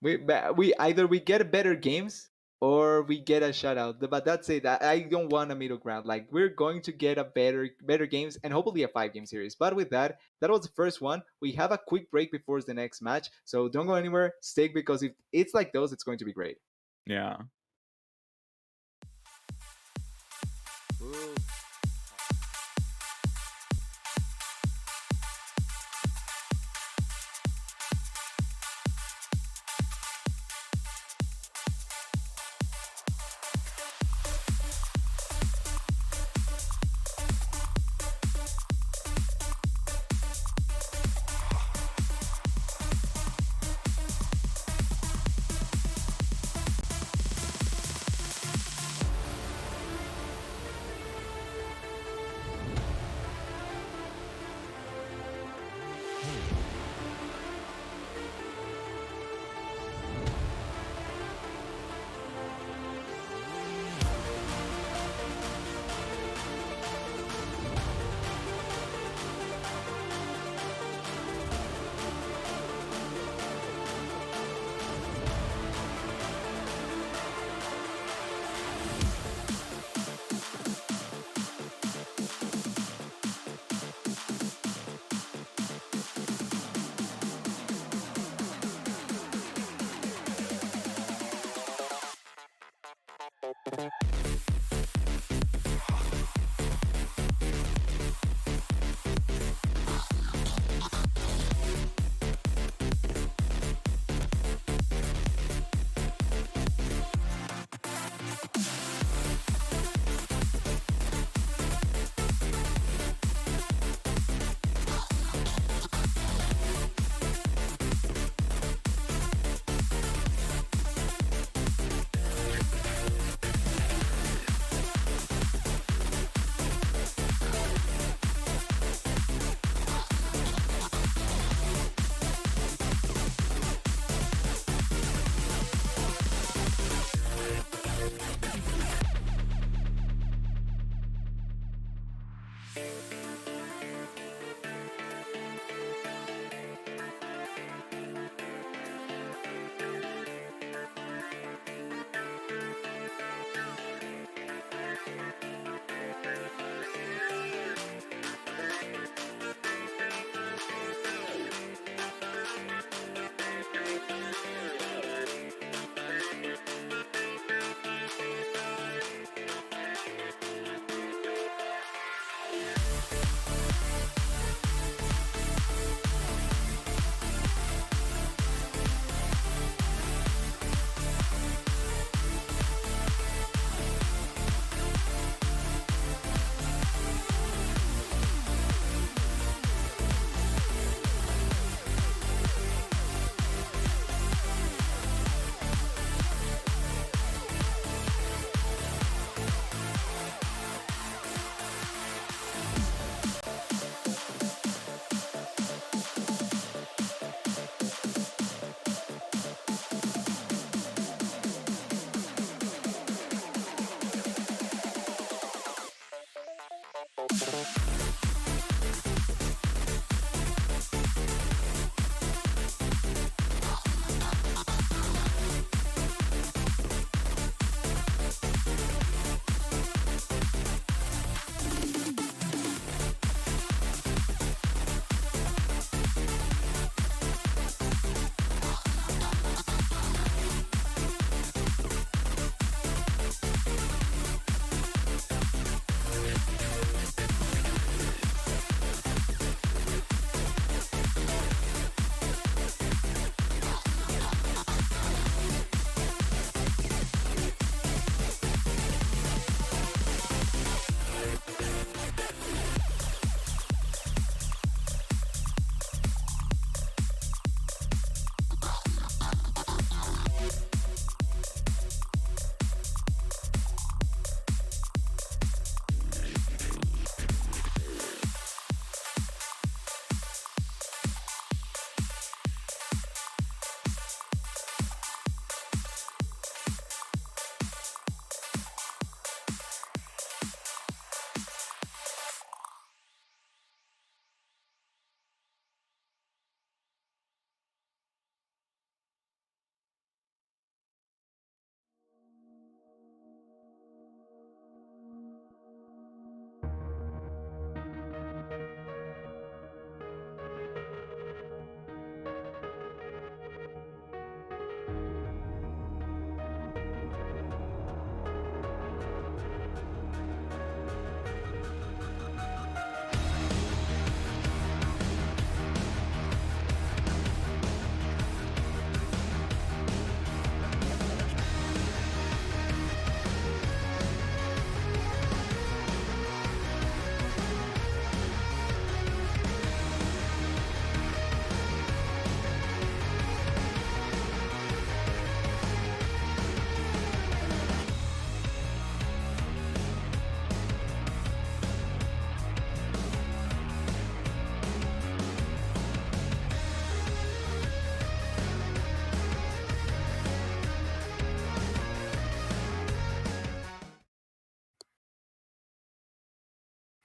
A: we either we get better games or we get a shutout. But that's it. I don't want a middle ground. Like we're going to get a better games and hopefully a 5 game series. But with that, that was the first one. We have a quick break before the next match, so don't go anywhere. Stay because if it's like those, it's going to be great.
B: Yeah.
A: Ooh.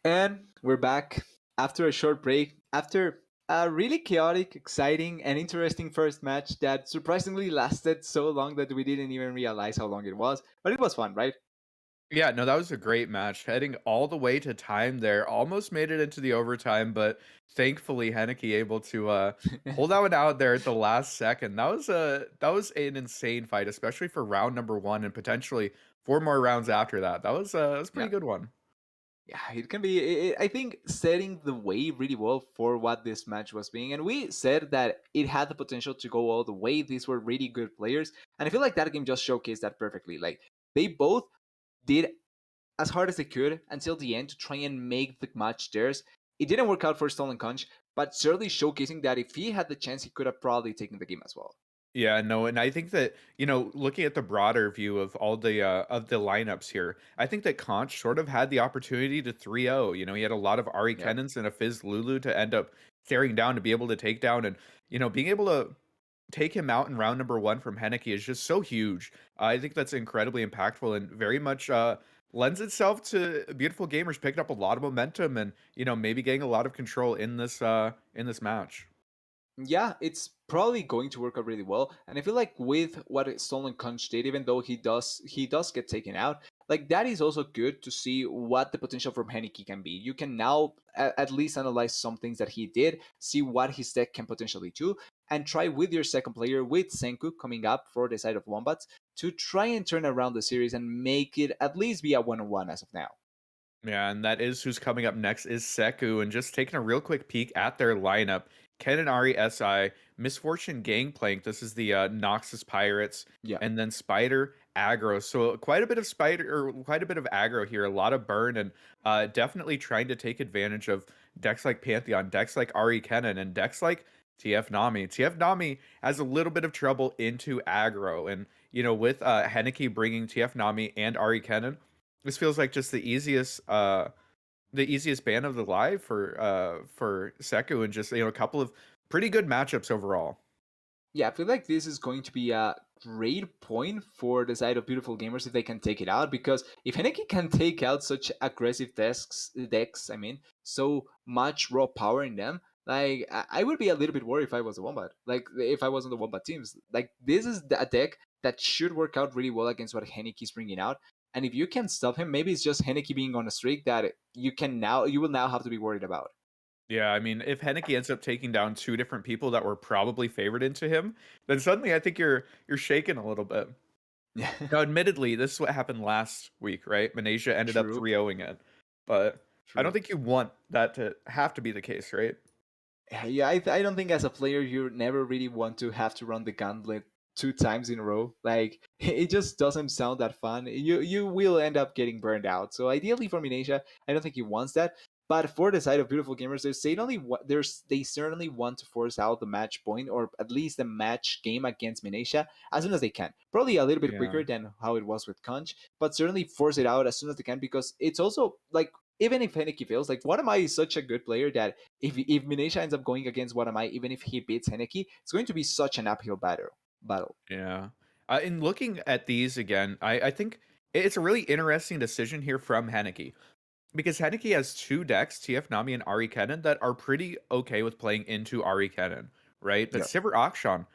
A: And we're back after a short break, after a really chaotic, exciting, and interesting first match that surprisingly lasted so long that we didn't even realize how long it was. But it was fun, right?
B: Yeah, no, that was a great match. Heading all the way to time there, almost made it into the overtime, but thankfully Henneke able to pull that one out there at the last second. That was an insane fight, especially for round number 1 and potentially 4 more rounds after that. That was a
A: Yeah.
B: pretty good one.
A: Yeah, it can be. I think setting the way really well for what this match was being, and we said that it had the potential to go all the way. These were really good players, and I feel like that game just showcased that perfectly. Like they both did as hard as they could until the end to try and make the match theirs. It didn't work out for Stolen Conch, but certainly showcasing that if he had the chance, he could have probably taken the game as well.
B: Yeah, no, and I think that, looking at the broader view of the lineups here, I think that Conch sort of had the opportunity to 3-0. He had a lot of Ari
A: Yeah.
B: Kennens and a Fizz Lulu to end up staring down to be able to take down, and being able to take him out in round number 1 from Henneke is just so huge. I think that's incredibly impactful and very much lends itself to beautiful gamers picking up a lot of momentum and maybe getting a lot of control in this match.
A: Yeah, it's probably going to work out really well. And I feel like with what Stolen Conch did, even though he does get taken out, like that is also good to see what the potential from Henneke can be. You can now at least analyze some things that he did, see what his deck can potentially do, and try with your second player with Senku coming up for the side of Wombats to try and turn around the series and make it at least be a 1-on-1 as of now.
B: Yeah, and that is who's coming up next is Seku, and just taking a real quick peek at their lineup. Ken and Ari SI, Misfortune Gangplank, this is the Noxus Pirates,
A: Yeah.
B: and then Spider Aggro. So quite a bit of Spider, or quite a bit of aggro here, a lot of burn, and definitely trying to take advantage of decks like Pantheon, decks like Ari Kennen, and decks like TF Nami. TF Nami has a little bit of trouble into aggro, and with Henneke bringing TF Nami and Ari Kennen, this feels like just the easiest ban of the live for Seku, and just a couple of pretty good matchups overall.
A: Yeah, I feel like this is going to be a great point for the side of Beautiful Gamers if they can take it out. Because if Henneke can take out such aggressive decks, I mean, so much raw power in them, like I would be a little bit worried if I was a Wombat. Like if I was on the Wombat teams, like this is a deck that should work out really well against what Henneke is bringing out. And if you can stop him, maybe it's just Henneke being on a streak that you will now have to be worried about.
B: Yeah, I mean, if Henneke ends up taking down two different people that were probably favored into him, then suddenly I think you're shaken a little bit.
A: Yeah,
B: Now, admittedly, this is what happened last week, right? Malaysia ended up
A: true,
B: 3-0ing it, but I don't
A: true.
B: think you want that to have to be the case, right?
A: Yeah, I don't think as a player you never really want to have to run the gauntlet two times in a row. Like it just doesn't sound that fun. You will end up getting burned out. So ideally for Minasia, I don't think he wants that. But for the side of Beautiful Gamers, they certainly want to force out the match point or at least the match game against Minasia as soon as they can. Probably a little bit
B: Yeah.
A: quicker than how it was with Conch, but certainly force it out as soon as they can because it's also like even if Henneke fails, like what am I such a good player that if Minesha ends up going against what am I, even if he beats Henneke, it's going to be such an uphill battle.
B: Yeah. In looking at these again, I think it's a really interesting decision here from Henneke. Because Henneke has 2 decks, TF Nami and Ari Kennen, that are pretty okay with playing into Ari Kennen, right? But
A: Yeah.
B: Sivir Akshan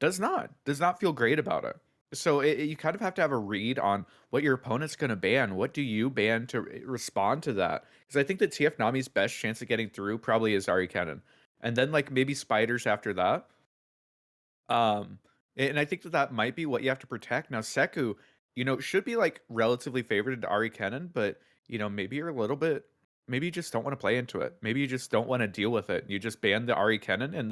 B: does not feel great about it. So you kind of have to have a read on what your opponent's going to ban. What do you ban to respond to that? Because I think that TF Nami's best chance of getting through probably is Ari Kennen. And then like maybe spiders after that. Um, and I think that that might be what you have to protect. Now, Seku, should be like relatively favored to Ari Kennen, but maybe you're a little bit, maybe you just don't want to play into it. Maybe you just don't want to deal with it. You just ban the Ari Kennen and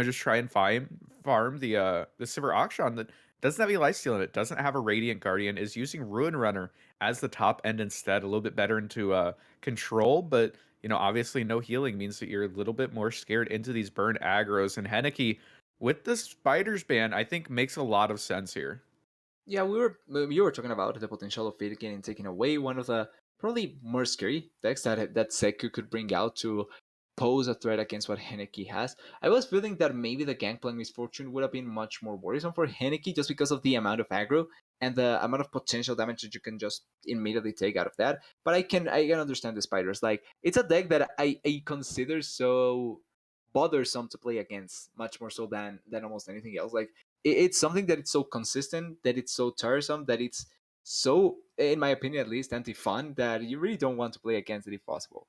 B: just try and farm the Sivir Akshan that doesn't have any lifesteal in it, doesn't have a Radiant Guardian, is using Ruin Runner as the top end instead, a little bit better into control, but obviously no healing means that you're a little bit more scared into these burn aggros, and Henneke with the spiders ban, I think makes a lot of sense here.
A: Yeah, you were talking about the potential of it getting taken away. One of the probably more scary decks that Seku could bring out to pose a threat against what Henneke has. I was feeling that maybe the Gangplank Misfortune would have been much more worrisome for Henneke just because of the amount of aggro and the amount of potential damage that you can just immediately take out of that. But I can understand the spiders. Like it's a deck that I consider so bothersome to play against, much more so than almost anything else. Like it's something that it's so consistent, that it's so tiresome, that it's so, in my opinion at least, anti-fun that you really don't want to play against it if possible.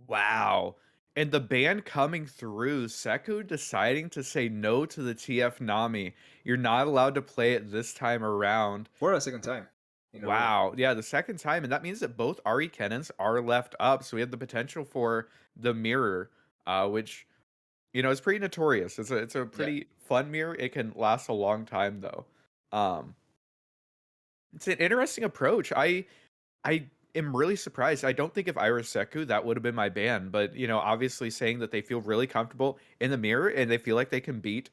B: Wow. And the ban coming through, Seku deciding to say no to the TF Nami. You're not allowed to play it this time around.
A: For a second time in a row.
B: Wow. Yeah, the second time. And that means that both Ari Cannons are left up. So we have the potential for the mirror, which, is pretty notorious. It's a
A: Yeah.
B: pretty fun mirror. It can last a long time though. Um, it's an interesting approach. I am really surprised. I don't think if I were Seku, that would have been my ban. But obviously saying that they feel really comfortable in the mirror and they feel like they can beat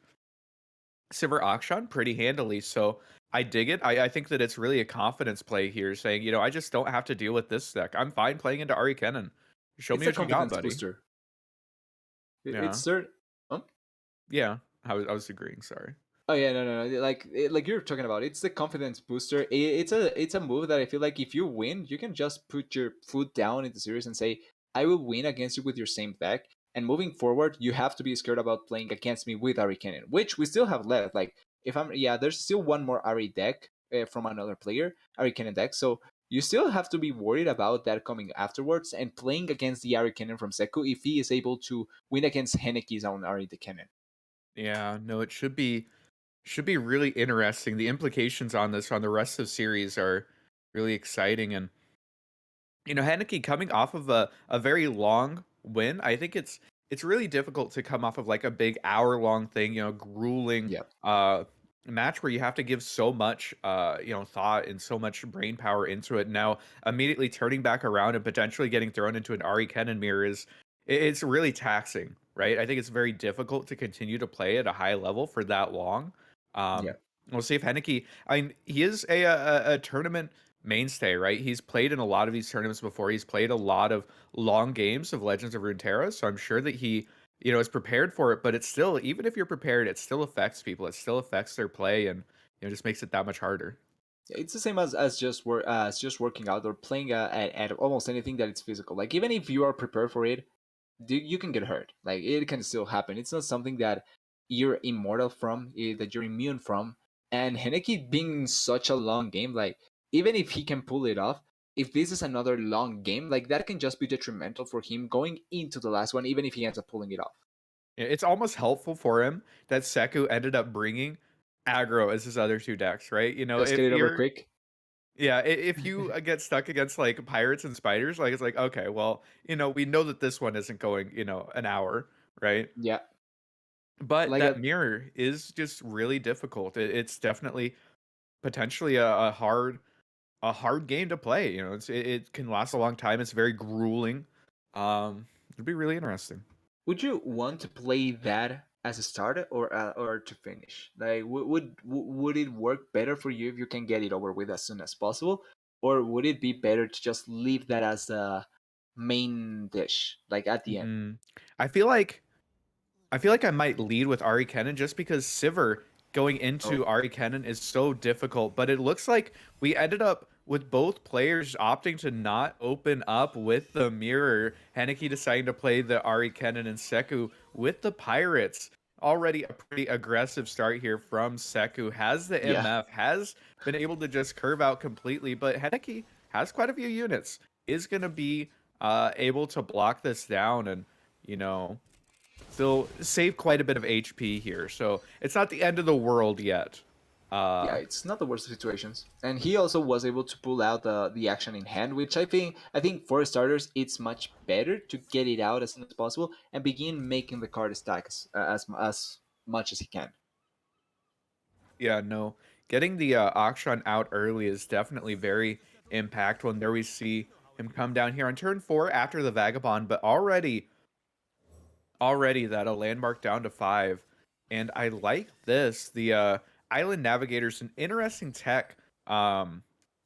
B: Sivir Akshan pretty handily. So I dig it. I think that it's really a confidence play here, saying, I just don't have to deal with this deck. I'm fine playing into Ari Kennen. Show me
A: It's a
B: what you got,
A: confidence
B: buddy.
A: booster. It's
B: Yeah.
A: certain.
B: Yeah. I was agreeing. Sorry.
A: Oh yeah, no. Like you're talking about, it's the confidence booster. It's a move that I feel like if you win, you can just put your foot down in the series and say, "I will win against you with your same deck." And moving forward, you have to be scared about playing against me with Ari Cannon, which we still have left. Like if I'm yeah, there's still one more Ari deck from another player, Ari Cannon deck. So you still have to be worried about that coming afterwards and playing against the Ari Cannon from Seku if he is able to win against Henneke's own Ari the Cannon.
B: Yeah. No, it should be really interesting. The implications on this on the rest of the series are really exciting. And Heineke coming off of a very long win, I think it's really difficult to come off of like a big hour-long thing, grueling
A: Yeah,
B: uh match where you have to give so much thought and so much brain power into it. Now immediately turning back around and potentially getting thrown into an Ari Kennen mirror it's really taxing, right? I think it's very difficult to continue to play at a high level for that long.
A: yeah.
B: Um we'll see if Heineke, I mean, he is a tournament mainstay, right? He's played in a lot of these tournaments before. He's played a lot of long games of Legends of Runeterra, so I'm sure that he, is prepared for it. But it's still, even if you're prepared, it still affects people. It still affects their play, and just makes it that much harder.
A: It's the same as just working out or playing at almost anything that it's physical. Like even if you are prepared for it, you can get hurt. Like it can still happen. It's not something that you're immortal from, that you're immune from. And Henneke being such a long game, like even if he can pull it off, if this is another long game, like that can just be detrimental for him going into the last one, even if he ends up pulling it off.
B: It's almost helpful for him that Seku ended up bringing aggro as his other two decks, right?
A: Just get
B: If
A: it over
B: you're
A: quick.
B: Yeah, if you get stuck against like pirates and spiders, like it's like okay, well, we know that this one isn't going, an hour, right?
A: Yeah,
B: But
A: like
B: that mirror is just really difficult. It's definitely potentially a hard game to play. It can last a long time. It's very grueling. It'd be really interesting.
A: would you want to play that as a start or to finish? Like, would it work better for you if you can get it over with as soon as possible, or would it be better to just leave that as a main dish, like at the end?
B: Mm. I feel like I feel like I might lead with Ari Kennen just because Sivir going
A: Oh,
B: into Ari Kennen is so difficult. But it looks like we ended up with both players opting to not open up with the mirror. Henneke deciding to play the Ari Kennen and Seku with the Pirates. Already a pretty aggressive start here from Seku. Has the
A: yeah,
B: MF, has been able to just curve out completely. But Henneke has quite a few units. Is going to be able to block this down and, you know still save quite a bit of HP here, so it's not the end of the world yet.
A: yeah.
B: Uh,
A: It's not the worst of situations, and he also was able to pull out the action in hand, which I think for starters, it's much better to get it out as soon as possible and begin making the card stack as much as he can.
B: yeah, no, getting the Akshan out early is definitely very impactful, and there we see him come down here on turn 4 after the Vagabond, but already that a landmark down to 5, and I like this. The Island Navigator's an interesting tech.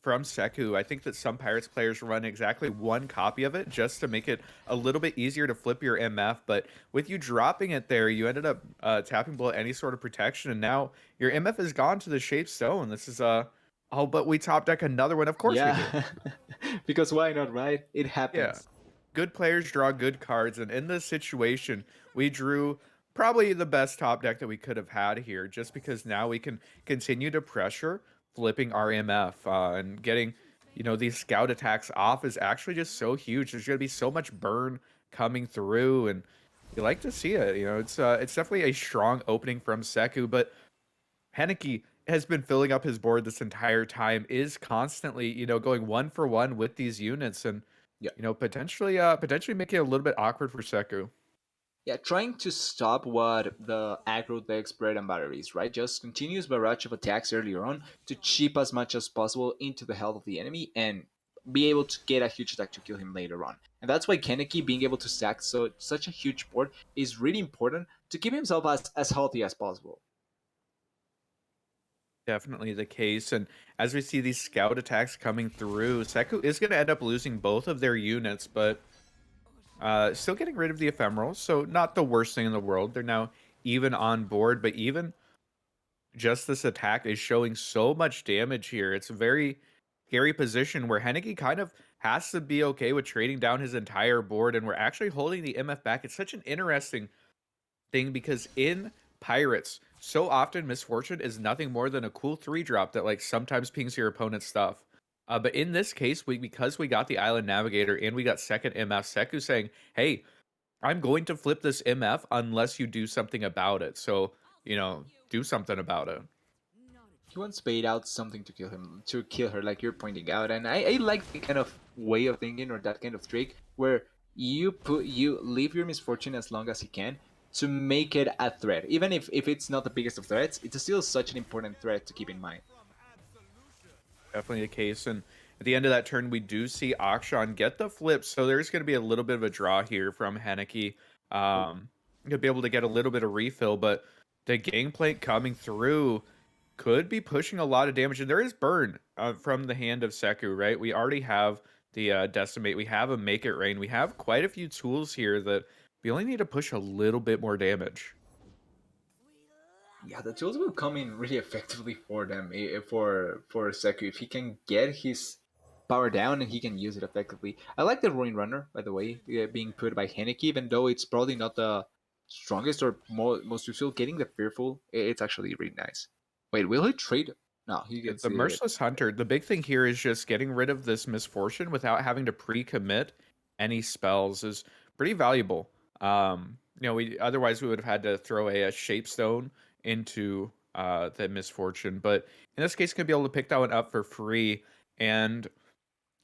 B: from Seku. I think that some Pirates players run exactly one copy of it just to make it a little bit easier to flip your MF. But with you dropping it there, you ended up tapping below any sort of protection, and now your MF is gone to the Shaped Stone. This is oh, but we top deck another one. Of course we do.
A: Yeah, because why not, right? It
B: Yeah.
A: happens.
B: Good players draw good cards, and in this situation, we drew probably the best top deck that we could have had here, just because now we can continue to pressure flipping our MF and getting, these scout attacks off is actually just so huge. There's going to be so much burn coming through, and you like to see it. It's definitely a strong opening from Seku, but Henneke has been filling up his board this entire time, is constantly, going one for one with these units, and
A: Yeah.
B: potentially making it a little bit awkward for Seku.
A: Yeah, trying to stop what the aggro deck's bread and butter is, right? Just continuous barrage of attacks earlier on to chip as much as possible into the health of the enemy and be able to get a huge attack to kill him later on. And that's why Kaneki being able to stack such a huge board is really important to keep himself as healthy as possible.
B: Definitely the case, and as we see these scout attacks coming through, Seku is going to end up losing both of their units, but still getting rid of the ephemerals, so not the worst thing in the world. They're now even on board, but even just this attack is showing so much damage here. It's a very scary position where Henneke kind of has to be okay with trading down his entire board, and we're actually holding the MF back. It's such an interesting thing because in Pirates, so often Misfortune is nothing more than a cool 3-drop that like sometimes pings your opponent's stuff. But in this case, because we got the Island Navigator and we got second MF, Seku saying, "Hey, I'm going to flip this MF unless you do something about it." So, do something about it.
A: He wants bait out something to kill her, like you're pointing out. And I like the kind of way of thinking or that kind of trick where you leave your misfortune as long as you can to make it a threat. Even if it's not the biggest of threats, it's still such an important threat to keep in mind.
B: Definitely the case. And at the end of that turn, we do see Akshan get the flip. So there's going to be a little bit of a draw here from Henneke.
A: Oh,
B: He'll be able to get a little bit of refill, but the Gangplank coming through could be pushing a lot of damage. And there is burn from the hand of Seku, right? We already have the Decimate. We have a Make It Rain. We have quite a few tools here that we only need to push a little bit more damage.
A: yeah, the tools will come in really effectively for them for Seku if he can get his power down and he can use it effectively. I like the Ruin Runner, by the way, being put by Henneke, even though it's probably not the strongest or most useful. Getting the Fearful, it's actually really nice. Wait, will he trade? No, he gets
B: The
A: it.
B: Merciless Hunter, the big thing here is just getting rid of this misfortune without having to pre-commit any spells is pretty valuable. We otherwise we would have had to throw a shape stone into the misfortune, but in this case, gonna be able to pick that one up for free. And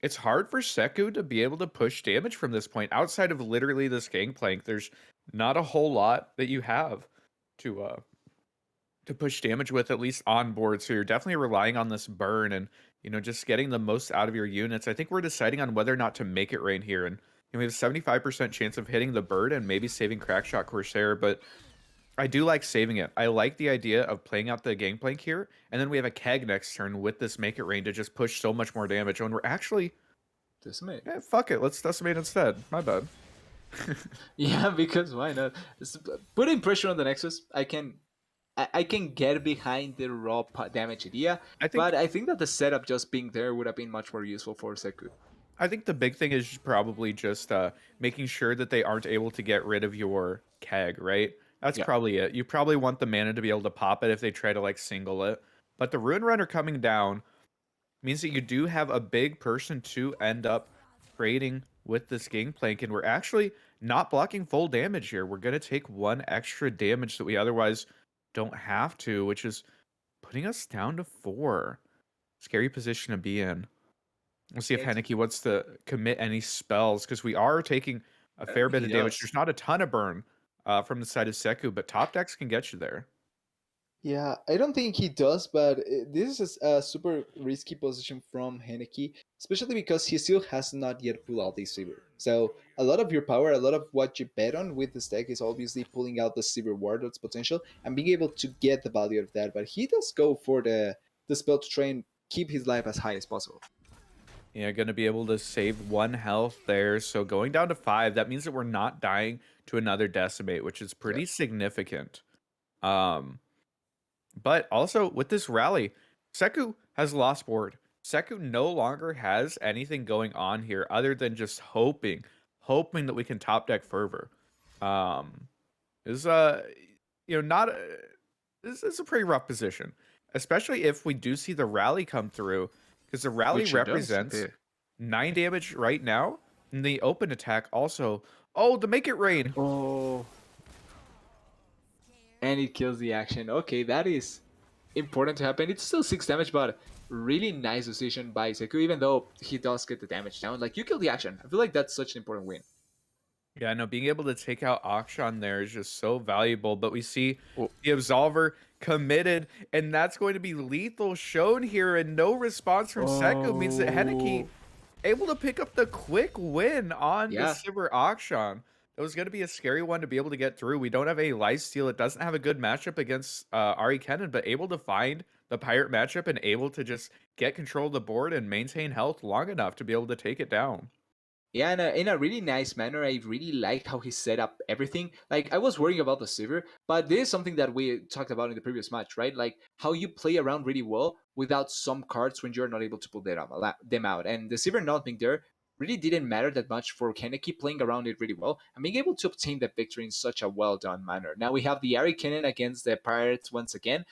B: it's hard for Seku to be able to push damage from this point outside of literally this gangplank. There's not a whole lot that you have to push damage with, at least on board. So you're definitely relying on this burn and just getting the most out of your units. I think we're deciding on whether or not to make it rain here, and we have a 75% chance of hitting the bird and maybe saving Crackshot Corsair, but I do like saving it. I like the idea of playing out the gangplank here, and then we have a keg next turn with this make it rain to just push so much more damage. When we're actually,
A: Decimate.
B: fuck it, let's decimate instead. My bad.
A: Yeah, because why not? Putting pressure on the Nexus, I can get behind the raw damage idea,
B: I think
A: but I think that the setup just being there would have been much more useful for Seku.
B: I think the big thing is probably just making sure that they aren't able to get rid of your keg, right? That's
A: Yeah.
B: probably it. You probably want the mana to be able to pop it if they try to like single it. But the Rune Runner coming down means that you do have a big person to end up trading with this Gangplank, and we're actually not blocking full damage here. We're going to take one extra damage that we otherwise don't have to, which is putting us down to 4. Scary position to be in. We'll see if
A: It's,
B: Henneke wants to commit any spells because we are taking a fair bit
A: he
B: of damage.
A: does.
B: There's not a ton of burn from the side of Seku, but top decks can get you there.
A: Yeah, I don't think he does, but this is a super risky position from Henneke, especially because he still has not yet pulled out the Sivir. So a lot of your power, a lot of what you bet on with this deck is obviously pulling out the Sivir Warlord's potential and being able to get the value of that. But he does go for the spell to try and keep his life as high as possible.
B: Yeah, going to be able to save 1 health there. So going down to 5, that means that we're not dying to another decimate, which is
A: Yeah.
B: pretty significant. Um, but also with this rally, Seku has lost board. Seku no longer has anything going on here other than just hoping that we can top deck fervor. Um, is not this is a pretty rough position, especially if we do see the rally come through, because the rally
A: Which it does.
B: represents 9 damage right now, and the open attack also. Oh, to make it rain.
A: Oh, and it kills the action. Okay, that is important to happen. It's still 6 damage, but really nice decision by Seku, even though he does get the damage down. Like, you kill the action. I feel like that's such an important win.
B: Yeah, no, being able to take out Akshan there is just so valuable. But we see
A: Oh,
B: the Absolver committed, and that's going to be lethal shown here, and no response from Seku means that Henneke
A: oh.
B: able to pick up the quick win on the
A: Yeah.
B: Sivir Akshan. It was going to be a scary one to be able to get through. We don't have a lifesteal. It doesn't have a good matchup against Ari Kennen, but able to find the Pirate matchup and able to just get control of the board and maintain health long enough to be able to take it down.
A: Yeah, in a really nice manner. I really like how he set up everything. Like, I was worrying about the Sivir, but this is something that we talked about in the previous match, right? Like, how you play around really well without some cards when you're not able to pull them out. And the Sivir not being there really didn't matter that much for Kaneki playing around it really well and being able to obtain that victory in such a well done manner. Now we have the Ari Kennen against the Pirates once again.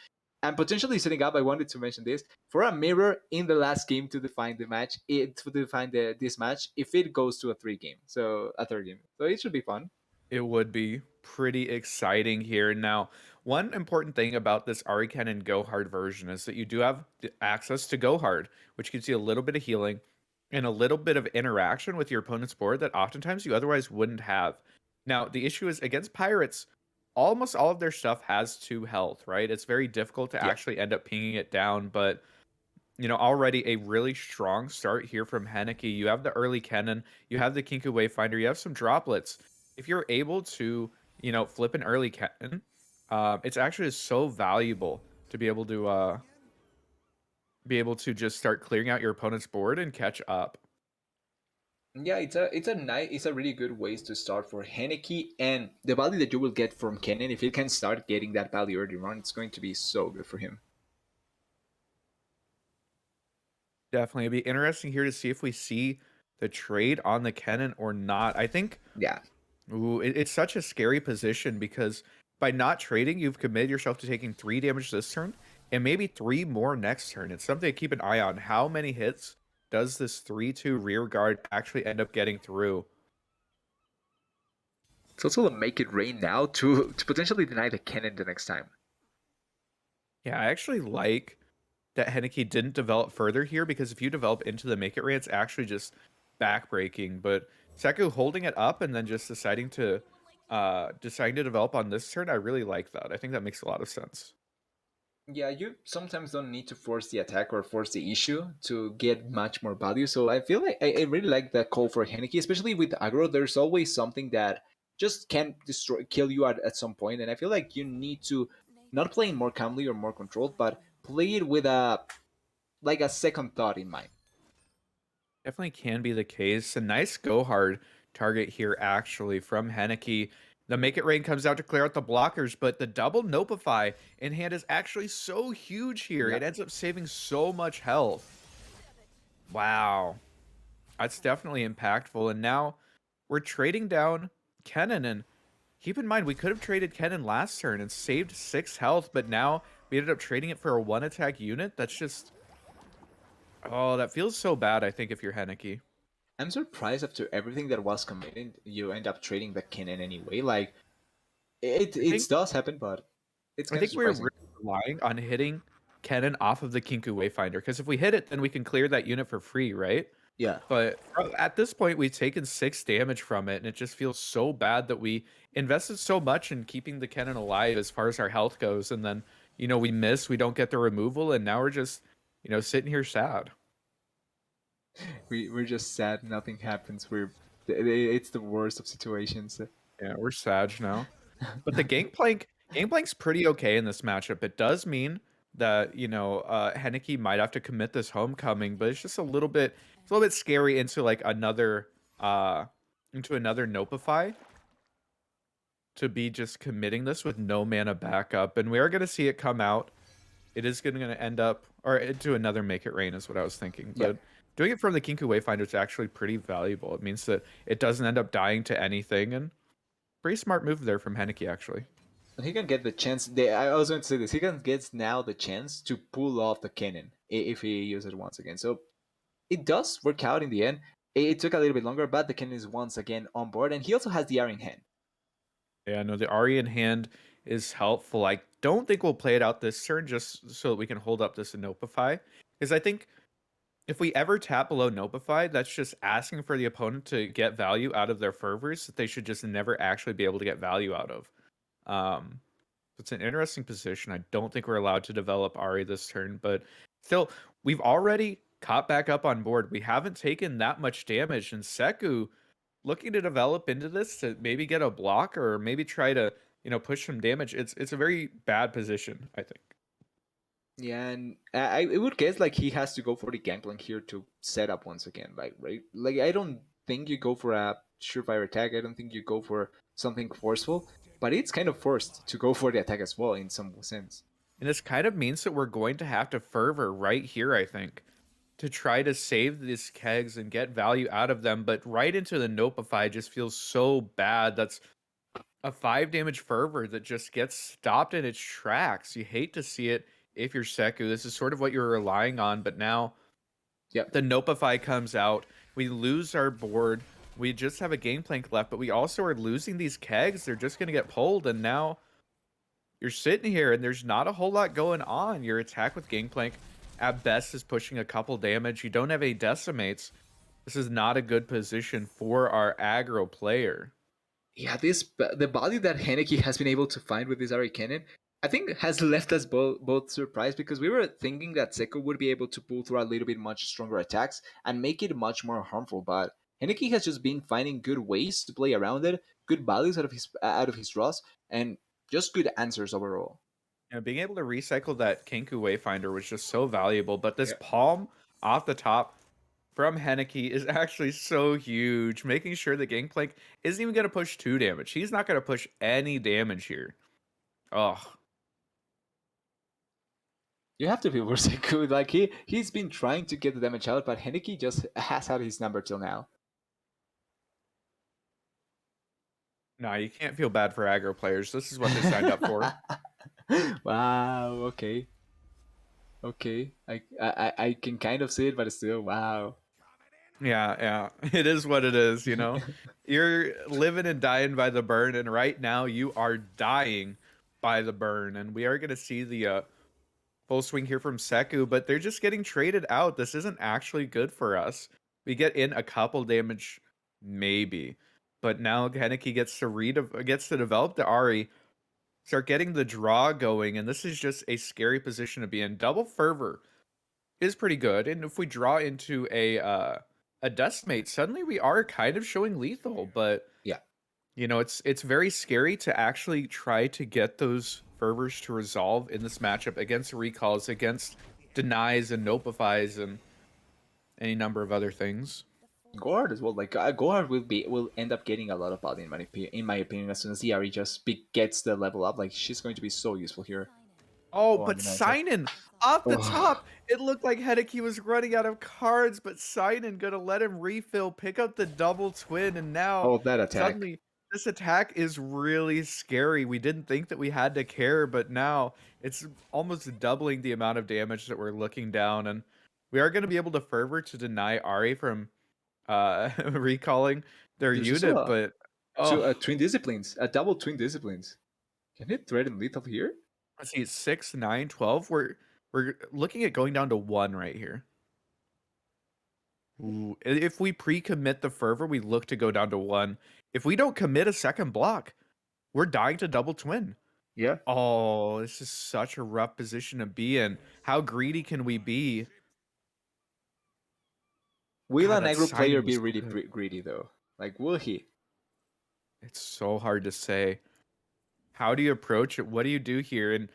A: And potentially setting up, I wanted to mention this for a mirror in the last game to define the match, to define this match if it goes to a 3 game, so a third game. So it should be fun.
B: It would be pretty exciting here. Now, one important thing about this Ariken and Go Hard version is that you do have the access to Go Hard, which gives you a little bit of healing and a little bit of interaction with your opponent's board that oftentimes you otherwise wouldn't have. Now, the issue is against pirates, almost all of their stuff has 2 health, right? It's very difficult to
A: Yeah.
B: actually end up pinging it down, but already a really strong start here from Henneke. You have the early cannon, you have the Kinku Wayfinder, you have some droplets. If you're able to, flip an early cannon, it's actually so valuable to be able to just start clearing out your opponent's board and catch up.
A: Yeah, it's a really good ways to start for Henneke, and the value that you will get from Kennen, if he can start getting that value early on, it's going to be so good for him.
B: Definitely. It'd be interesting here to see if we see the trade on the cannon or not. I think
A: Yeah.
B: it's such a scary position because by not trading, you've committed yourself to taking 3 damage this turn and maybe 3 more next turn. It's something to keep an eye on. How many hits does this 3-2 rear guard actually end up getting through?
A: It's also a make it rain now to potentially deny the Kennen the next time.
B: Yeah, I actually like that Henneke didn't develop further here, because if you develop into the make it rain, it's actually just backbreaking. But Seku holding it up and then just deciding to develop on this turn, I really like that. I think that makes a lot of sense.
A: Yeah, you sometimes don't need to force the attack or force the issue to get much more value. So I feel like I really like that call for Henneke, especially with aggro. There's always something that just can kill you at some point, and I feel like you need to not play it more calmly or more controlled, but play it with a second thought in mind.
B: Definitely can be the case. A nice go hard target here, actually, from Henneke. The Make It Rain comes out to clear out the blockers, but the double Nopify in hand is actually so huge here.
A: Yeah.
B: It ends up saving so much health. Wow. That's definitely impactful. And now we're trading down Kennen. And keep in mind, we could have traded Kennen last turn and saved 6 health, but now we ended up trading it for a 1 attack unit. That's just. Oh, that feels so bad, I think, if you're Henneke.
A: I'm surprised after everything that was committed, you end up trading the Kennen anyway. Like
B: I
A: it
B: think
A: does happen, but it's
B: I
A: kind of
B: think we're
A: surprising.
B: really relying on hitting Kennen off of the Kinku Wayfinder, because if we hit it, then we can clear that unit for free, right?
A: Yeah.
B: But at this point, we've taken 6 damage from it, and it just feels so bad that we invested so much in keeping the Kennen alive as far as our health goes, and then we don't get the removal, and now we're just sitting here sad.
A: We're just sad nothing happens. It's the worst of situations.
B: Yeah, we're sad now. But the Gangplank's pretty okay in this matchup. It does mean that Henneke might have to commit this homecoming, but it's just a little bit scary uh into another Nopify to be just committing this with no mana backup, and we are gonna see it come out. It is gonna end up or into another Make It Rain is what I was thinking,
A: Yeah.
B: but doing it from the Kinku Wayfinder is actually pretty valuable. It means that it doesn't end up dying to anything, and pretty smart move there from Henneke actually.
A: And he can get the chance. I was going to say this. He can get now the chance to pull off the cannon if he uses it once again. So it does work out in the end. It took a little bit longer, but the cannon is once again on board, and he also has the R in hand.
B: Yeah, no, the Ari in hand is helpful. I don't think we'll play it out this turn just so that we can hold up this Nopify. Because I think if we ever tap below Nopify, that's just asking for the opponent to get value out of their fervors that they should just never actually be able to get value out of. Um, it's an interesting position. I don't think we're allowed to develop Ari this turn, but still, we've already caught back up on board. We haven't taken that much damage, and Seku looking to develop into this to maybe get a block or maybe try to push some damage. It's a very bad position, I think.
A: Yeah, and I would guess like he has to go for the gangplank here to set up once again. Like right, like I don't think you go for a surefire attack. I don't think you go for something forceful, but it's kind of forced to go for the attack as well in some sense.
B: And this kind of means that we're going to have to fervor right here, I think, to try to save these kegs and get value out of them. But right into the Nopify just feels so bad. That's a 5 damage fervor that just gets stopped in its tracks. You hate to see it if you're Seku. This is sort of what you're relying on, but now
A: Yep.
B: the Nopify comes out. We lose our board. We just have a Gangplank left, but we also are losing these kegs. They're just going to get pulled, and now you're sitting here and there's not a whole lot going on. Your attack with Gangplank at best is pushing a couple damage. You don't have any decimates. This is not a good position for our aggro player.
A: Yeah, the body that Henneke has been able to find with this Ari cannon, I think has left us both surprised because we were thinking that Seko would be able to pull through a little bit much stronger attacks and make it much more harmful. But Henneke has just been finding good ways to play around it, good values out of his draws, and just good answers overall.
B: Being able to recycle that Kenku Wayfinder was just so valuable, but this
A: Yeah.
B: palm off the top from Henneke is actually so huge, making sure that Gangplank isn't even going to push 2 damage. He's not going to push any damage here. Oh,
A: You have to be more Seko. Like he's been trying to get the damage out, but Henneke just has had his number till now.
B: no, you can't feel bad for aggro players. This is what they signed up for.
A: Wow. Okay. Okay. I can kind of see it, but still, wow.
B: Yeah, yeah. It is what it is, You're living and dying by the burn, and right now you are dying by the burn. And we are going to see the full swing here from Seku, but they're just getting traded out. This isn't actually good for us. We get in a couple damage, maybe. But now Henneke gets to develop the Ari, start getting the draw going, and this is just a scary position to be in. Double Fervor is pretty good, and if we draw into a Decimate, suddenly we are kind of showing lethal, but
A: Yeah.
B: it's very scary to actually try to get those fervors to resolve in this matchup against recalls, against denies and notifies, and any number of other things.
A: Gohard as well. Like Gohard will end up getting a lot of value in my opinion as soon as the Ari just gets the level up. Like she's going to be so useful here.
B: Oh,
A: Oh, on
B: but
A: the night side.
B: Sinan off the
A: Oh,
B: top. It looked like Henneke was running out of cards, but Sinan gonna let him refill, pick up the double twin, and now
A: oh, that attack.
B: suddenly this attack is really scary. We didn't think that we had to care, but now it's almost doubling the amount of damage that we're looking down, and we are gonna be able to fervor to deny Ari from recalling their
A: There's also
B: unit, but oh,
A: a twin disciplines, a double twin disciplines. Can it threaten lethal here?
B: let's see, 6, 9, 12. We're looking at going down to 1 right here. Ooh, if we pre-commit the fervor, we look to go down to 1. If we don't commit a second block, we're dying to double twin.
A: Yeah.
B: Oh, this is such a rough position to be in. How greedy can we be?
A: Will
B: God,
A: an
B: that
A: aggro
B: signing
A: player be
B: was so
A: really
B: good.
A: greedy though? Like, will he?
B: It's so hard to say. How do you approach it? What do you do here? And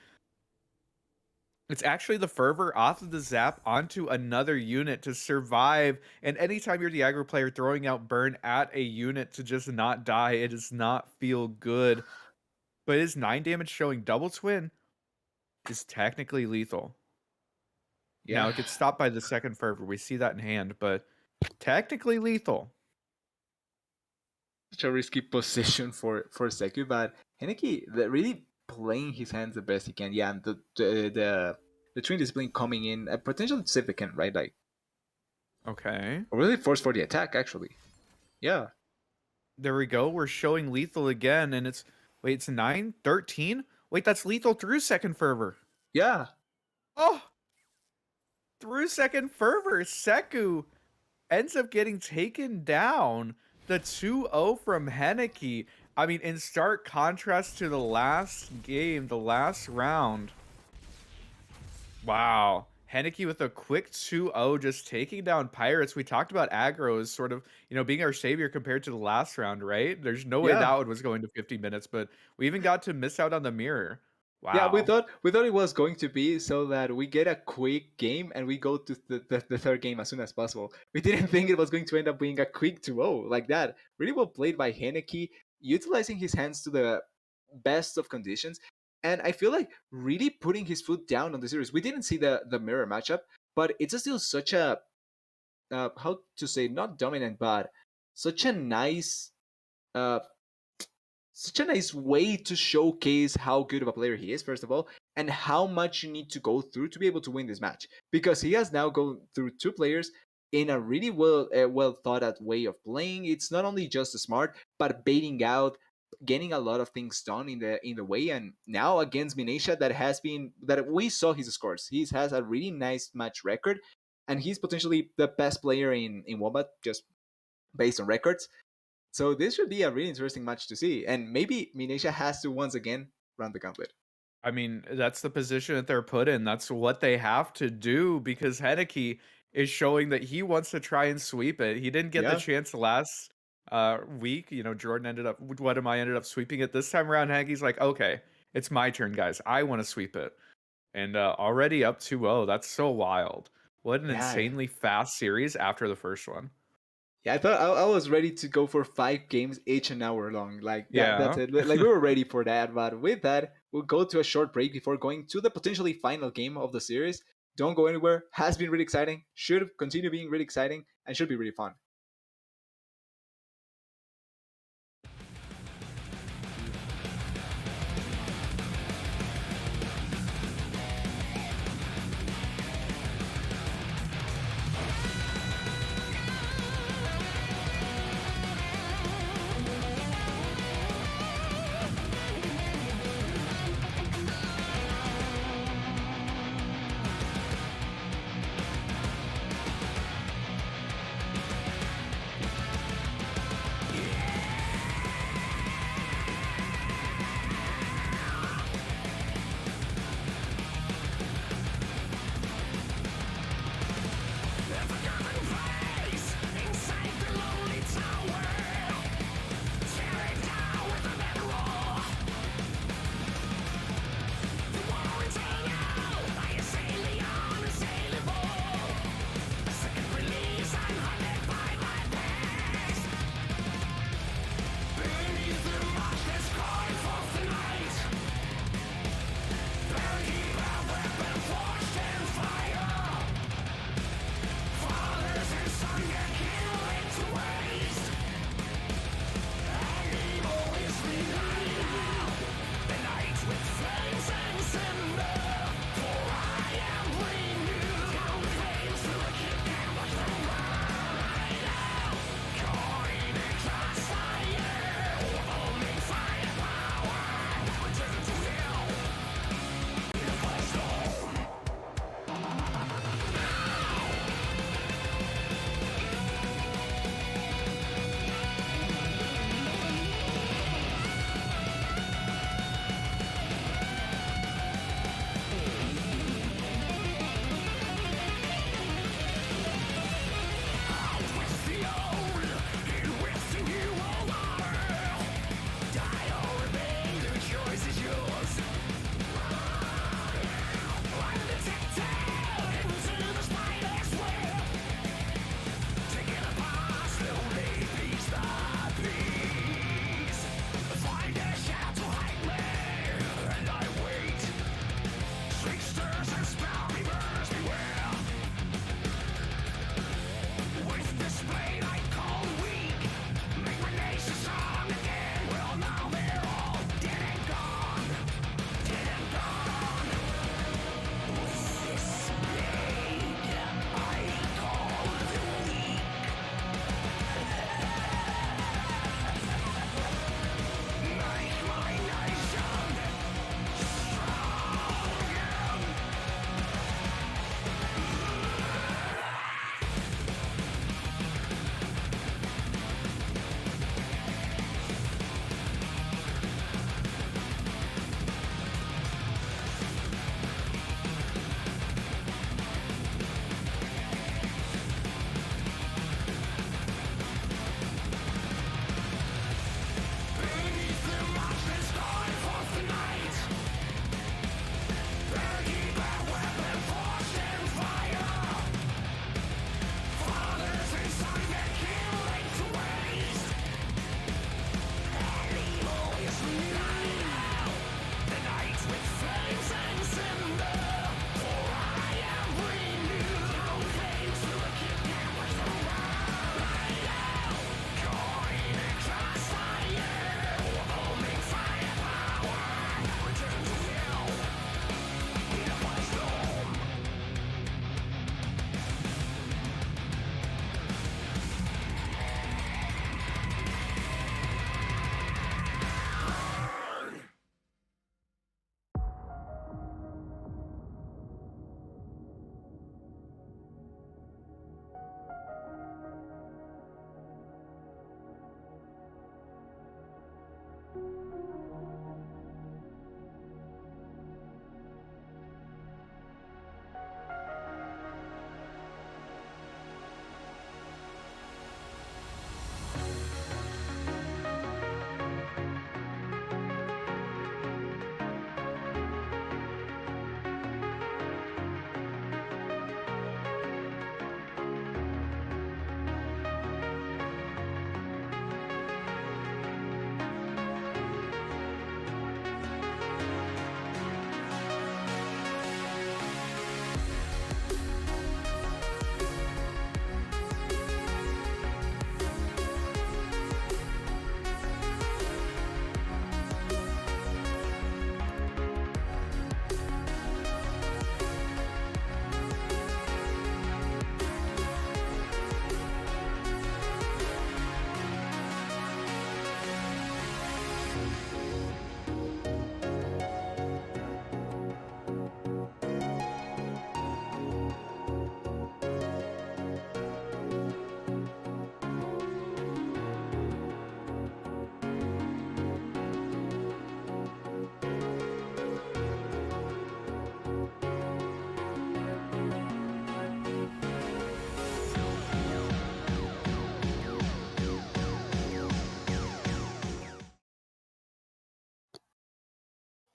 B: It's actually the fervor off of the zap onto another unit to survive. And anytime you're the aggro player throwing out burn at a unit to just not die, it does not feel good. But his 9 damage showing double twin is technically lethal. Now
A: Yeah,
B: it gets stopped by the second fervor. We see that in hand, but technically lethal.
A: such a risky position for Seku, but Henneke really playing his hands the best he can. Yeah, and the twin discipline coming in, potentially significant, right? Like
B: Okay.
A: really forced for the attack, actually. Yeah,
B: There we go. We're showing lethal again, and it's wait, it's 9, 13. Wait, that's lethal through second fervor.
A: yeah,
B: Oh, through second fervor, Seku ends up getting taken down. The 2-0 from Henneke. I mean, in stark contrast to the last game, the last round. Wow. Henneke with a quick 2-0, just taking down Pirates. We talked about aggro as sort of, being our savior compared to the last round, right? There's no way
A: yeah.
B: that one was going to 50 minutes, but we even got to miss out on the mirror.
A: Yeah, we
B: Wow.
A: thought it was going to be so that we get a quick game and we go to the third game as soon as possible. We didn't think it was going to end up being a quick 2-0 like that. Really well played by Henneke, utilizing his hands to the best of conditions, and I feel like really putting his foot down on the series. We didn't see the mirror matchup, but it's still such a how to say, not dominant, but such a nice uh, such a nice way to showcase how good of a player he is, first of all, and how much you need to go through to be able to win this match. Because he has now gone through two players in a really well thought out way of playing. It's not only just smart, but baiting out, getting a lot of things done in the way. And now against Minesha, that we saw his scores. He has a really nice match record, and he's potentially the best player in Wombat just based on records. So this should be a really interesting match to see, and maybe Minesha has to once again run the gauntlet.
B: I mean, that's the position that they're put in. That's what they have to do because Henneke is showing that he wants to try and sweep it. He didn't get the
A: Yeah,
B: chance last week. Jordan ended up sweeping it this time around. Henneke's like, okay, it's my turn, guys. I want to sweep it. And already up 2-0. That's so wild. What an
A: yeah,
B: insanely fast series after the first one.
A: yeah. I thought I was ready to go for 5 games each an hour long. Like that. That's
B: Yeah.
A: it. Like we were ready for that. But with that, we'll go to a short break before going to the potentially final game of the series. Don't go anywhere. Has been really exciting. Should continue being really exciting and should be really fun.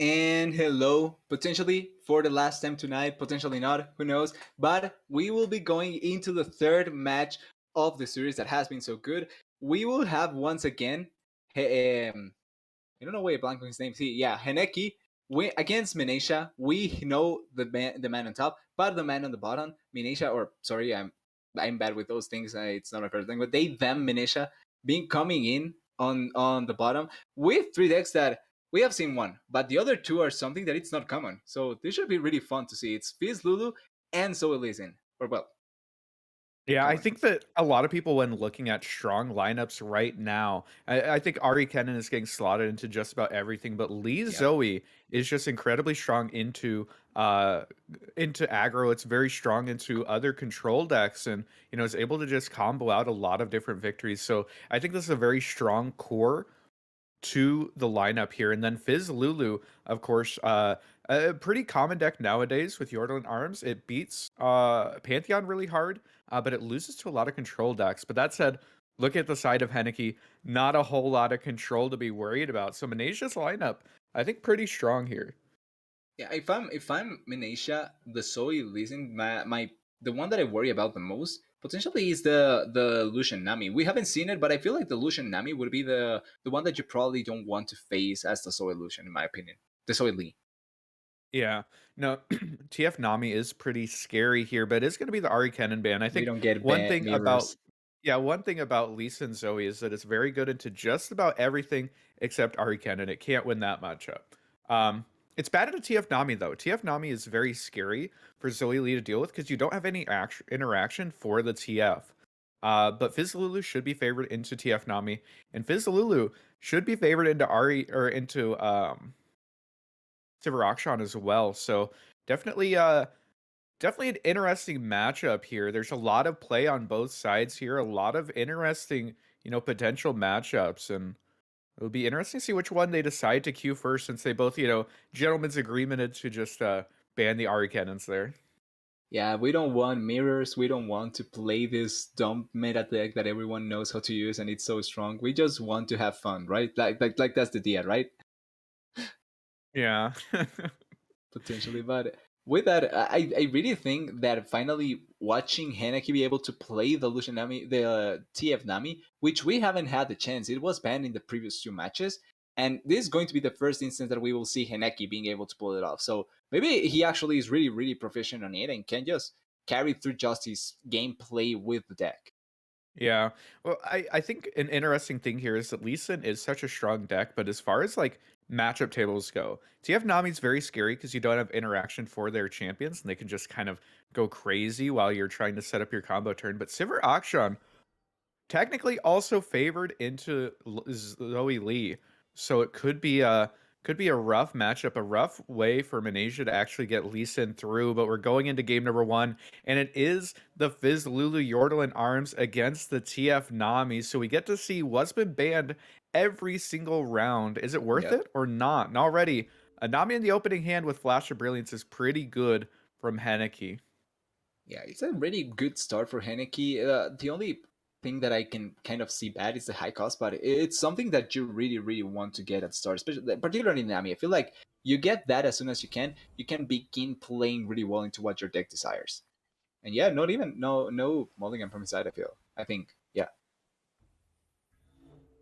A: And hello, potentially for the last time tonight, potentially not, who knows? But we will be going into the third match of the series that has been so good. We will have once again, I don't know why I blank on his name. See, yeah, Heneki against Minesha. We know the man on top, but the man on the bottom, Minesha, or sorry, I'm bad with those things. It's not my first thing, but them, Minesha, being coming in on the bottom with three decks that we have seen one, but the other two are something that it's not common. So this should be really fun to see. It's Fizz Lulu and Zoe Lizin, or well,
B: Yeah, I
A: common.
B: think that a lot of people, when looking at strong lineups right now, I think Ari Kennen is getting slotted into just about everything, but Lee
A: Yep.
B: Zoe is just incredibly strong uh into aggro. It's very strong into other control decks, and is able to just combo out a lot of different victories. So I think this is a very strong core to the lineup here. And then Fizz Lulu, of course, a pretty common deck nowadays with Yordle Arms. It beats Pantheon really hard, but it loses to a lot of control decks. But that said, look at the side of Henneke. Not a whole lot of control to be worried about. So Manasia's lineup, I think, pretty strong here.
A: Yeah, if I'm Minesha, the Zoe Lizin, my the one that I worry about the most potentially is the Lucian Nami. We haven't seen it, but I feel like the Lucian Nami would be the one that you probably don't want to face as the Zoe Lucian, in my opinion. The Zoe Lee.
B: Yeah, no, TF Nami is pretty scary here, but it's going to be the Ari Kennen ban. I
A: We
B: think
A: don't get
B: one thing about
A: mirrors.
B: yeah, one thing about Lisa and Zoe is that it's very good into just about everything except Ari Kennen. It can't win that matchup. Um, it's bad into TF Nami though. TF Nami is very scary for Zoe Lee to deal with because you don't have any interaction for the TF. But Fizzlulu should be favored into TF Nami, and Fizzlulu should be favored into Ari or into Rakshan as well. So definitely definitely an interesting matchup here. There's a lot of play on both sides here, a lot of interesting, potential matchups, and it would be interesting to see which one they decide to queue first since they both, gentlemen's agreement to just ban the Ari cannons there.
A: Yeah, we don't want mirrors. We don't want to play this dumb meta deck that everyone knows how to use and it's so strong. We just want to have fun, right? Like that's the idea, right?
B: Yeah.
A: Potentially. But with that, I really think that finally watching Hanaki be able to play the Lucian Nami, the TF Nami, which we haven't had the chance. It was banned in the previous two matches. And this is going to be the first instance that we will see Haneki being able to pull it off. So maybe he actually is really, really proficient on it and can just carry through just his gameplay with the deck.
B: Yeah. Well, I think an interesting thing here is that Lee Sin is such a strong deck, but as far as like matchup tables go, TF Nami's very scary because you don't have interaction for their champions and they can just kind of go crazy while you're trying to set up your combo turn. But Sivir Akshan technically also favored into Zoe Lee, so it could be a rough matchup, a rough way for Malaysia to actually get Lee Sin through. But we're going into game number one, and it is the Fizz Lulu Yordle and Arms against the TF Nami. So we get to see what's been banned every single round. Is it worth
A: Yep.
B: it or not? And already, a Nami in the opening hand with Flash of Brilliance is pretty good from Henneke.
A: Yeah, it's a really good start for Henneke. The only thing that I can kind of see bad is the high cost, but it's something that you really, really want to get at start, especially particularly in Nami. I feel like you get that as soon as you can begin playing really well into what your deck desires. And yeah, not even no mulligan from his side. I think yeah.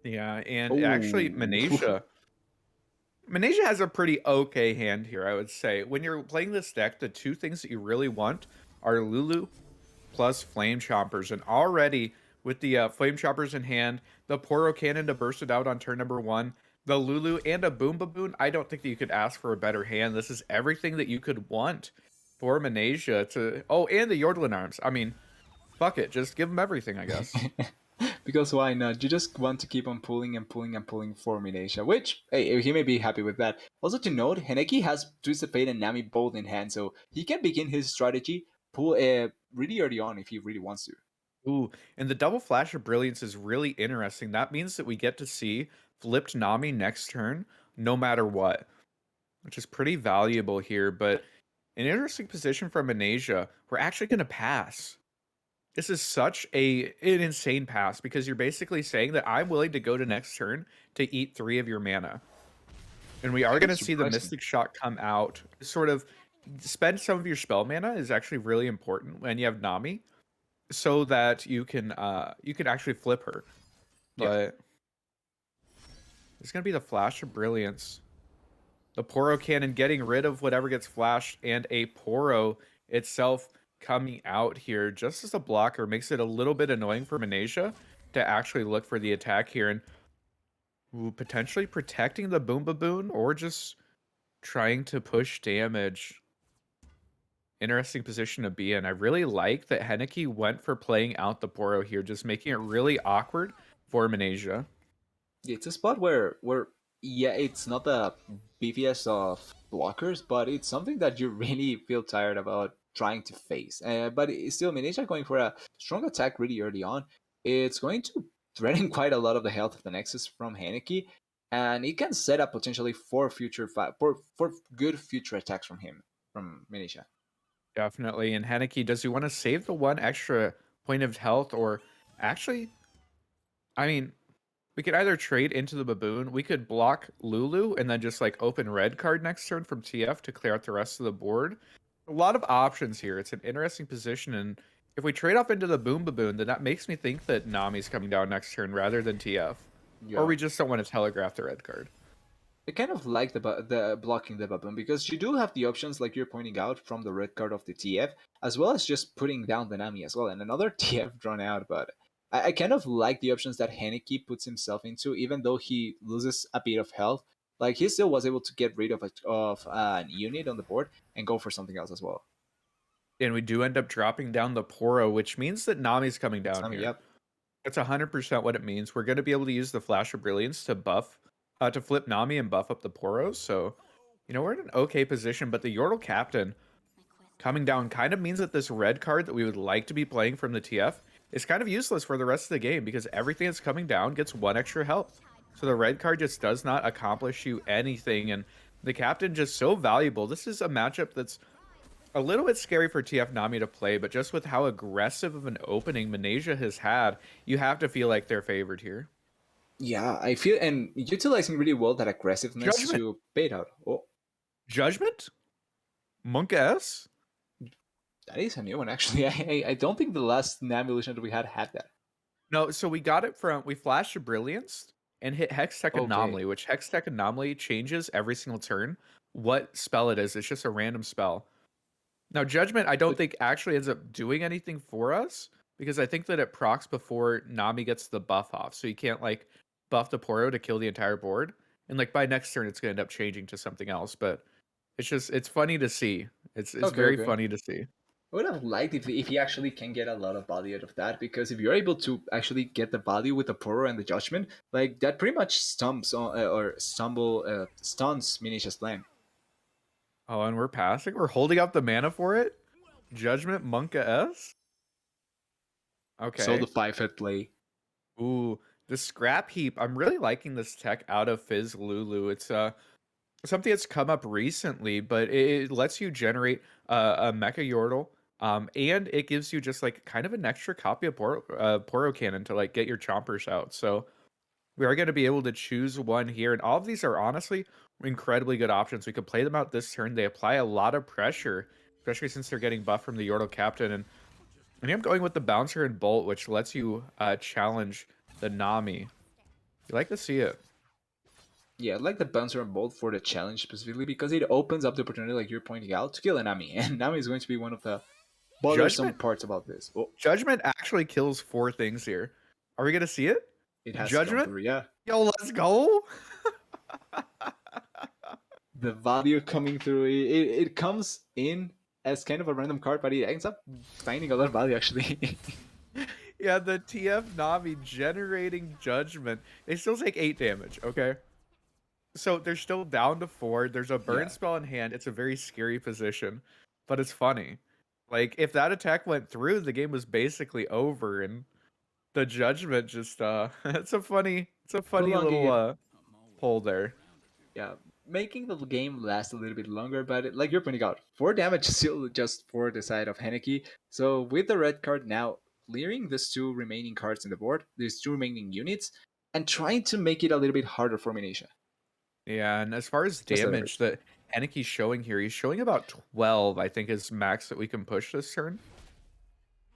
B: Yeah, and actually,
A: Oh,
B: Malaysia has a pretty okay hand here, I would say. When you're playing this deck, the two things that you really want are Lulu plus Flame Chompers. And already with the Flame Chompers in hand, the Poro Cannon to burst it out on turn number one, the Lulu and a Boom Baboon, I don't think that you could ask for a better hand. This is everything that you could want for Malaysia to. Oh, and the Yordlin Arms. I mean, fuck it. Just give them everything, I guess.
A: because why not? You just want to keep on pulling and pulling and pulling for Minesha, which hey, he may be happy with that. Also to note, Heneki has Twisted Fate and Nami both in hand, so he can begin his strategy pull really early on if he really wants to.
B: Ooh, and the double flash of brilliance is really interesting. That means that we get to see flipped Nami next turn, no matter what, which is pretty valuable here. But an interesting position from Anasia. We're actually going to pass. This is such an insane pass because you're basically saying that I'm willing to go to next turn to eat 3 of your mana. And we
A: I
B: are
A: think
B: gonna
A: it's
B: see the
A: surprising.
B: Mystic Shot come out. Sort of spend some of your spell mana is actually really important when you have Nami, so that you can actually flip her.
A: Yeah.
B: But it's gonna be the Flash of Brilliance. The Poro Cannon getting rid of whatever gets flashed, and a Poro itself coming out here just as a blocker makes it a little bit annoying for Manesia to actually look for the attack here and potentially protecting the Boom Baboon or just trying to push damage. Interesting position to be in. I really like that Henneke went for playing out the Poro here, just making it really awkward for Manesia.
A: It's a spot where yeah, it's not the beefiest of blockers, but it's something that you really feel tired about trying to face. But it's still, Minish going for a strong attack really early on. It's going to threaten quite a lot of the health of the Nexus from Heineke, and it can set up potentially for for good future attacks from him from Minisha.
B: Definitely. And Henneke, does he want to save the one extra point of health or actually, I mean, we could either trade into the Baboon, we could block Lulu and then just like open red card next turn from TF to clear out the rest of the board. A lot of options here. It's an interesting position, and if we trade off into the Boom Baboon, then that makes me think that Nami's coming down next turn rather than TF. Or
A: Yeah.
B: we just don't want to telegraph the red card.
A: I kind of like the blocking the baboon because you do have the options like you're pointing out from the red card of the TF, as well as just putting down the Nami as well, and another TF drawn out. But I kind of like the options that Henneke puts himself into, even though he loses a bit of health. Like he still was able to get rid of an unit on the board and go for something else as well.
B: And we do end up dropping down the Poro, which means that Nami's coming
A: It's
B: down
A: Nami,
B: here.
A: yep.
B: That's 100% what it means. We're going to be able to use the Flash of Brilliance to to flip Nami and buff up the Poros. So, we're in an okay position, but the Yordle Captain coming down kind of means that this red card that we would like to be playing from the TF is kind of useless for the rest of the game because everything that's coming down gets one extra health. So the red card just does not accomplish you anything, and the Captain just so valuable. This is a matchup that's a little bit scary for TF Nami to play, but just with how aggressive of an opening Manesia has had, you have to feel like they're favored here.
A: Yeah, I feel and utilizing really well that aggressiveness
B: Judgment.
A: to bait out. Oh,
B: Judgment? Monk S?
A: that is a new one actually. I don't think the last Nami illusion that we had that.
B: No, so we got it from we flashed a Brilliance and hit Hextech
A: Okay.
B: Anomaly, which Hextech Anomaly changes every single turn what spell it is. It's just a random spell. Now, Judgment, I don't
A: But
B: think actually ends up doing anything for us because I think that it procs before Nami gets the buff off. So you can't like buff the Poro to kill the entire board. And like by next turn, it's going to end up changing to something else. But it's funny to see. It's
A: okay,
B: very
A: okay.
B: funny to see.
A: I would have liked if he actually can get a lot of value out of that, because if you're able to actually get the value with the Poro and the Judgment, like that pretty much stumps on, or stuns Minisha's plan.
B: Oh, and we're passing. We're holding up the mana for it. Judgment Monka S.
A: So the
B: Okay.
A: 5 head play.
B: Ooh, the scrap heap. I'm really liking this tech out of Fizz Lulu. It's something that's come up recently, but it lets you generate a Mecha Yordle. And it gives you just like kind of an extra copy of Poro Cannon to like get your chompers out. So we are going to be able to choose one here, and all of these are honestly incredibly good options. We could play them out this turn. They apply a lot of pressure, especially since they're getting buffed from the Yordle Captain. And I think I'm going with the Bouncer and Bolt, which lets you challenge the Nami. You like to see it.
A: Yeah, I like the Bouncer and Bolt for the challenge specifically because it opens up the opportunity, like you're pointing out, to kill a Nami. And Nami is going to be one of the bothersome
B: Judgment
A: parts about this. Oh,
B: Judgment actually kills 4 things here. Are we gonna see it?
A: it has to come
B: Judgment?
A: through, yeah.
B: Yo, let's go!
A: The value coming through, it comes in as kind of a random card, but it ends up finding a lot of value actually.
B: Yeah, the TF Nami generating Judgment. They still take 8 damage, okay? So they're still down to 4. There's a burn
A: Yeah.
B: spell in hand. It's a very scary position, but it's funny. Like, if that attack went through, the game was basically over, and the Judgment just, it's a funny
A: Prolonging
B: little,
A: it.
B: pull there.
A: Yeah. Making the game last a little bit longer, but like you're pointing out, 4 damage is still just for the side of Henneke. So with the red card now, clearing these 2 remaining cards in the board, these 2 remaining units, and trying to make it a little bit harder for Minisha.
B: Yeah, and as far as
A: Just a bit.
B: damage that Henneke's showing here, he's showing about 12, I think, is max that we can push this turn.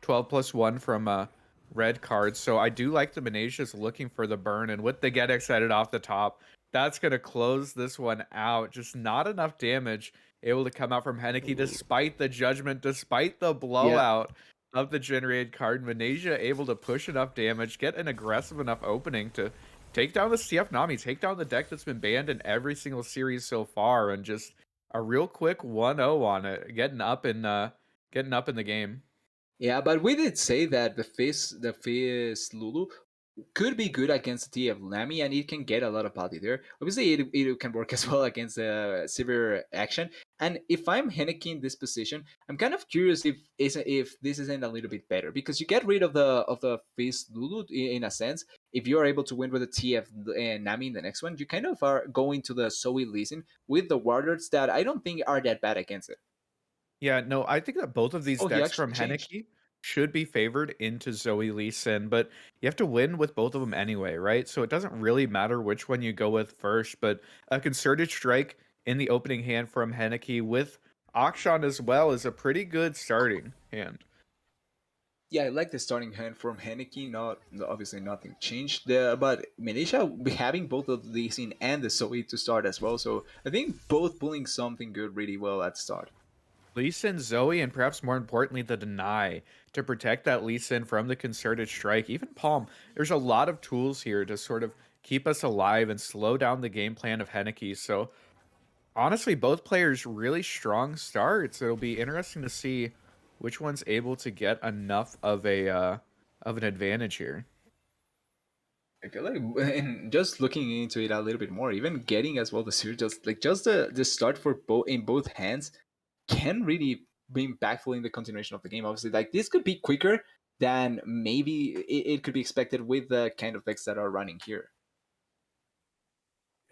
B: 12 plus 1 from red cards. So I do like the Menasia's looking for the burn, and with the get excited off the top, that's going to close this one out. Just not enough damage able to come out from Henneke despite the judgment, despite the
A: Yeah.
B: blowout of the generated card. Manasia able to push enough damage, get an aggressive enough opening to take down the CF Nami, take down the deck that's been banned in every single series so far, and just a real quick 1-0 on it, getting up in the game.
A: Yeah, but we did say that the face Lulu could be good against the TF Lamy, and it can get a lot of body there. Obviously, it can work as well against severe action. And if I'm Henneke in this position, I'm kind of curious if this isn't a little bit better, because you get rid of the face Lulu in a sense. If you are able to win with the TF Nami in the next one, you kind of are going to the Zoe Leeson with the warlords that I don't think are that bad against it.
B: Yeah, no, I think that both of these
A: Oh, he
B: decks
A: actually
B: from
A: changed.
B: Henneke should be favored into Zoe Lee Sin, but you have to win with both of them anyway, right? So it doesn't really matter which one you go with first, but a concerted strike in the opening hand from Henneke with Akshan as well is a pretty good starting hand.
A: Yeah, I like the starting hand from Henneke. Not obviously nothing changed there, but Malaysia having both of the scene and the Zoe to start as well. So I think both pulling something good really well at start.
B: Lee Sin, Zoe, and perhaps more importantly, the deny to protect that Lee Sin from the concerted strike. Even Palm, there's a lot of tools here to sort of keep us alive and slow down the game plan of Henneke. So honestly, both players really strong starts. It'll be interesting to see which one's able to get enough of an advantage here.
A: I feel like, and just looking into it a little bit more, even getting as well the series, just the start for both in both hands can really be impactful in the continuation of the game. Obviously, like this could be quicker than maybe it could be expected with the kind of decks that are running here.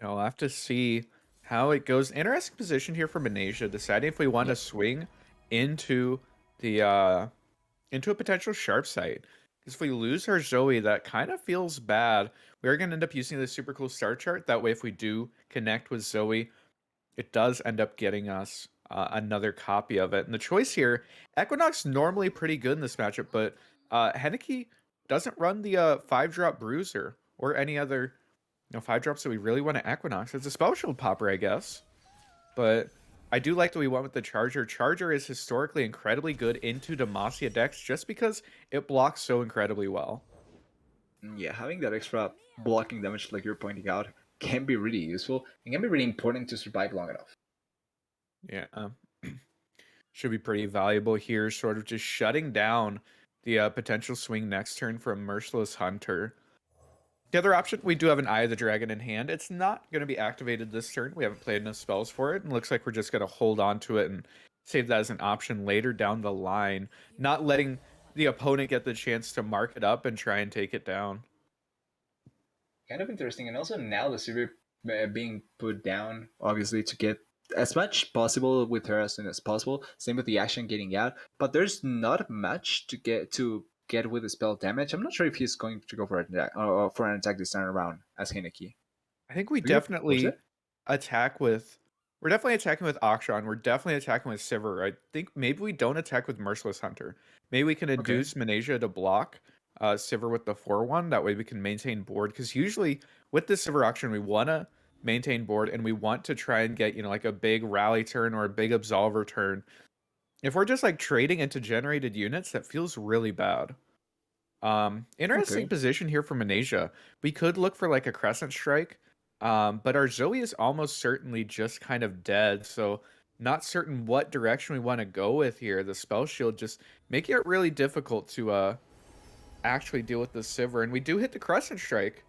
B: You know, I'll have to see how it goes. Interesting position here for Manasia, deciding if we want
A: Yeah.
B: to swing into the into a potential sharp site. Because if we lose our Zoe, that kind of feels bad. We're going to end up using this super cool star chart. That way, if we do connect with Zoe, it does end up getting us another copy of it. And the choice here, Equinox normally pretty good in this matchup, but Henneke doesn't run the 5-drop Bruiser or any other 5 drops that we really want to Equinox. It's a Spell Shield popper, I guess. But I do like that we went with the Charger. Charger is historically incredibly good into Demacia decks just because it blocks so incredibly well.
A: Yeah, having that extra blocking damage, like you're pointing out, can be really useful and can be really important to survive long enough.
B: Yeah. Should be pretty valuable here, sort of just shutting down the potential swing next turn from Merciless Hunter. The other option, we do have an Eye of the Dragon in hand. It's not going to be activated this turn. We haven't played enough spells for it, and looks like we're just going to hold on to it and save that as an option later down the line, not letting the opponent get the chance to mark it up and try and take it down.
A: Kind of interesting, and also now the Sivir being put down, obviously, to get as much possible with her as soon as possible. Same with the action getting out, but there's not much to get with the spell damage. I'm not sure if he's going to go for an attack, for an attack this time around as Heineke.
B: I think we
A: Do you force
B: definitely
A: it?
B: attack with. We're definitely attacking with Akshan. We're definitely attacking with Sivir. I think maybe we don't attack with Merciless Hunter. Maybe we can
A: Okay.
B: induce Manasia to block Sivir with the 4-1. That way we can maintain board. Because usually with this Sivir auction, we want to maintain board and we want to try and get, like a big rally turn or a big absolver turn. If we're just like trading into generated units, that feels really bad. Interesting
A: Okay.
B: position here for Manasia. We could look for like a Crescent Strike, but our Zoe is almost certainly just kind of dead, so not certain what direction we want to go with here. The Spell Shield just making it really difficult to actually deal with the Sivir, and we do hit the Crescent Strike.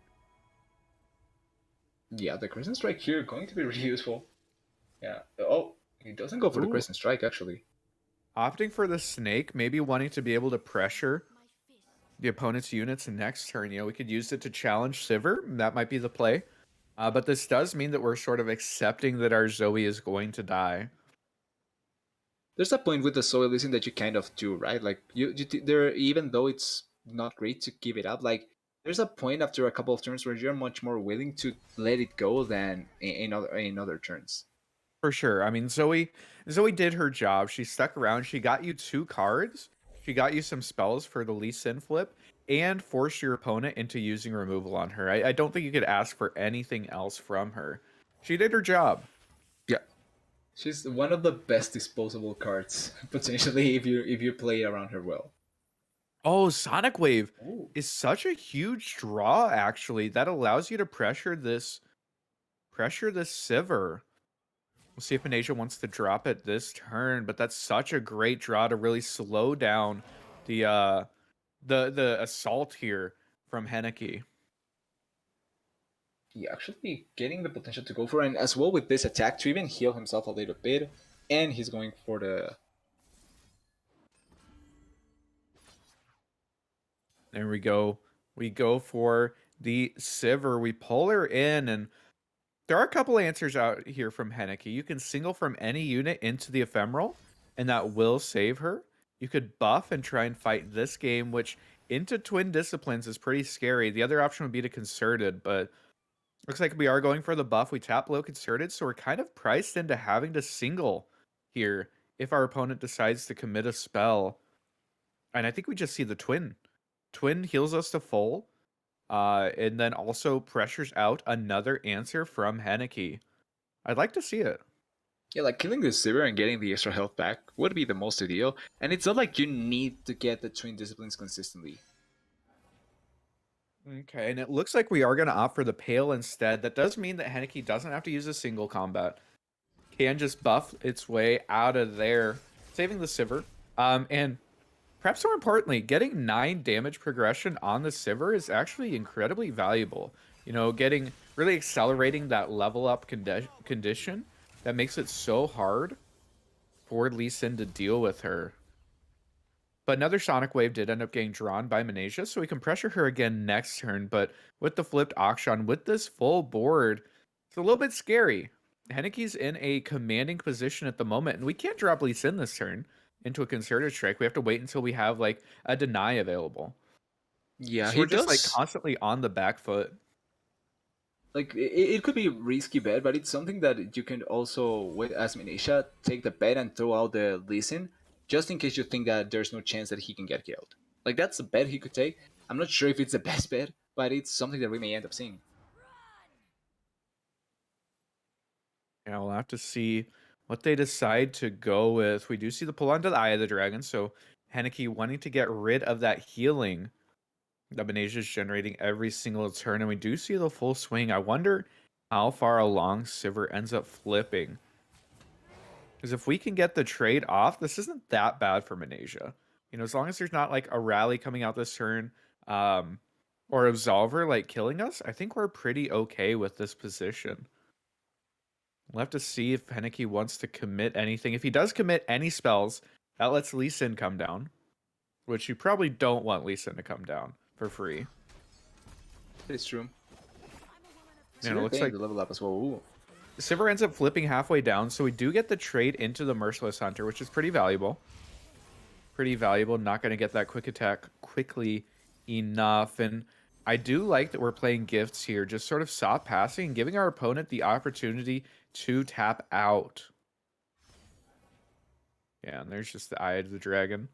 A: Yeah, the Crescent Strike here going to be really useful. Yeah. Oh, he doesn't go for the
B: Ooh,
A: Crescent Strike actually.
B: opting for the Snake, maybe wanting to be able to pressure the opponent's units next turn. We could use it to challenge Sivir. That might be the play. But this does mean that we're sort of accepting that our Zoe is going to die.
A: There's a point with the soilism that you kind of do, right? Like there, even though it's not great to give it up, like there's a point after a couple of turns where you're much more willing to let it go than in other turns.
B: For sure. I mean, Zoe did her job. She stuck around. She got you 2 cards. She got you some spells for the Lee Sin flip and forced your opponent into using removal on her. I don't think you could ask for anything else from her. She did her job.
A: Yeah, she's one of the best disposable cards potentially if you play around her well.
B: Oh, Sonic Wave
A: Ooh.
B: is such a huge draw actually. That allows you to pressure this Sivir. We'll see if Anasia wants to drop it this turn, but that's such a great draw to really slow down the the assault here from Henneke.
A: He actually getting the potential to go for it, and as well with this attack to even heal himself a little bit, and he's going for the.
B: There we go. We go for the Sivir. We pull her in, and there are a couple answers out here from Henneke. You can single from any unit into the Ephemeral, and that will save her. You could buff and try and fight this game, which into Twin Disciplines is pretty scary. The other option would be to Concerted, but looks like we are going for the buff. We tap low Concerted, so we're kind of priced into having to single here if our opponent decides to commit a spell. And I think we just see the Twin. Twin heals us to full, and then also pressures out another answer from Henneke. I'd like to see it.
A: Yeah, like killing the Sivir and getting the extra health back would be the most ideal, and it's not like you need to get the twin disciplines consistently.
B: Okay, and it looks like we are going to opt for the Pale instead. That does mean that Henneke doesn't have to use a single combat. Can just buff its way out of there, saving the Sivir. And perhaps more importantly, getting 9 damage progression on the Sivir is actually incredibly valuable. You know, getting really accelerating that level up condition that makes it so hard for Lee Sin to deal with her. But another Sonic Wave did end up getting drawn by Manasia, so we can pressure her again next turn. But with the flipped Akshan, with this full board, it's a little bit scary. Henneke's in a commanding position at the moment, and we can't drop Lee Sin this turn into a Concerted Strike. We have to wait until we have like a Deny available.
A: Yeah,
B: So
A: he
B: we're just like
A: does.
B: constantly on the back foot.
A: Like it could be a risky bet, but it's something that you can also, with as Minisha, take the bet and throw out the listen, just in case you think that there's no chance that he can get killed. Like that's a bet he could take. I'm not sure if it's the best bet, but it's something that we may end up seeing.
B: Yeah, we'll have to see what they decide to go with. We do see the pull onto the Eye of the Dragon, so Henneke wanting to get rid of that healing that Benasia is generating every single turn, and we do see the full swing. I wonder how far along Sivir ends up flipping. Because if we can get the trade off, this isn't that bad for Manasia. You know, as long as there's not like a rally coming out this turn, um, or Absolver like killing us, I think we're pretty okay with this position. We'll have to see if Henneke wants to commit anything. If he does commit any spells, that lets Lee Sin come down, which you probably don't want Lee Sin to come down for free.
A: That is true. So
B: And it
A: we're
B: looks
A: paying
B: like
A: the level up as well. Ooh.
B: Sivir ends up flipping halfway down, so we do get the trade into the Merciless Hunter, which is pretty valuable. Pretty valuable. Not going to get that quick attack quickly enough. And I do like that we're playing gifts here, just sort of soft passing and giving our opponent the opportunity to tap out. Yeah, and there's just the Eye of the Dragon.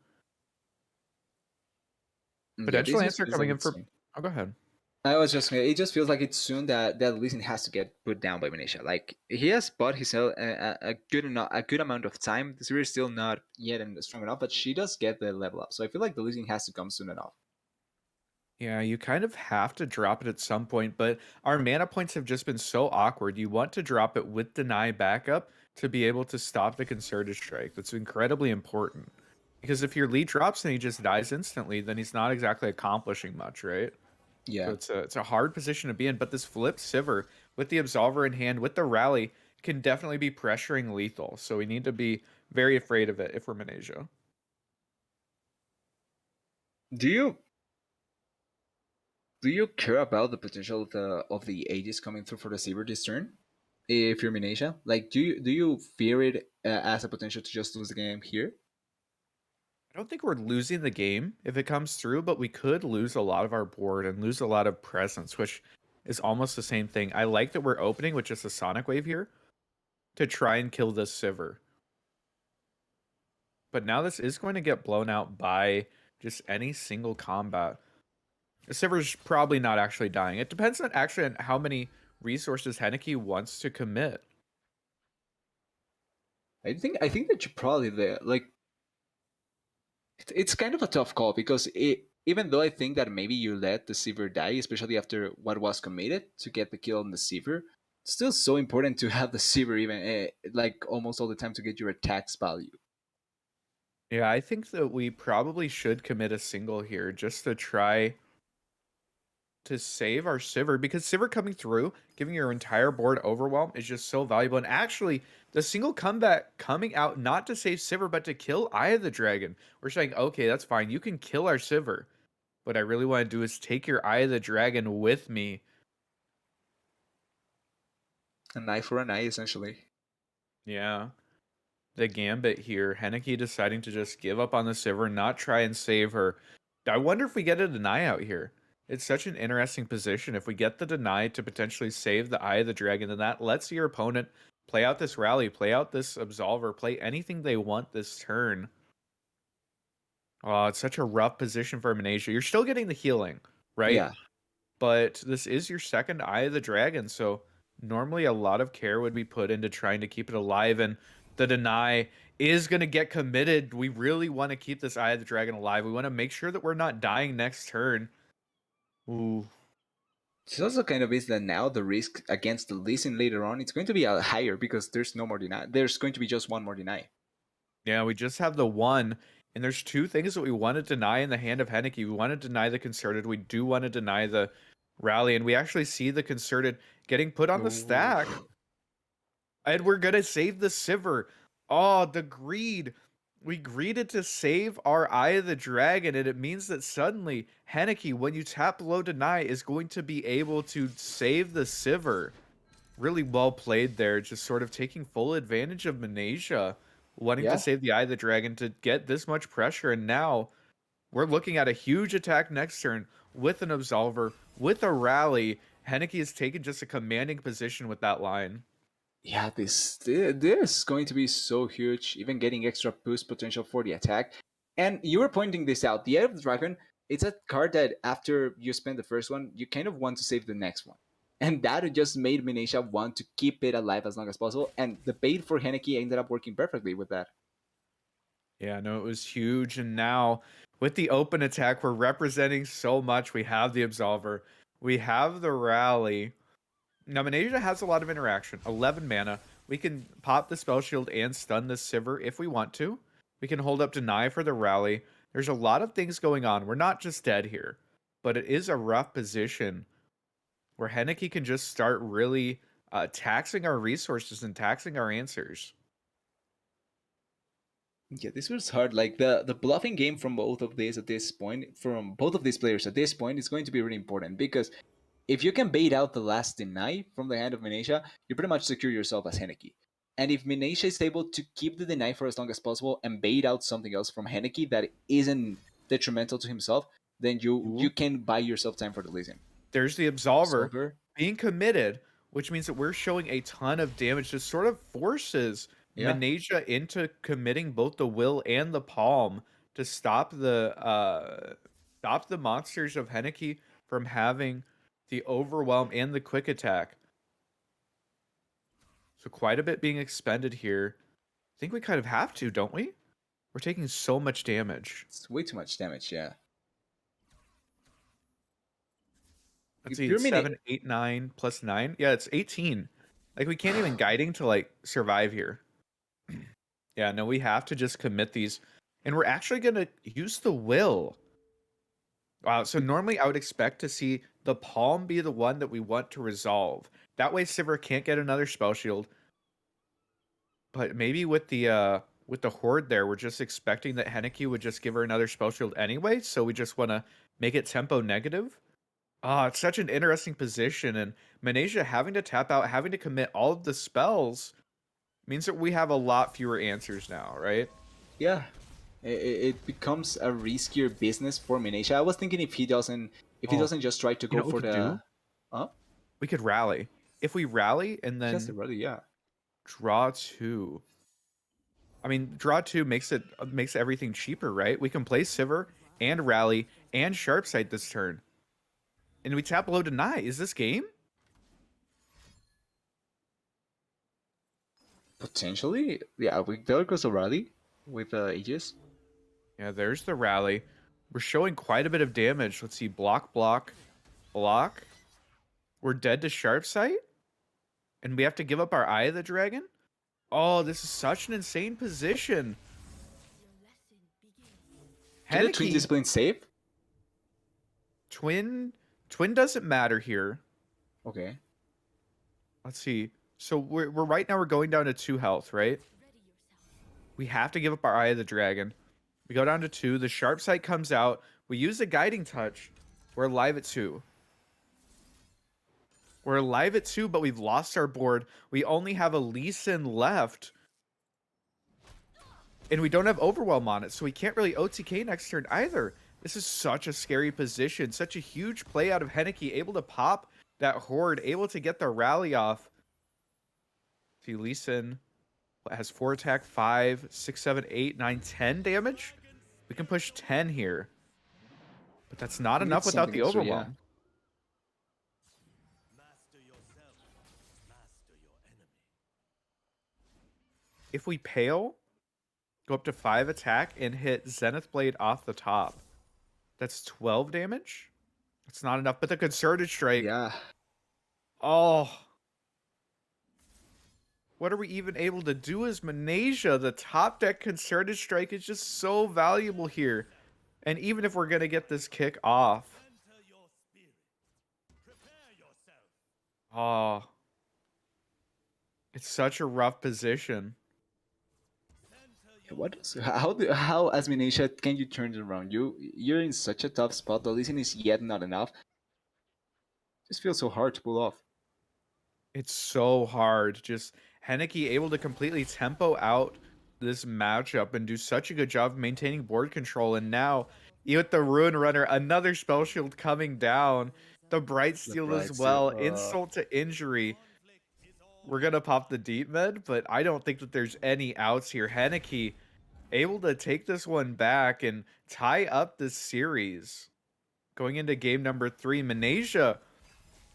A: Yeah, this
B: Potential
A: just
B: answer
A: feels like
B: coming in
A: it's
B: for.
A: soon.
B: Oh, go ahead.
A: I was just it just feels like it's soon that Listen has to get put down by Venetia. Like he has bought himself a good enough a good amount of time. The series is still not yet strong enough, but she does get the level up. So I feel like the Listen has to come soon enough.
B: Yeah, you kind of have to drop it at some point, but our mana points have just been so awkward. You want to drop it with deny backup to be able to stop the concerted strike. That's incredibly important. Because if your lead drops and he just dies instantly, then he's not exactly accomplishing much, right? So
A: Yeah.
B: it's a hard position to be in. But this flip Sivir with the Absolver in hand, with the rally, can definitely be pressuring lethal. So we need to be very afraid of it if we're Manasia.
A: Do you do you care about the potential of the Aegis coming through for the Saber this turn? If you're Minasia, like do you fear it as a potential to just lose the game here?
B: I don't think we're losing the game if it comes through, but we could lose a lot of our board and lose a lot of presence, which is almost the same thing. I like that we're opening with just a Sonic Wave here to try and kill this Sivir. But now this is going to get blown out by just any single combat. The Sivir's probably not actually dying. It depends on actually on how many resources Henneke wants to commit.
A: I think that you're probably there. Like it's kind of a tough call because even though I think that maybe you let the Sivir die, especially after what was committed to get the kill on the Sivir, it's still so important to have the Sivir even like almost all the time to get your attacks value.
B: Yeah, I think that we probably should commit a single here just to try to save our Sivir because Sivir coming through, giving your entire board overwhelm is just so valuable. And actually, the single comeback coming out not to save Sivir but to kill Eye of the Dragon. We're saying, okay, that's fine. You can kill our Sivir. What I really want to do is take your Eye of the Dragon with me.
A: An eye for an eye, essentially.
B: Yeah. The gambit here, Henneke deciding to just give up on the Sivir and not try and save her. I wonder if we get a deny out here. It's such an interesting position. If we get the deny to potentially save the Eye of the Dragon, then that lets your opponent play out this rally, play out this Absolver, play anything they want this turn. Oh, it's such a rough position for Amnesia. You're still getting the healing, right?
A: Yeah.
B: But this is your second Eye of the Dragon, so normally a lot of care would be put into trying to keep it alive, and the deny is going to get committed. We really want to keep this Eye of the Dragon alive. We want to make sure that we're not dying next turn. Ooh.
A: It also kind of is that now the risk against the Lee Sin later on it's going to be higher because there's no more deny. There's going to be just one more deny.
B: Yeah, we just have the one, and there's two things that we want to deny in the hand of Henneke. We want to deny the Concerted. We do want to deny the Rally, and we actually see the Concerted getting put on the
A: Ooh.
B: stack. And we're gonna save the Sivir. Oh, the greed. We greeded to save our Eye of the Dragon, and it means that suddenly Henneke, when you tap below deny, is going to be able to save the Sivir. Really well played there, just sort of taking full advantage of Manasia, wanting to
A: Yeah.
B: save the Eye of the Dragon to get this much pressure, and now we're looking at a huge attack next turn with an Absolver, with a rally. Henneke has taken just a commanding position with that line.
A: Yeah, this is going to be so huge, even getting extra boost potential for the attack. And you were pointing this out. The Eye of the Dragon, it's a card that after you spend the first one, you kind of want to save the next one. And that just made Minisha want to keep it alive as long as possible. And the bait for Henneke ended up working perfectly with that.
B: Yeah, no, it was huge. And now with the open attack, we're representing so much. We have the Absolver, we have the Rally. Now, Manasia has a lot of interaction. 11 mana. We can pop the Spell Shield and stun the Sivir if we want to. We can hold up Deny for the Rally. There's a lot of things going on. We're not just dead here, but it is a rough position where Henneke can just start really taxing our resources and taxing our answers.
A: Yeah, this was hard. Like the bluffing game from both of these at this point, from both of these players at this point, is going to be really important because if you can bait out the last deny from the hand of Minesha, you pretty much secure yourself as Henneke. And if Minesha is able to keep the deny for as long as possible and bait out something else from Henneke that isn't detrimental to himself, then you
B: Ooh.
A: can buy yourself time for the Lysian.
B: There's the Absolver
A: Solver,
B: being committed, which means that we're showing a ton of damage. Just sort of forces
A: yeah,
B: Manasia into committing both the Will and the Palm to stop the monsters of Henneke from having the Overwhelm and the Quick Attack. So quite a bit being expended here. I think we kind of have to, don't we? We're taking so much damage.
A: it's way too much damage. Yeah,
B: Let's see,
A: pure
B: it's
A: Mine.
B: 7, 8, 9 plus 9. Yeah, it's 18. Like, we can't even guiding to, like, survive here. Yeah, no, we have to just commit these. And we're actually going to use the will. Wow, so normally I would expect to see the palm be the one that we want to resolve. That way Sivir can't get another spell shield. But maybe with the horde there, we're just expecting that Henneke would just give her another spell shield anyway, so we just want to make it tempo negative. Ah, it's such an interesting position, and Manasia having to tap out, having to commit all of the spells means that we have a lot fewer answers now, right?
A: Yeah, It becomes a riskier business for Minesia. I was thinking if he
B: Oh,
A: doesn't just try to
B: you
A: go
B: know what we
A: for
B: could do?
A: the
B: We could rally. If we rally and
A: he has the
B: then
A: rally, yeah.
B: draw two. I mean, draw two makes everything cheaper, right? We can play Sivir and rally and Sharpsight this turn, and we tap low deny. Is this game?
A: Potentially, yeah. There goes a rally with Aegis.
B: Yeah, there's the rally. We're showing quite a bit of damage. Let's see, block, block, block. We're dead to Sharpsight, and we have to give up our Eye of the Dragon. Oh, this is such an insane position.
A: Can the Twin
B: Henneke,
A: Discipline save?
B: twin, twin doesn't matter here.
A: Okay.
B: Let's see. So we're right now we're going down to 2 health, right? We have to give up our Eye of the Dragon. We go down to 2. The Sharp Sight comes out. We use a Guiding Touch. We're alive at 2. We're alive at 2, but we've lost our board. We only have a Lee Sin left. And we don't have Overwhelm on it, so we can't really OTK next turn either. This is such a scary position. Such a huge play out of Henneke, able to pop that Horde, able to get the rally off. See, Lee Sin has 4 attack, 5, 6, 7, 8, 9, 10 damage. We can push 10 here. But that's not
A: We need
B: enough without
A: something
B: the
A: extra, yeah.
B: overwhelm. If we pale, go up to 5 attack and hit Zenith Blade off the top. That's 12 damage. That's not enough. But the Concerted Strike.
A: Yeah.
B: Oh. What are we even able to do as Manesia? The top deck Concerted Strike is just so valuable here. And even if we're going to get this kick off. Oh. It's such a rough position.
A: How as Minesia can you turn it around? You're in such a tough spot. The listen is yet not enough. Just feels so hard to pull off.
B: It's so hard. Just Henneke able to completely tempo out this matchup and do such a good job of maintaining board control. And now, you with the Ruin Runner, another spell shield coming down. The Bright
A: The
B: Steel as
A: bright steel.
B: well. Insult to injury. We're gonna pop the deep med, but I don't think that there's any outs here. Henneke able to take this one back and tie up this series. Going into game number 3, Manesia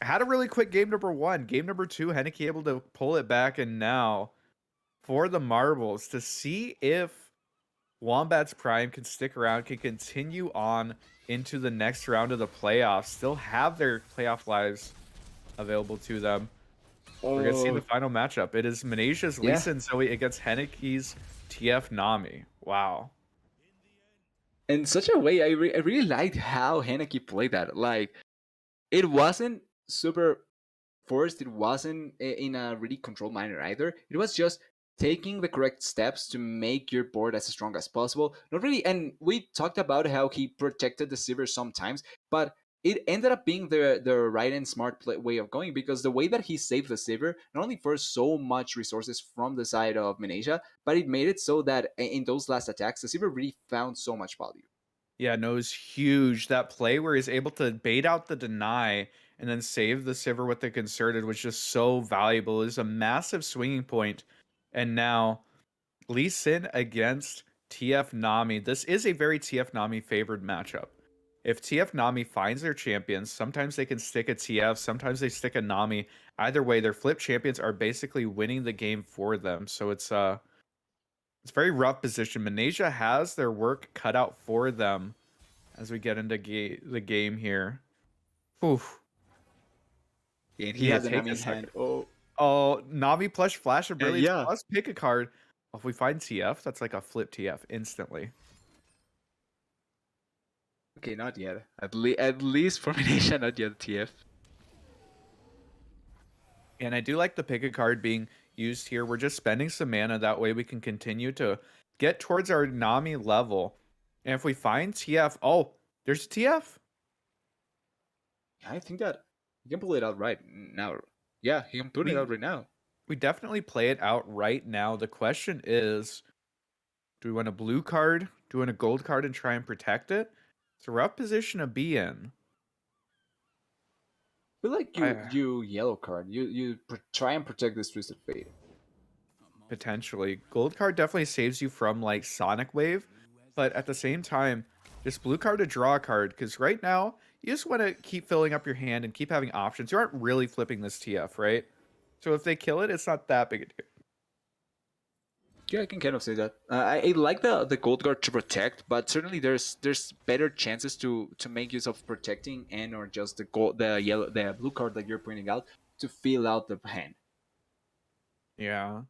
B: had a really quick game number 1. Game number 2, Henneke able to pull it back, and now for the marbles to see if Wombat's Prime can stick around, can continue on into the next round of the playoffs, still have their playoff lives available to them. We're gonna see the final matchup. It is Manesia's
A: Yeah.
B: Lee Sin Zoe against Henneke's TF Nami. Wow.
A: In such a way, I really liked how Henneke played that. Like, it wasn't super forced. It wasn't in a really controlled manner either. It was just taking the correct steps to make your board as strong as possible. Not really, and we talked about how he protected the Sivir sometimes, but it ended up being the right and smart way of going, because the way that he saved the Sivir not only forced so much resources from the side of Manesia, but it made it so that in those last attacks, the Sivir really found so much value.
B: Yeah, no, it was huge. That play where he's able to bait out the deny and then save the Sivir with the concerted was just so valuable. It was a massive swinging point. And now Lee Sin against TF Nami. This is a very TF Nami favored matchup. If TF Nami finds their champions, sometimes they can stick a TF, sometimes they stick a Nami. Either way, their flip champions are basically winning the game for them. So it's a very rough position. Manesia has their work cut out for them as we get into the game here. Oof.
A: And he
B: Yeah,
A: has an
B: take
A: Nami
B: a
A: in hand.
B: second.
A: Oh,
B: Oh, Nami plus Flash of Brilliance
A: yeah.
B: plus pick a card. If we find TF, that's like a flip TF instantly.
A: Okay, not yet. At least for Malaysia, not yet TF.
B: And I do like the pick a card being used here. We're just spending some mana. That way we can continue to get towards our Nami level. And if we find TF, oh, there's TF.
A: I think that he can pull it out right now. Yeah, he can pull it out right now.
B: We definitely play it out right now. The question is, do we want a blue card? Do doing a gold card and try and protect it. It's a rough position to be in.
A: I feel like you
B: I
A: you yellow card. Try and protect this Twisted Fate.
B: Potentially. Gold card definitely saves you from like Sonic Wave, but at the same time, just blue card to draw a card because right now you just want to keep filling up your hand and keep having options. You aren't really flipping this TF, right? So if they kill it, it's not that big a deal.
A: Yeah, I can kind of say that. I like the gold guard to protect, but certainly there's better chances to make use of protecting and or just the blue card that you're pointing out to fill out the hand.
B: Yeah,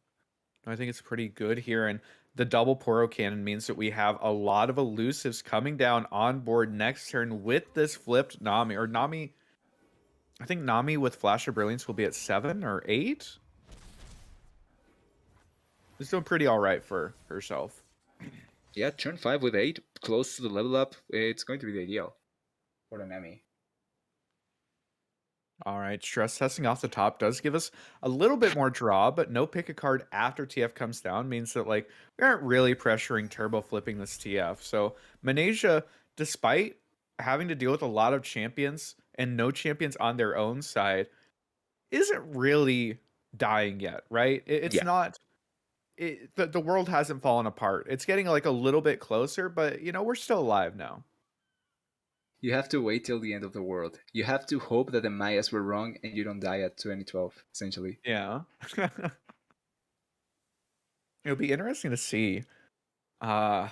B: I think it's pretty good here. And the double Poro Cannon means that we have a lot of elusives coming down on board next turn with this flipped Nami. Or Nami, I think Nami with Flash of Brilliance will be at 7 or 8. It's doing pretty all right for herself.
A: Yeah, turn 5 with 8, close to the level up. It's going to be the ideal for the Nami.
B: All right, stress testing off the top does give us a little bit more draw, but no pick a card after TF comes down means that like we aren't really pressuring turbo flipping this TF. So Manesia, despite having to deal with a lot of champions and no champions on their own side, isn't really dying yet, right? It's
A: Yeah,
B: not. The world hasn't fallen apart. It's getting like a little bit closer, but you know we're still alive now.
A: you have to wait till the end of the world. You have to hope that the Mayas were wrong and you don't die at 2012, essentially.
B: Yeah. It'll be interesting to see uh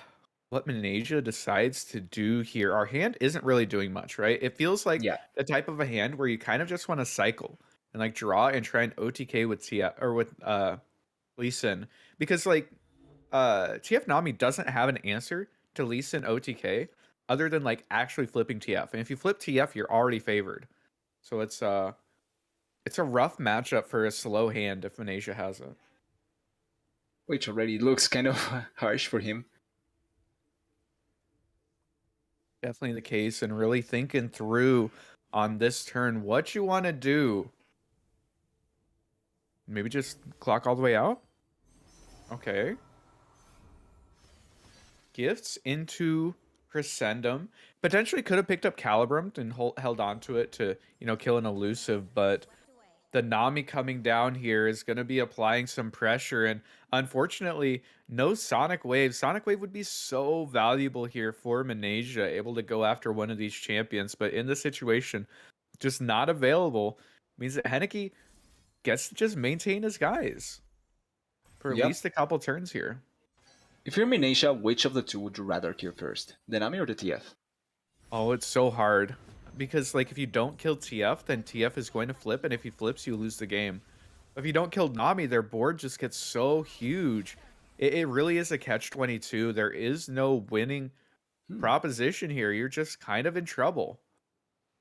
B: what Manasia decides to do here. Our hand isn't really doing much, right? It feels like
A: Yeah,
B: the type of a hand where you kind of just want to cycle and like draw and try and OTK with TF or with Lee Sin because like TF Nami doesn't have an answer to Lee Sin OTK other than like actually flipping TF. And if you flip TF, you're already favored. So it's a rough matchup for a slow hand if Manasia has it.
A: which already looks kind of harsh for him.
B: Definitely the case, and really thinking through on this turn what you want to do. Maybe just clock all the way out? Okay. Gifts into Crescendum. Potentially could have picked up Calibrum and held on to it to, kill an elusive, but the Nami coming down here is going to be applying some pressure. And unfortunately, no Sonic Wave. Sonic Wave would be so valuable here for Manasia, able to go after one of these champions. But in this situation, just not available. Means that Henneke gets to just maintain his guys for at
A: Yep.
B: least a couple turns here.
A: If you're Minasia, which of the two would you rather kill first? The Nami or the TF?
B: Oh, it's so hard. Because, like, if you don't kill TF, then TF is going to flip, and if he flips, you lose the game. If you don't kill Nami, their board just gets so huge. It really is a catch-22. There is no winning proposition here. You're just kind of in trouble.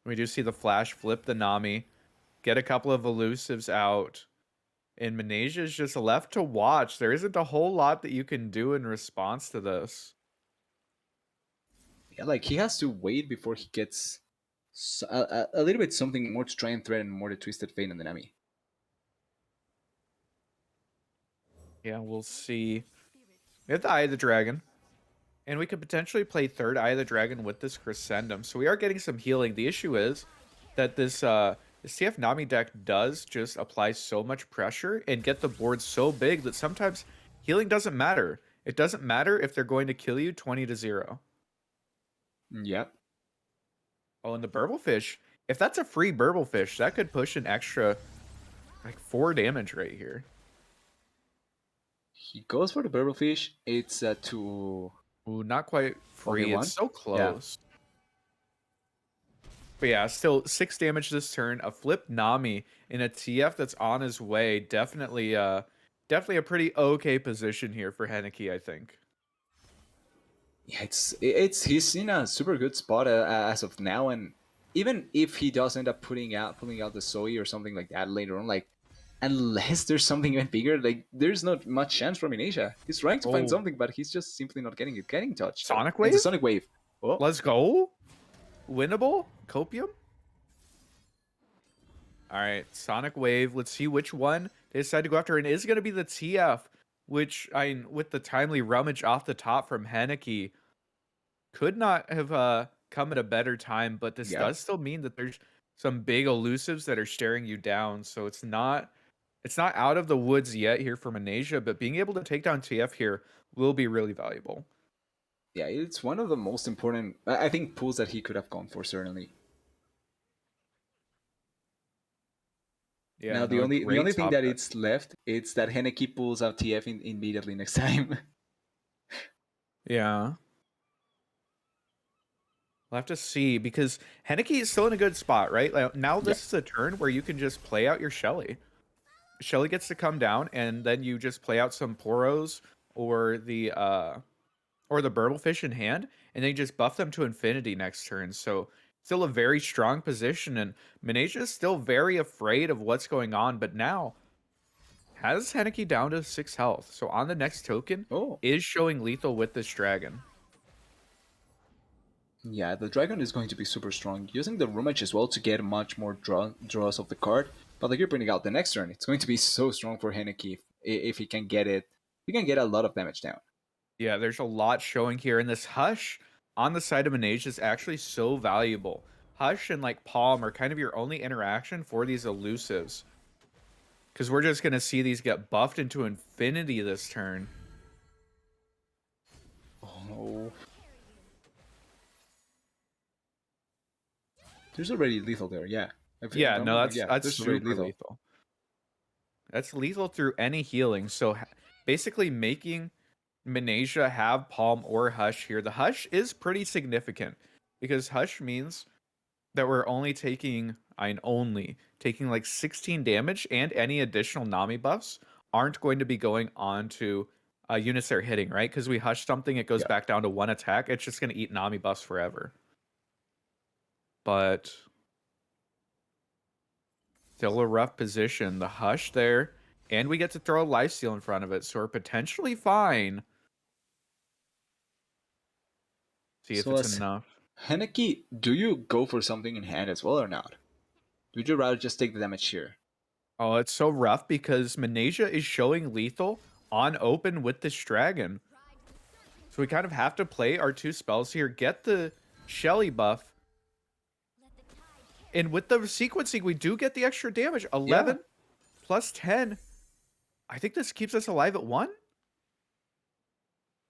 B: We do see the Flash flip the Nami, get a couple of elusives out, and Manasia is just left to watch. There isn't a whole lot that you can do in response to this.
A: Yeah, like he has to wait before he gets a little bit something more to try and threaten more the Twisted Fate and the Nami.
B: Yeah, we'll see. We have the Eye of the Dragon. And we could potentially play third Eye of the Dragon with this Crescendum. So we are getting some healing. The issue is that this TF Nami deck does just apply so much pressure and get the board so big that sometimes healing doesn't matter. It doesn't matter if they're going to kill you 20-0.
A: Yep.
B: Oh, and the Burblefish, if that's a free Burblefish, that could push an extra like 4 damage right here.
A: He goes for the Burblefish. It's to
B: Ooh, not quite
A: only
B: free. It's
A: one.
B: so
A: Yeah.
B: close. But yeah, still 6 damage this turn. A flip Nami in a TF that's on his way. Definitely definitely a pretty okay position here for Henneke, I think.
A: Yeah, it's he's in a super good spot as of now, and even if he does end up pulling out the Zoe or something like that later on, like unless there's something even bigger, like there's not much chance from Inasia. He's trying to find
B: Oh,
A: something, but he's just simply not getting touched. So
B: Sonic
A: it's a
B: Wave?
A: Sonic Wave. Oh,
B: Let's go. Winnable? Copium? All right, Sonic Wave. Let's see which one they decide to go after. And it is going to be the TF, which with the timely rummage off the top from Henneke. could not have come at a better time, but this
A: Yeah.
B: does still mean that there's some big elusives that are staring you down. So it's not out of the woods yet here for Manasia, but being able to take down TF here will be really valuable.
A: Yeah, it's one of the most important, I think, pulls that he could have gone for, certainly.
B: Yeah,
A: Now
B: no, a
A: the
B: great
A: only thing
B: top
A: that
B: cut.
A: it's left it's that Henneke pulls out TF immediately next time.
B: Yeah. We'll have to see because Henneke is still in a good spot, right? Like, now
A: Yeah.
B: this is a turn where you can just play out your Shelly. Shelly gets to come down, and then you just play out some Poros or the Burblefish in hand, and then you just buff them to infinity next turn. So still a very strong position, and Manasia is still very afraid of what's going on, but now has Henneke down to 6 health. So on the next token
A: Oh,
B: is showing lethal with this dragon.
A: yeah, the dragon is going to be super strong, using the room edge as well to get much more draws of the card. But like you're pointing out, the next turn it's going to be so strong for Henneke if he can get it. He can get a lot of damage down.
B: Yeah, there's a lot showing here, and this Hush on the side of Manage is actually so valuable. Hush and like Palm are kind of your only interaction for these elusives. Because we're just going to see these get buffed into infinity this turn.
A: Oh, there's already lethal there. Yeah, if
B: Yeah,
A: I'm
B: no,
A: not wrong,
B: that's
A: yeah,
B: that's
A: there's already
B: super
A: lethal.
B: lethal. That's lethal through any healing. So basically making Manasia have Palm or Hush here. The Hush is pretty significant because Hush means that we're only taking like 16 damage, and any additional Nami buffs aren't going to be going on to units that are hitting, right? Because we Hush something, it goes
A: Yeah.
B: back down to 1 attack. It's just going to eat Nami buffs forever. But still a rough position. The Hush there, and we get to throw a lifesteal in front of it, so we're potentially fine. See if
A: So
B: it's
A: as
B: enough.
A: Henneke, do you go for something in hand as well or not? Would you rather just take the damage here?
B: Oh, it's so rough because Manasia is showing lethal on open with this dragon. So we kind of have to play our 2 spells here, get the Shelly buff, and with the sequencing, we do get the extra damage.
A: Yeah.
B: 11 plus 10. I think this keeps us alive at 1?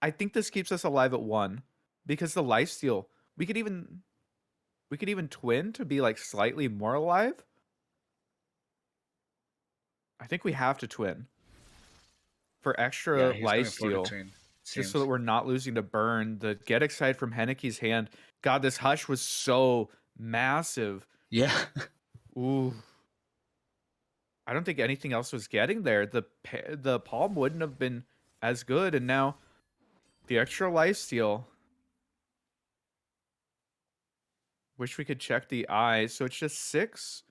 B: I think this keeps us alive at 1 because the lifesteal, we could even twin to be like slightly more alive. I think we have to twin for
A: Yeah,
B: extra
A: he's going for the
B: lifesteal.
A: twin, it
B: Just so that
A: seems.
B: we're not losing to burn. The get excited from Henneke's hand. God, this Hush was so massive.
A: Yeah.
B: Ooh. I don't think anything else was getting there. The palm wouldn't have been as good, and now the extra lifesteal. Wish we could check the eyes. So it's just 6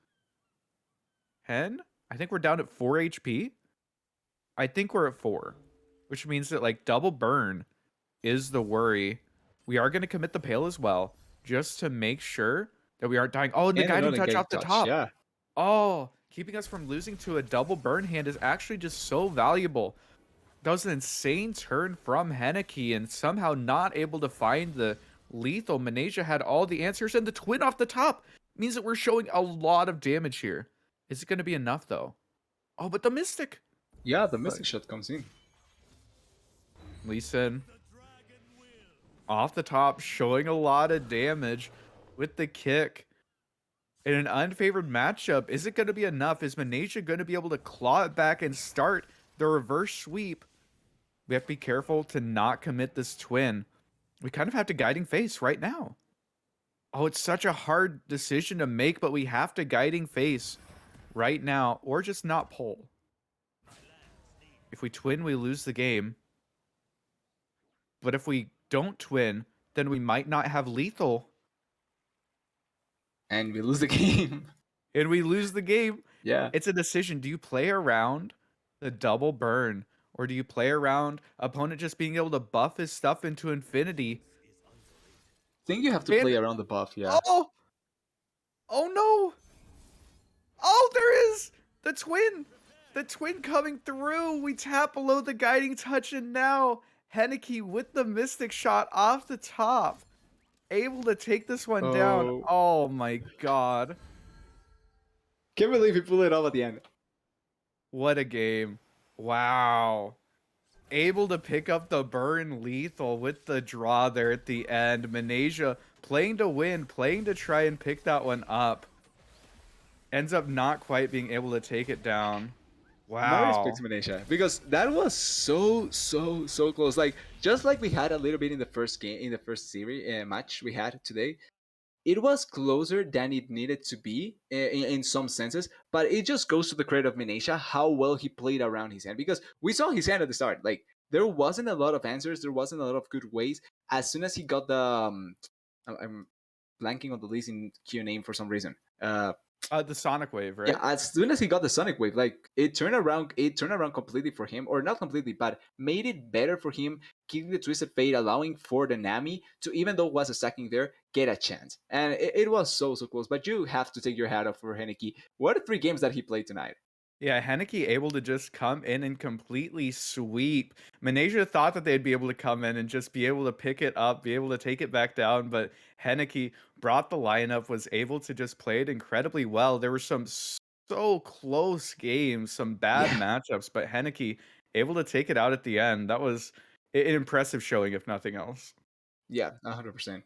B: hen. I think we're down at 4 HP. I think we're at 4, which means that like double burn is the worry. We are going to commit the pale as well, just to make sure that we aren't dying. Oh, and the
A: And
B: guiding
A: another
B: touch
A: getting
B: off the
A: touch,
B: top.
A: yeah.
B: Oh, keeping us from losing to a double burn hand is actually just so valuable. That was an insane turn from Henneke, and somehow not able to find the lethal. Manasia had all the answers, and the twin off the top means that we're showing a lot of damage here. Is it going to be enough, though? Oh, but the Mystic.
A: Yeah, the
B: But
A: Mystic Shot comes in.
B: Lee Sin off the top, showing a lot of damage with the kick. In an unfavored matchup, is it going to be enough? Is Manasia going to be able to claw it back and start the reverse sweep? We have to be careful to not commit this twin. We kind of have to guiding face right now. Oh, it's such a hard decision to make, but we have to guiding face right now, or just not pull. If we twin, we lose the game. But if we don't twin, then we might not have lethal,
A: And we lose the game.
B: and we lose the game.
A: Yeah.
B: It's a decision. Do you play around the double burn, or do you play around opponent just being able to buff his stuff into infinity?
A: Think you have to
B: And
A: play around the buff, yeah.
B: oh, oh no! Oh, there is the twin! The twin coming through! We tap below the guiding touch, and now Henneke with the Mystic Shot off the top. able to take this one down.
A: Oh,
B: Oh my god.
A: can't believe he pulled it off at the end.
B: What a game. Wow. Able to pick up the burn lethal with the draw there at the end. Manesia playing to win, playing to try and pick that one up. Ends up not quite being able to take it down.
A: My respects,
B: Wow.
A: Manisha, because that was so close. Like just like we had a little bit in the first game, in the first series match we had today, it was closer than it needed to be in some senses, but it just goes to the credit of Minesha how well he played around his hand, because we saw his hand at the start. Like there wasn't a lot of answers, there wasn't a lot of good ways. As soon as he got the I'm blanking on the leasing Q name for some reason.
B: The Sonic Wave,
A: Yeah,
B: right?
A: as soon as he got the Sonic Wave, like it turned around completely for him, or not completely, but made it better for him, keeping the Twisted Fate, allowing for the Nami to, even though it was a stacking there, get a chance. And it was so close. But you have to take your hat off for Henneke. What are 3 games that he played tonight?
B: Yeah, Henneke able to just come in and completely sweep. Manesia thought that they'd be able to come in and just be able to pick it up, be able to take it back down, but Henneke brought the lineup, was able to just play it incredibly well. There were some so close games, some bad
A: Yeah,
B: matchups, but Henneke able to take it out at the end. That was an impressive showing, if nothing else.
A: yeah, 100%.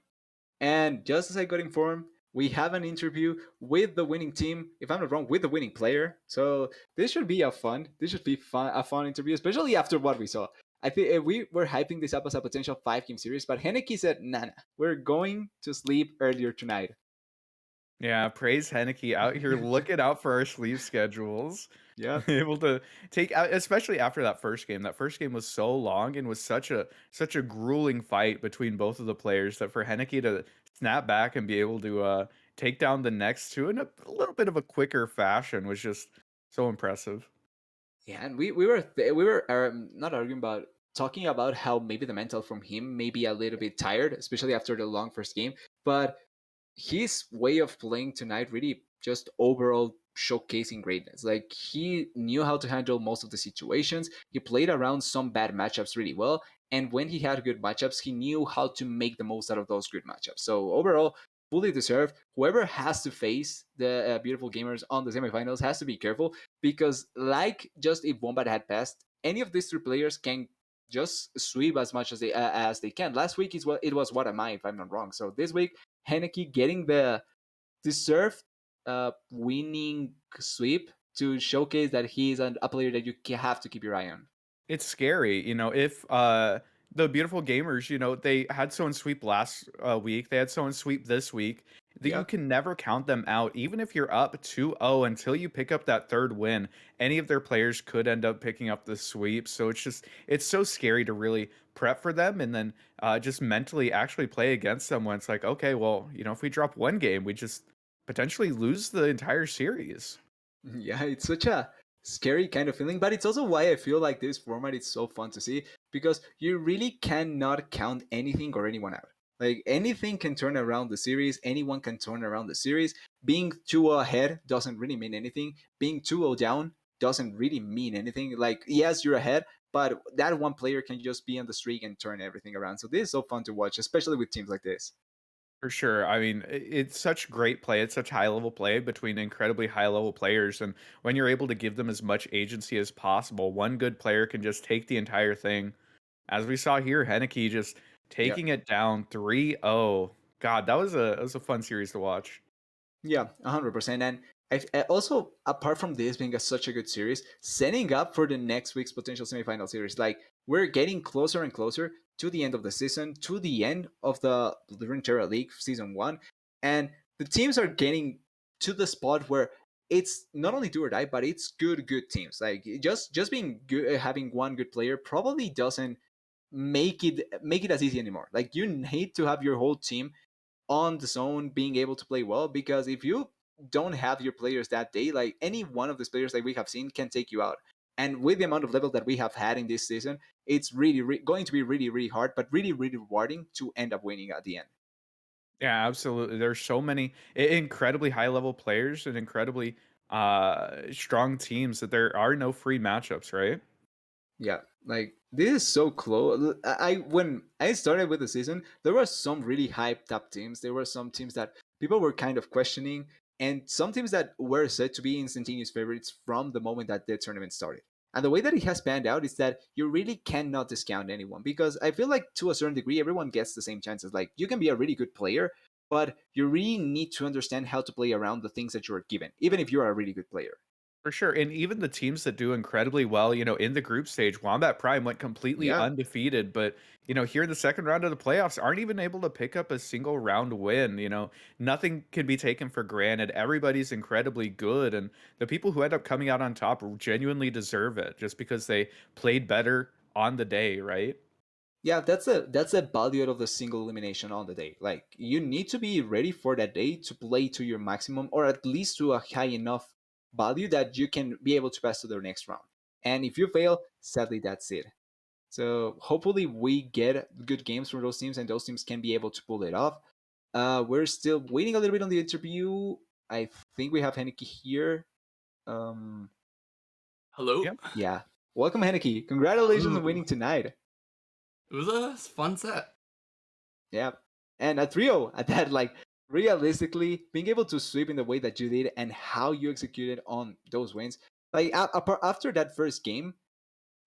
A: And just as I got informed, we have an interview with the winning team, if I'm not wrong, with the winning player. So this should be a fun interview, especially after what we saw. I think we were hyping this up as a potential 5 game series, but Henneke said, nah, we're going to sleep earlier tonight.
B: Yeah, praise Henneke out here looking out for our sleep schedules.
A: Yeah.
B: Able to take out, especially after that first game. That first game was so long and was such a grueling fight between both of the players that for Henneke to snap back and be able to take down the next two in a little bit of a quicker fashion was just so impressive.
A: Yeah, and we were not arguing about talking about how maybe the mental from him may be a little bit tired, especially after the long first game. But his way of playing tonight really just overall showcasing greatness. Like he knew how to handle most of the situations. He played around some bad matchups really well. And when he had good matchups, he knew how to make the most out of those good matchups. So overall, fully deserved. Whoever has to face the beautiful gamers on the semifinals has to be careful, because like just if Wombat had passed, any of these 3 players can just sweep as they can. Last week is what it was. What am I, if I'm not wrong? So this week Henneke getting the deserved winning sweep to showcase that he is a player that you have to keep your eye on.
B: It's scary, if, the beautiful gamers, they had someone sweep last, week, they had someone sweep this week, that you
A: Yeah,
B: can never count them out, even if you're up 2-0 until you pick up that 3rd win, any of their players could end up picking up the sweep, so it's so scary to really prep for them and then, just mentally actually play against them when it's like, "Okay, well, if we drop 1 game, we just potentially lose the entire series."
A: yeah, it's such a scary kind of feeling, but it's also why I feel like this format is so fun to see, because you really cannot count anything or anyone out. Like anything can turn around the series, anyone can turn around the series. Being 2 ahead doesn't really mean anything. Being 2 down doesn't really mean anything. Like yes, you're ahead, but that one player can just be on the streak and turn everything around. So this is so fun to watch, especially with teams like this.
B: For sure. I mean, it's such great play. It's such high level play between incredibly high level players. And when you're able to give them as much agency as possible, one good player can just take the entire thing. As we saw here, Henneke just
A: Yeah.
B: taking it down 3-0. God, that was a fun series to watch.
A: Yeah, 100%. And also, apart from this being such a good series, setting up for the next week's potential semifinal series, like we're getting closer and closer to the end of the season, to the end of the Runeterra League season 1, and the teams are getting to the spot where it's not only do or die, but it's good teams. Like just being good, having one good player probably doesn't make it as easy anymore. Like you need to have your whole team on the zone being able to play well, because if you don't have your players that day, like any one of these players that we have seen can take you out. And with the amount of level that we have had in this season, it's really going to be really hard, but really rewarding to end up winning at the end.
B: Yeah, absolutely. There's so many incredibly high level players and incredibly strong teams that there are no free matchups, right?
A: Yeah, Like this is so close. When I started with the season, there were some really hyped up teams. There were some teams that people were kind of questioning, and some teams that were said to be instantaneous favorites from the moment that the tournament started. And the way that it has panned out is that you really cannot discount anyone, because I feel like to a certain degree everyone gets the same chances. Like you can be a really good player, but you really need to understand how to play around the things that you are given, even if you are a really good player.
B: For sure, and even the teams that do incredibly well, in the group stage, Wombat Prime went completely
A: Yeah.
B: undefeated, but, here in the second round of the playoffs aren't even able to pick up a single round win. Nothing can be taken for granted. Everybody's incredibly good, and the people who end up coming out on top genuinely deserve it just because they played better on the day, right?
A: Yeah, that's a value out of the single elimination on the day. Like you need to be ready for that day to play to your maximum, or at least to a high enough value that you can be able to pass to the next round. And if you fail, sadly that's it. So hopefully we get good games from those teams, and those teams can be able to pull it off. We're still waiting a little bit on the interview. I think we have Henneke here. Um,
C: Hello.
B: Yep.
A: yeah, welcome Henneke. Congratulations on
C: Ooh,
A: winning tonight.
C: it was a fun set.
A: Yeah. And a trio at that, like realistically, being able to sweep in the way that you did and how you executed on those wins. Like after that first game,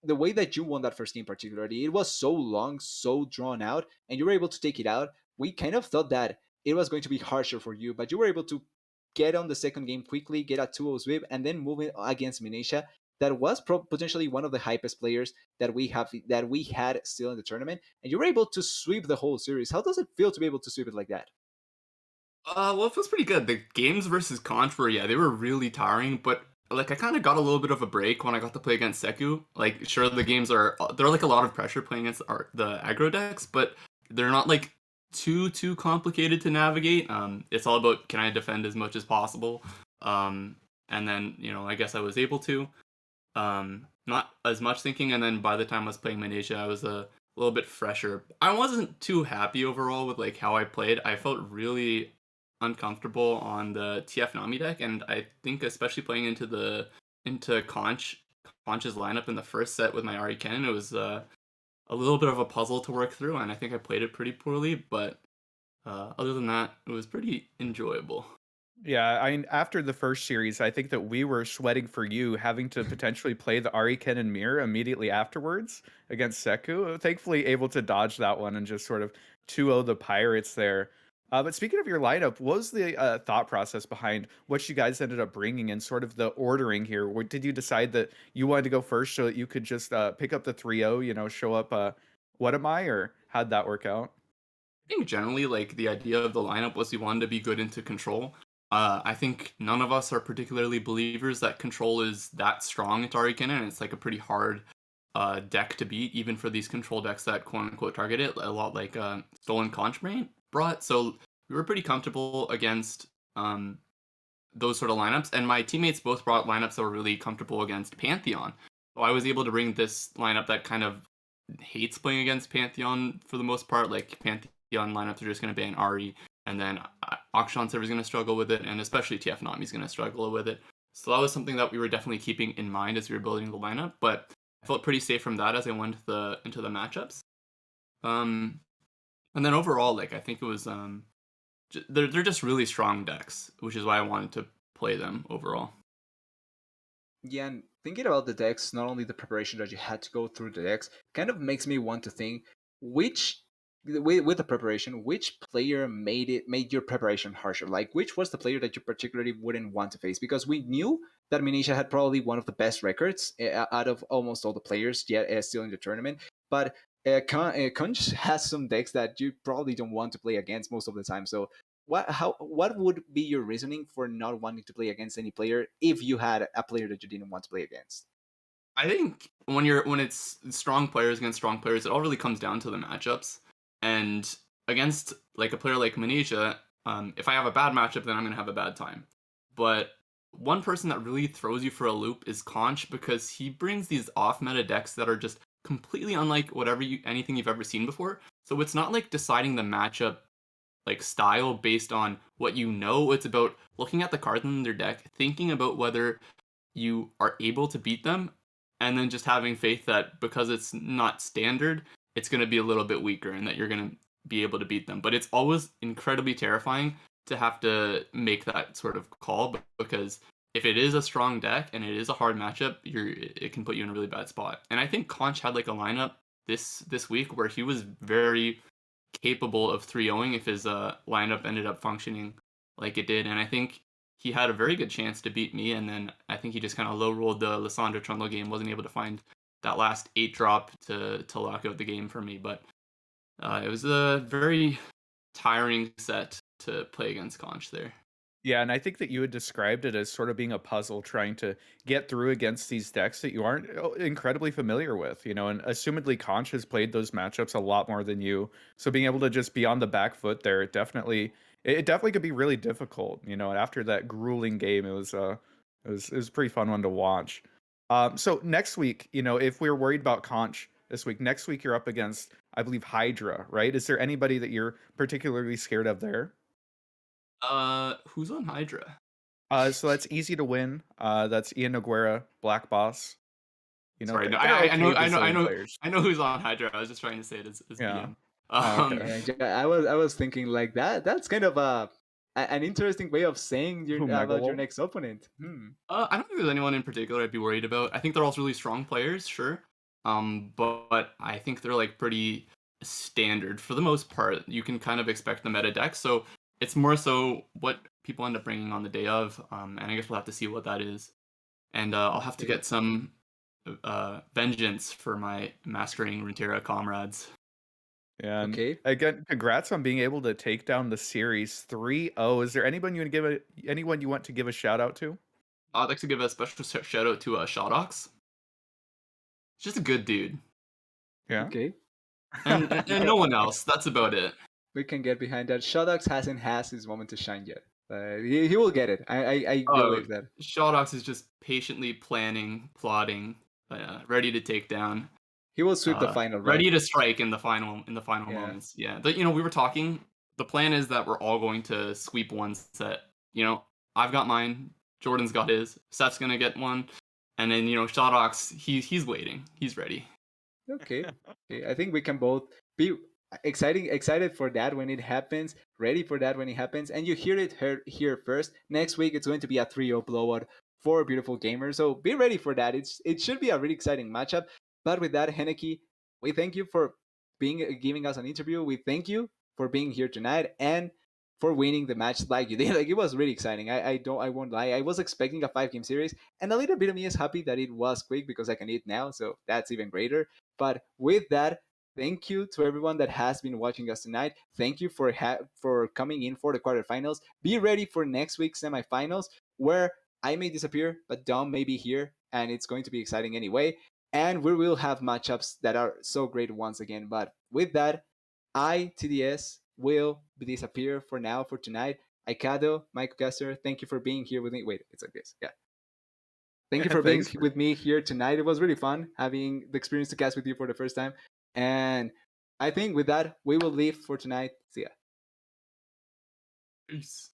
A: the way that you won that first game particularly, it was so long, so drawn out, and you were able to take it out. We kind of thought that it was going to be harsher for you, but you were able to get on the second game quickly, get a 2-0 sweep, and then move it against Minisha. That was potentially one of the hypest players that we had still in the tournament, and you were able to sweep the whole series. How does it feel to be able to sweep it like that?
C: Well, it feels pretty good. The games versus Conch were, yeah, they were really tiring, but like I kind of got a little bit of a break when I got to play against Seku. Like, sure, the games are they're like a lot of pressure playing against the aggro decks, but they're not like too complicated to navigate. It's all about can I defend as much as possible. And then I guess I was able to. Not as much thinking, and then by the time I was playing Malaysia, I was a little bit fresher. I wasn't too happy overall with like how I played. I felt really uncomfortable on the TF Nami deck, and I think especially playing into Conch's lineup in the first set with my Ari Ken, it was a little bit of a puzzle to work through, and I think I played it pretty poorly. But other than that, it was pretty enjoyable.
B: Yeah, after the first series, I think that we were sweating for you having to potentially play the Ari Ken and Mir immediately afterwards against Seku. Thankfully, able to dodge that one and just sort of 2-0 the Pirates there. But speaking of your lineup, what was the thought process behind what you guys ended up bringing and sort of the ordering here? Did you decide that you wanted to go first so that you could just pick up the 3-0, show up, what am I, or how'd that work out?
C: I think generally, like the idea of the lineup was we wanted to be good into control. I think none of us are particularly believers that control is that strong at Ariken, and it's like a pretty hard deck to beat, even for these control decks that quote unquote target it, a lot like Stolen Conch brought. So we were pretty comfortable against those sort of lineups, and my teammates both brought lineups that were really comfortable against Pantheon. So I was able to bring this lineup that kind of hates playing against Pantheon for the most part. Like Pantheon lineups are just going to ban Ari, and then Akshan server is going to struggle with it, and especially TF Nami is going to struggle with it. So that was something that we were definitely keeping in mind as we were building the lineup. But I felt pretty safe from that as I went into the matchups. Um, and then overall, like I think it was they're just really strong decks, which is why I wanted to play them overall.
A: Yeah, and thinking about the decks, not only the preparation that you had to go through the decks, kind of makes me want to think which with the preparation, which player made your preparation harsher? Like which was the player that you particularly wouldn't want to face? Because we knew that Minisha had probably one of the best records out of almost all the players yet still in the tournament. But Kunj has some decks that you probably don't want to play against most of the time. So what would be your reasoning for not wanting to play against any player if you had a player that you didn't want to play against?
C: I think when it's strong players against strong players, it all really comes down to the matchups. And against like a player like Manisha, if I have a bad matchup, then I'm gonna have a bad time. But one person that really throws you for a loop is Conch because he brings these off meta decks that are just completely unlike anything you've ever seen before. So it's not like deciding the matchup like style based on what you know. It's about looking at the cards in their deck, thinking about whether you are able to beat them and then just having faith that because it's not standard, it's going to be a little bit weaker and that you're going to be able to beat them. But it's always incredibly terrifying to have to make that sort of call because if it is a strong deck and it is a hard matchup, it can put you in a really bad spot. And I think Conch had like a lineup this week where he was very capable of 3-0ing if his lineup ended up functioning like it did. And I think he had a very good chance to beat me. And then I think he just kind of low rolled the Lissandra Trundle game, wasn't able to find that last 8 drop to lock out the game for me. But it was a very tiring set to play against Conch there.
B: Yeah, and I think that you had described it as sort of being a puzzle trying to get through against these decks that you aren't incredibly familiar with, and assumedly Conch has played those matchups a lot more than you. So being able to just be on the back foot there, it definitely could be really difficult, and after that grueling game, it was a pretty fun one to watch. So next week, if we're worried about Conch this week, next week you're up against, I believe, Hydra, right? Is there anybody that you're particularly scared of there?
C: Who's on Hydra?
B: So that's easy to win. That's Ian Noguera, Black Boss.
C: Sorry, no,
B: They're
C: I know,
B: okay
C: I know, I
B: Brazilian
C: know,
B: players.
C: I know who's on Hydra. I was just trying to say it as
B: Yeah.
C: BM.
B: Oh, okay.
A: I was thinking like that. That's kind of an interesting way of saying about your
B: Megalol.
A: next opponent.
C: I don't think there's anyone in particular I'd be worried about. I think they're all really strong players, sure. But I think they're like pretty standard for the most part. You can kind of expect the meta deck, so it's more so what people end up bringing on the day of. And I guess we'll have to see what that is. And I'll have to
A: Okay.
C: get some vengeance for my masquerading Runeterra comrades.
B: Yeah, and
A: Okay.
B: again, congrats on being able to take down the series 3-0. Is there anyone you want to give a shout out to?
C: I'd like to give a special shout out to Shodox. He's just a good dude,
B: Yeah.
A: Okay.
C: and no one else. That's about it.
A: We can get behind that. Shodox hasn't had his moment to shine yet. He will get it. I
C: Oh,
A: believe that.
C: Shodox is just patiently planning, plotting, ready to take down,
A: He will sweep the final, right?
C: ready to strike in the final
A: Yeah.
C: moments. Yeah, but we were talking. The plan is that we're all going to sweep one set. I've got mine. Jordan's got his. Seth's gonna get one, and then Shodox, he's waiting. He's ready.
A: Okay. Okay. I think we can both be excited for that when it happens, ready for that when it happens, and you hear it here first. Next week it's going to be a 3-0 blowout for beautiful gamers. So be ready for that. It should be a really exciting matchup. But with that, Henneke, we thank you for giving us an interview. We thank you for being here tonight and for winning the match like you did. Like, it was really exciting. I won't lie. I was expecting a 5-game series, and a little bit of me is happy that it was quick because I can eat now. So that's even greater. But with that, thank you to everyone that has been watching us tonight. Thank you for coming in for the quarterfinals. Be ready for next week's semifinals, where I may disappear, but Dom may be here, and it's going to be exciting anyway. And we will have matchups that are so great once again. But with that, TDS, will disappear for now for tonight. Aikado, Michael Kester, thank you for being here with me. Wait, it's like this. Yeah. Thank you
B: Yeah,
A: for being
B: thanks.
A: with me here tonight. It was really fun having the experience to cast with you for the first time. And I think with that, we will leave for tonight. See ya.
C: Peace.